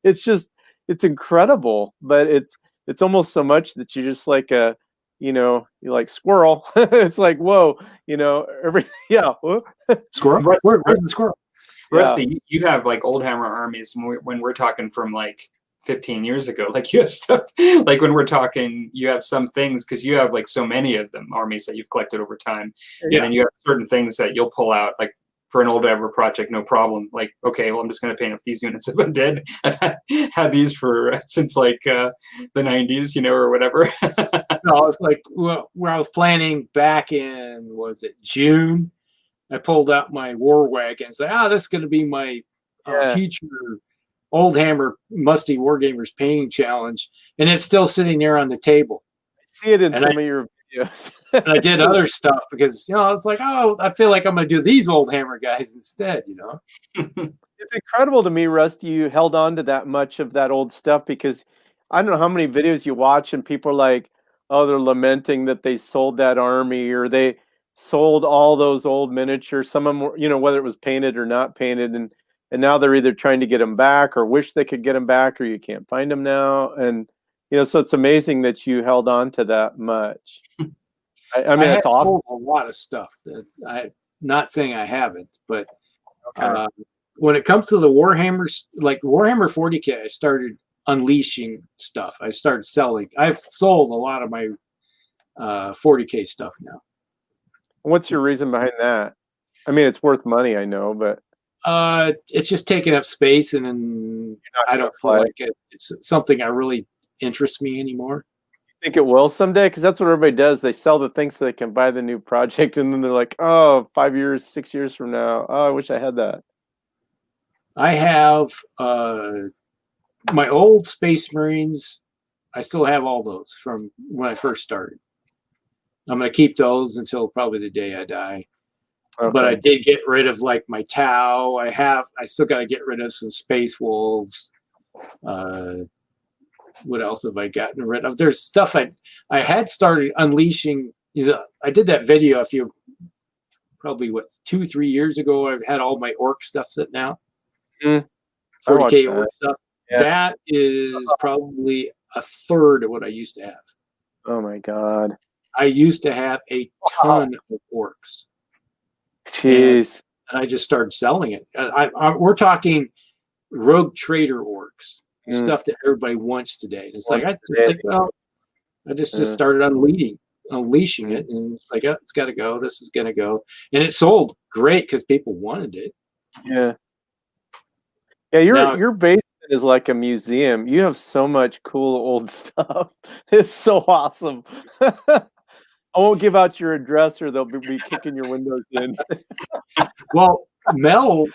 it's incredible, but it's almost so much that you just like you're like squirrel. It's like, whoa, Squirrel. Where's the squirrel? Rusty, you have like old hammer armies when we're talking from like 15 years ago. Like, you have stuff like when we're talking, you have some things because you have like so many of them armies that you've collected over time, and then you have certain things that you'll pull out like. For an old ever project, no problem. Like, okay, well, I'm just going to paint up these units if I'm dead. I've had these since like the 90s, or whatever. No, it's like where I was planning back in, was it June? I pulled out my war wagon and said, this is going to be my future Old Hammer Musty Wargamers painting challenge. And it's still sitting there on the table. I see it in some of your videos. And I did other stuff because, I was like, I feel like I'm going to do these Old Hammer guys instead, It's incredible to me, Rusty, you held on to that much of that old stuff, because I don't know how many videos you watch and people are like, oh, they're lamenting that they sold that army, or they sold all those old miniatures. Some of them were, whether it was painted or not painted. And now they're either trying to get them back or wish they could get them back, or you can't find them now. And, so it's amazing that you held on to that much. I mean, it's awesome. A lot of stuff that I'm not saying I haven't, but when it comes to the Warhammers, like Warhammer 40K, I started unleashing stuff. I started selling. I've sold a lot of my 40K stuff now. What's your reason behind that? I mean, it's worth money, I know, but it's just taking up space, and I don't feel like it's something that really interests me anymore. Think it will someday? Because that's what everybody does. They sell the things so they can buy the new project, and then they're like, oh, 5 years, 6 years from now, oh, I wish I had that. I have my old Space Marines. I still have all those from when I first started. I'm going to keep those until probably the day I die. But I did get rid of like my Tau. I still got to get rid of some Space Wolves. What else have I gotten rid of? There's stuff I had started unleashing. I did that video probably 2-3 years ago. I've had all my orc stuff sitting out. 40K orc stuff. Yeah. That is probably a third of what I used to have. Oh my God. I used to have a ton of orcs. Jeez. And I just started selling it. We're talking rogue trader orcs, stuff that everybody wants today. And it's like, I just started unleashing it, and it's like, oh, it's got to go. This is going to go. And it sold great because people wanted it. Yeah. Yeah, your basement is like a museum. You have so much cool old stuff. It's so awesome. I won't give out your address or they'll be kicking your windows in. Well, Mel,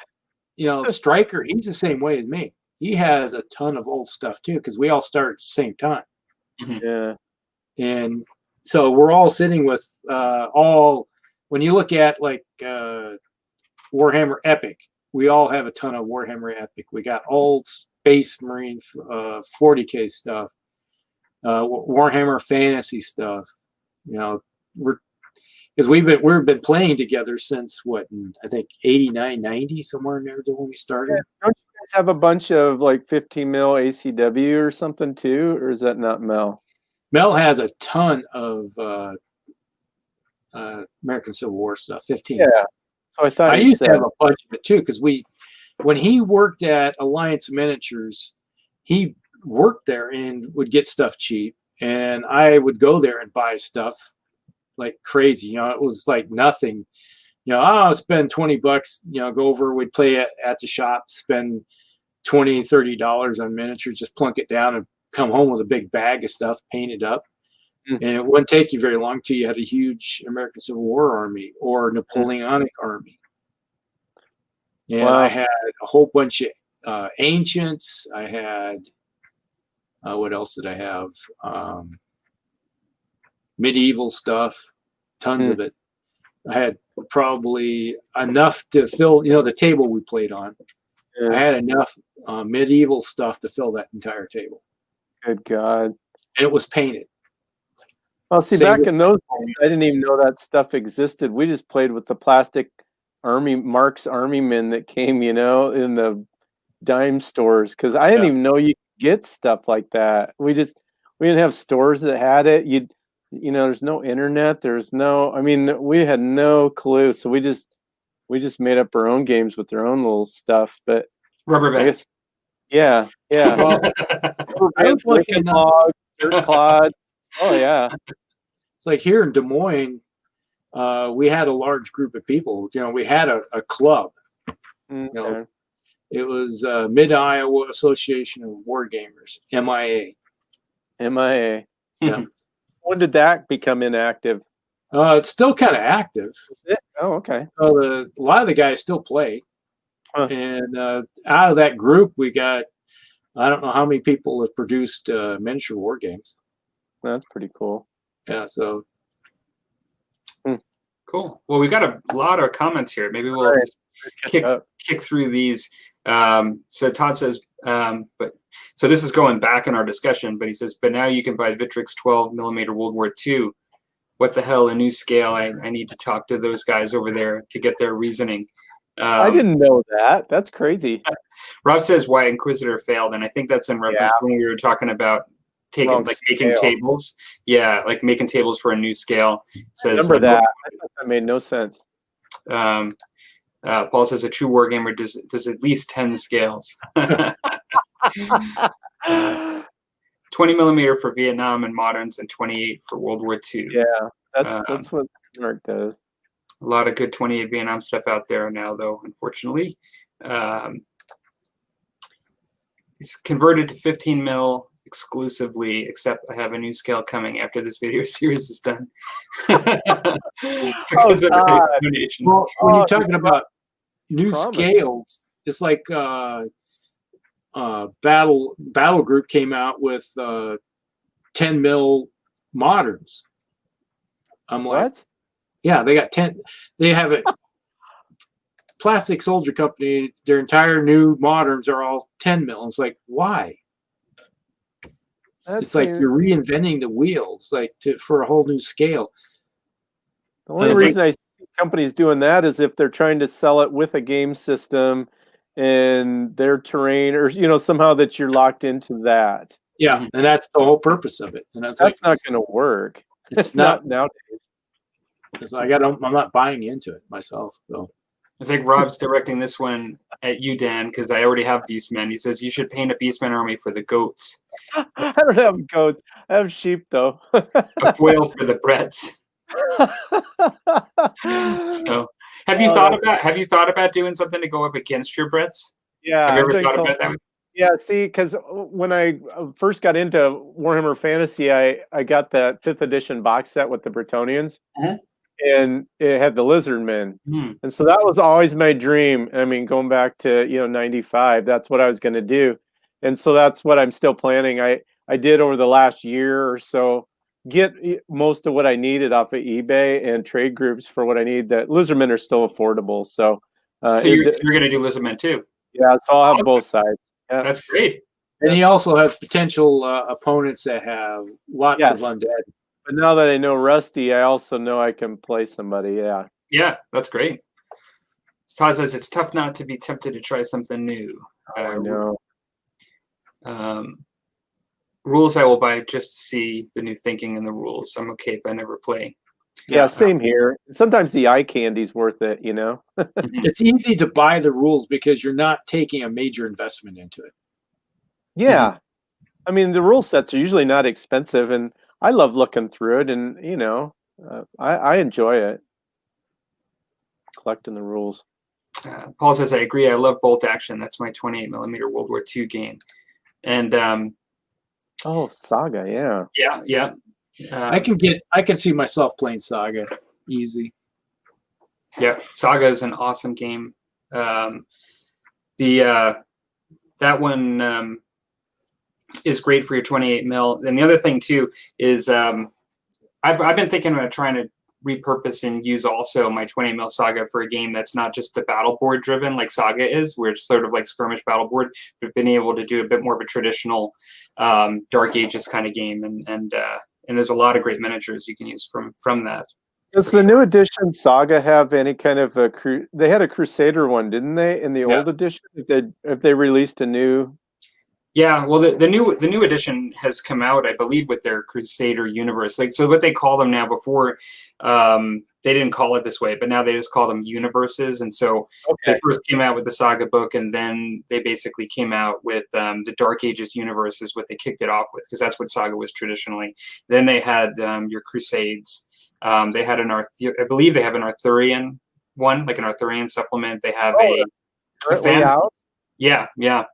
Stryker, he's the same way as me. He has a ton of old stuff too, because we all started at the same time. Yeah. And so we're all sitting with when you look at like Warhammer Epic, we all have a ton of Warhammer Epic. We got old Space Marine 40K stuff, Warhammer Fantasy stuff. Because we've been playing together since I think 89, 90, somewhere in there when we started. Yeah. Don't you guys have a bunch of like 15 mil ACW or something too, or is that not Mel? Mel has a ton of American Civil War stuff. 15. Yeah. So I thought I used to have a bunch of it too, because when he worked at Alliance Miniatures, he worked there and would get stuff cheap. And I would go there and buy stuff like crazy. It was like nothing. I'll spend $20, go over, we'd play at the shop, spend $20, $30 on miniatures, just plunk it down and come home with a big bag of stuff, paint it up. And it wouldn't take you very long till you had a huge American Civil War army or Napoleonic army. And I had a whole bunch of ancients. I had what else did I have? Medieval stuff, tons of it. I had probably enough to fill, the table we played on. I had enough medieval stuff to fill that entire table. Good God. And it was painted. Well, see, back in those days, I didn't even know that stuff existed. We just played with the plastic Mark's Army men that came, in the dime stores, because I didn't even know you could get stuff like that. We didn't have stores that had it. There's no internet. We had no clue. So we just made up our own games with their own little stuff. But rubber bands. Yeah. Well, I was looking dirt clods. Oh yeah. It's like here in Des Moines, we had a large group of people. We had a club. Okay. It was Mid-Iowa Association of Wargamers, MIA. Yeah. When did that become inactive? It's still kind of active. Oh, okay. A lot of the guys still play. And out of that group, we got, I don't know how many people have produced miniature war games. That's pretty cool. Yeah, so. Cool. Well, we got a lot of comments here. Maybe we'll just kick through these. So Todd says, so this is going back in our discussion, but he says, but now you can buy Vitrix 12 millimeter World War II. What the hell, a new scale? I need to talk to those guys over there to get their reasoning. I didn't know that. That's crazy. Rob says why Inquisitor failed, and I think that's in reference to when we were talking about making tables. Yeah, like making tables for a new scale. Says, remember that. That made no sense. Paul says a true wargamer does at least 10 scales. 20 millimeter for Vietnam and moderns, and 28 for World War II. Yeah, that's what Mark does. A lot of good 28 Vietnam stuff out there now, though, unfortunately. It's converted to 15 mil exclusively, except I have a new scale coming after this video series is done. Because of the donation. Well, when you're talking about new scales, it's like Battle Group came out with 10 mil moderns. I'm like, what? Yeah, they got 10. They have it. Classic Soldier Company, their entire new moderns are all 10 mil. It's like, why? It's like you're reinventing the wheels, like for a whole new scale. The only reason I see companies doing that is if they're trying to sell it with a game system and their terrain, or somehow that you're locked into that. Yeah, and that's the whole purpose of it. And that's not going to work. It's not nowadays. Because I'm not buying into it myself. So I think Rob's directing this one at you, Dan, because I already have Beastmen. He says you should paint a Beastman army for the goats. I don't have goats. I have sheep, though. A foil for the Bretts. So, have you thought about doing something to go up against your Bretts? Yeah. Have you ever thought about that? Yeah. See, because when I first got into Warhammer Fantasy, I got that 5th edition box set with the Bretonnians. Uh-huh. And it had the Lizardmen. Mm. And so that was always my dream. I mean, going back to, 95, that's what I was going to do. And so that's what I'm still planning. I did over the last year or so get most of what I needed off of eBay and trade groups for what I need. That Lizardmen are still affordable. So, you're going to do Lizardmen too? Yeah. So I'll have both sides. Yeah. That's great. And he also has potential opponents that have lots of undead. But now that I know Rusty, I also know I can play somebody. Yeah. Yeah, that's great. Todd says it's tough not to be tempted to try something new. I know. Rules I will buy just to see the new thinking in the rules. I'm okay if I never play. Yeah, same here. Sometimes the eye candy's worth it, It's easy to buy the rules because you're not taking a major investment into it. Yeah. I mean, the rule sets are usually not expensive, and I love looking through it, and I enjoy it, collecting the rules. Paul says, I agree. I love Bolt Action. That's my 28mm World War II game. And Saga, yeah. I can see myself playing Saga easy. Yeah, Saga is an awesome game. That one is great for your 28mm. And the other thing too is I've been thinking about trying to repurpose and use also my 20mm Saga for a game that's not just the battle board driven like Saga is, where it's sort of like skirmish battle board, but been able to do a bit more of a traditional Dark Ages kind of game, and there's a lot of great miniatures you can use from that. Does the new edition Saga have any kind of they had a Crusader one, didn't they, in the old edition? If they released a new. Yeah, well, the new edition has come out, I believe, with their Crusader universe. So what they call them now, before they didn't call it this way, but now they just call them universes. And so they first came out with the Saga book, and then they basically came out with the Dark Ages universe is what they kicked it off with, because that's what Saga was traditionally. Then they had your Crusades. They had I believe they have an Arthurian one, like an Arthurian supplement. They have a fan. Yeah.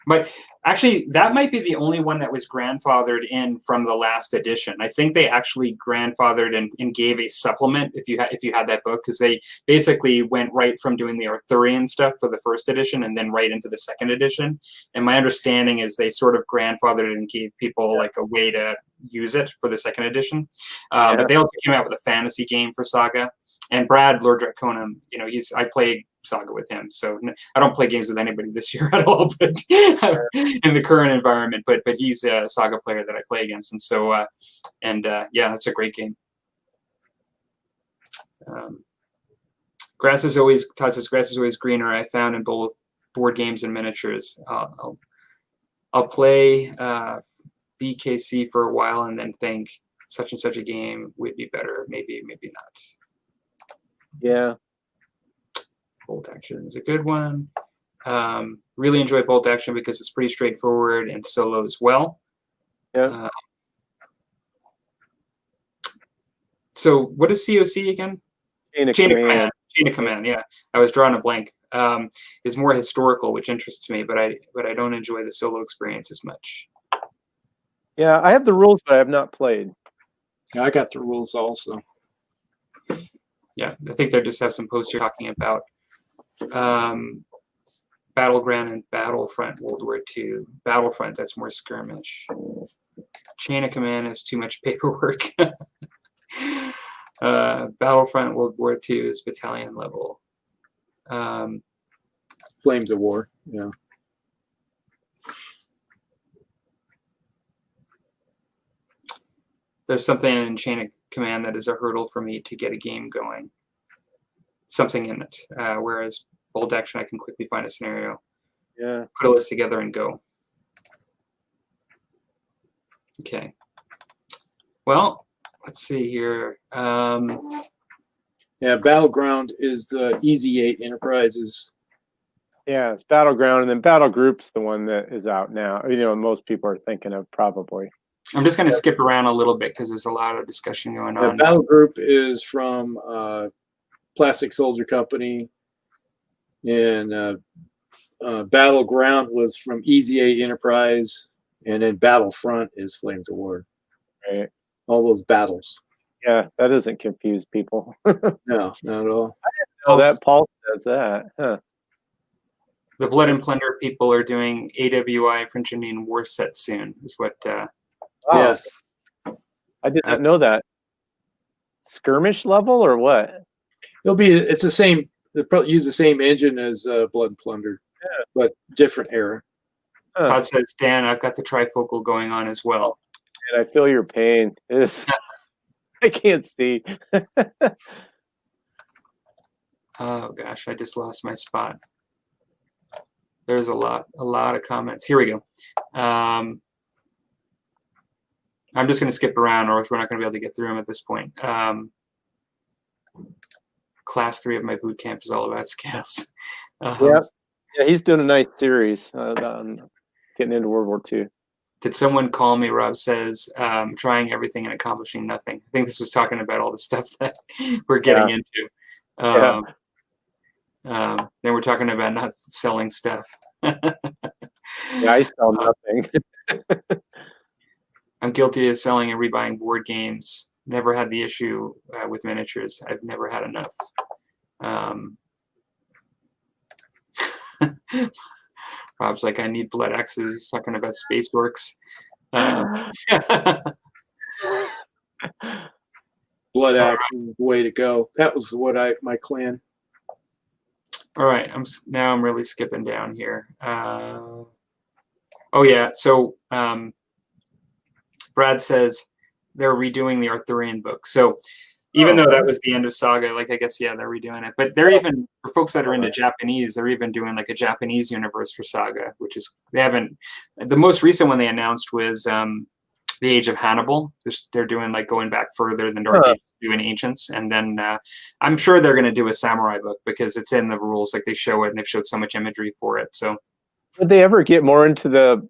But actually, that might be the only one that was grandfathered in from the last edition. I think they actually grandfathered and gave a supplement if you had that book, because they basically went right from doing the Arthurian stuff for the first edition and then right into the second edition. And my understanding is they sort of grandfathered it and gave people like a way to use it for the second edition. But they also came out with a fantasy game for Saga. And Brad Lord Draconum, I played Saga with him, so I don't play games with anybody this year at all, but in the current environment. But he's a Saga player that I play against, and so it's a great game. Grass is always greener. I found in both board games and miniatures. I'll play BKC for a while and then think such and such a game would be better. Maybe not. Yeah. Bolt Action is a good one. Really enjoy Bolt Action because it's pretty straightforward and solo as well. Yeah. So what is COC again? Chain of Command. Chain of Command. Yeah, I was drawing a blank. Is more historical, which interests me, but I don't enjoy the solo experience as much. Yeah, I have the rules, but I have not played. Yeah, I got the rules also. Yeah, I think they just have some posts here talking about Battleground and Battlefront World War II. Battlefront, that's more skirmish. Chain of Command is too much paperwork. Battlefront World War II is battalion level. Flames of War. Yeah. There's something in Chain of Command that is a hurdle for me to get a game going. Something in it. Whereas Bolt Action, I can quickly find a scenario, put a list together, and go. Okay. Well, let's see here. Yeah, Battleground is Easy 8 Enterprises. Yeah, it's Battleground, and then Battle Group's the one that is out now. You know, most people are thinking of probably. I'm just going to skip around a little bit because there's a lot of discussion going on. Battle Group is from Plastic Soldier Company, and Battleground was from Easy 8 Enterprise, and then Battlefront is Flames of War. Right. All those battles. Yeah, that doesn't confuse people. No, not at all. Oh, that Paul says that. Huh. The Blood and Plunder people are doing AWI French Indian War set soon, is what. Yes. I did not know that. Skirmish level or what? It's the same. They'll probably use the same engine as Blood and Plunder, but different era. Todd says, Dan, I've got the trifocal going on as well. And I feel your pain. I can't see. Oh gosh, I just lost my spot. There's a lot of comments. Here we go. I'm just going to skip around, or we're not going to be able to get through them at this point. Class 3 of my boot camp is all about scales. Yeah, he's doing a nice series on getting into World War II. Did someone call me? Rob says, trying everything and accomplishing nothing. I think this was talking about all the stuff that we're getting into. Then we're talking about not selling stuff. Yeah, I sell nothing. I'm guilty of selling and rebuying board games. Never had the issue with miniatures. I've never had enough. Rob's like, I need blood axes. He's talking about space orcs. Blood axe is the way to go. That was what my clan. All right, I'm really skipping down here. Oh yeah, so Brad says they're redoing the Arthurian book. So even though that was the end of Saga, like I guess they're redoing it. But they're even, for folks that are into Japanese, they're even doing like a Japanese universe for Saga, which is the most recent one they announced was The Age of Hannibal. They're doing like going back further than Dark Age doing Ancients, and then I'm sure they're going to do a samurai book because it's in the rules. Like they show it, and they've showed so much imagery for it. So would they ever get more into the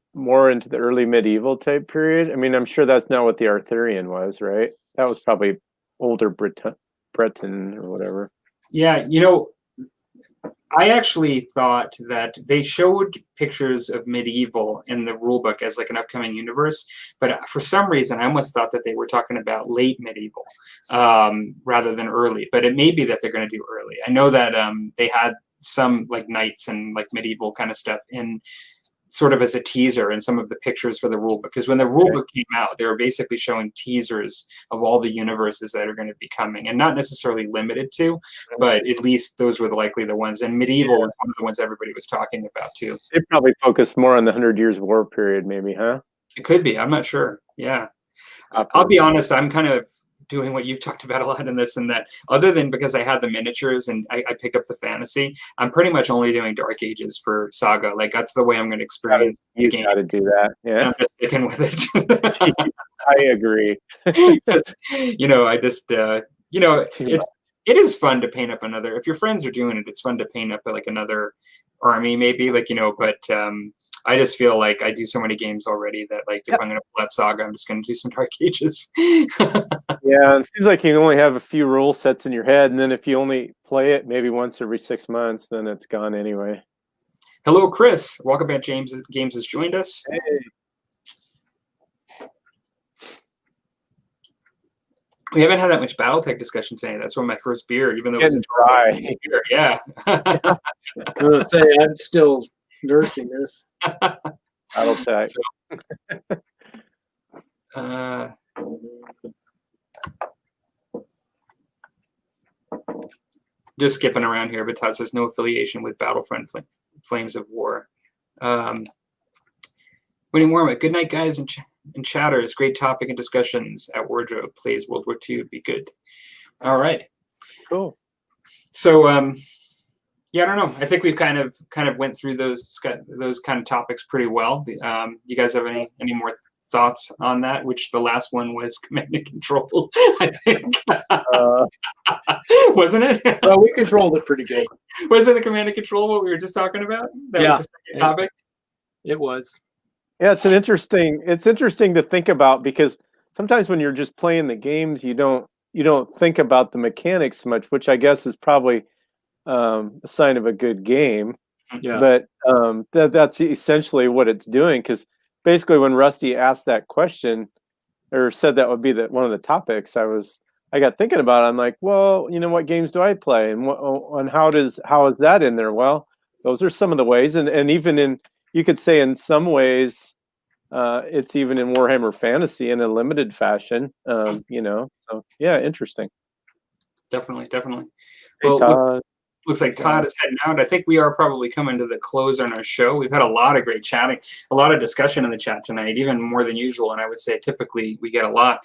early medieval type period? I mean, I'm sure that's not what the Arthurian was, right? That was probably older Breton or whatever. Yeah, I actually thought that they showed pictures of medieval in the rulebook as like an upcoming universe, but for some reason I almost thought that they were talking about late medieval rather than early. But it may be that they're going to do early. I know that they had some like knights and like medieval kind of stuff in sort of as a teaser in some of the pictures for the rulebook, because when the rulebook came out, they were basically showing teasers of all the universes that are going to be coming, and not necessarily limited to, but at least those were likely the ones. And medieval was one of the ones everybody was talking about too. They probably focused more on the 100 Years' War period, maybe, huh? It could be. I'm not sure. Yeah, I'll be honest. I'm kind of doing what you've talked about a lot in this, and that other than because I had the miniatures and I pick up the fantasy, I'm pretty much only doing Dark Ages for Saga. Like that's the way I'm going to experience the game. Got to do that. Yeah, I'm just sticking with it. I agree. I just it is fun to paint up another. If your friends are doing it, it's fun to paint up like another army, maybe But I just feel like I do so many games already that like if I'm going to pull that Saga, I'm just going to do some Dark Ages. Yeah, it seems like you only have a few rule sets in your head, and then if you only play it maybe once every 6 months, then it's gone anyway. Hello, Chris. Walkabout James Games has joined us. Hey. We haven't had that much BattleTech discussion today. That's one of my first beer, even though it was a dry beer. Yeah. I'm gonna say I'm still nursing this. BattleTech. just skipping around here, but Todd says no affiliation with Battlefront Flames of War. Winnie Warma, good night, guys, and chatters. Great topic and discussions at Wardrobe. Plays World War II. Be good. All right. Cool. So, yeah, I don't know. I think we've kind of went through those kind of topics pretty well. You guys have any more thoughts on that? Which the last one was command and control, I think. Wasn't it? Well, we controlled it pretty good. Wasn't the command and control what we were just talking about? That was the second topic. It was. Yeah, it's interesting to think about, because sometimes when you're just playing the games, you don't think about the mechanics much, which I guess is probably a sign of a good game. Yeah. But that's essentially what it's doing, because basically when Rusty asked that question or said that would be one of the topics, I got thinking about it. I'm like, well, what games do I play, and how is that in there? Well, those are some of the ways, and even you could say in some ways, it's even in Warhammer Fantasy in a limited fashion. So yeah, interesting. Definitely. Hey, Well, Todd. looks like Todd is heading out. I think we are probably coming to the close on our show. We've had a lot of great chatting, a lot of discussion in the chat tonight, even more than usual. And I would say typically we get a lot.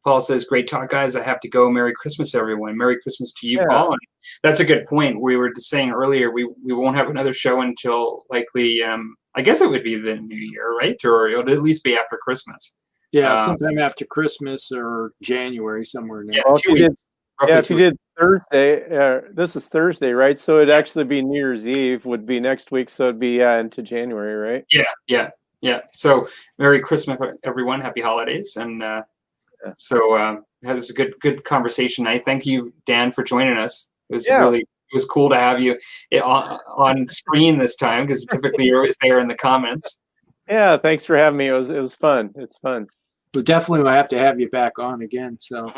Paul says, great talk, guys. I have to go. Merry Christmas, everyone. Merry Christmas to you, Paul. And that's a good point. We were just saying earlier, we won't have another show until likely, I guess it would be the new year, right? Or it'll at least be after Christmas. Yeah, sometime after Christmas or January, somewhere in there. Yeah, If you did Thursday, this is Thursday, right? So it'd actually be New Year's Eve would be next week. So it'd be into January, right? Yeah. So Merry Christmas, everyone. Happy holidays. And so that was a good conversation tonight. Thank you, Dan, for joining us. It was it was cool to have you on screen this time, because typically you're always there in the comments. Yeah, thanks for having me. It was fun. It's fun. But definitely we'll have to have you back on again. So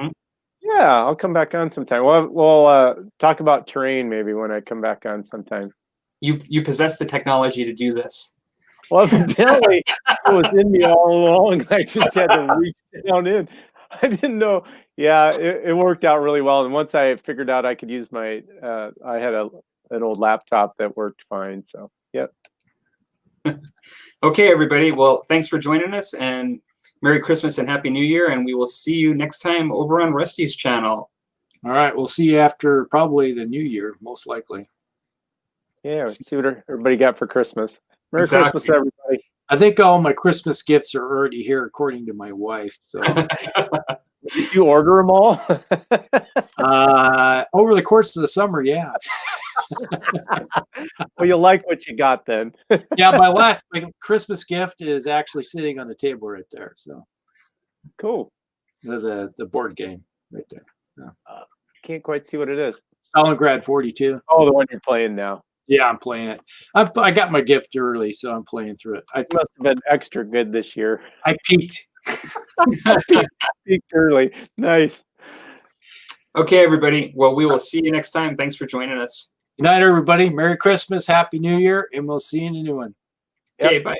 yeah, I'll come back on sometime. We'll talk about terrain maybe when I come back on sometime. You possess the technology to do this. Well, evidently it was in me all along. I just had to reach down in. I didn't know. Yeah, it worked out really well. And once I figured out I could use my, I had an old laptop that worked fine. So, yep. Okay, everybody. Well, thanks for joining us, and Merry Christmas and Happy New Year. And we will see you next time over on Rusty's channel. all right, we'll see you after probably the new year, most likely. Yeah, let's see what everybody got for Christmas. Merry Exactly. Christmas, everybody. I think all my Christmas gifts are already here, according to my wife. So Did you order them all? over the course of the summer, yeah. Well, you like what you got then. Yeah, my Christmas gift is actually sitting on the table right there. So Cool. the board game right there. Can't quite see what it is. Stalingrad 42. Oh, the one you're playing now. Yeah, I'm playing it. I got my gift early, so I'm playing through it. I Must have been extra good this year. peaked. Peaked early. Nice. Okay, everybody. Well, we will see you next time. Thanks for joining us. Good night, everybody. Merry Christmas, Happy New Year, and we'll see you in the new one. Yep. Okay, bye.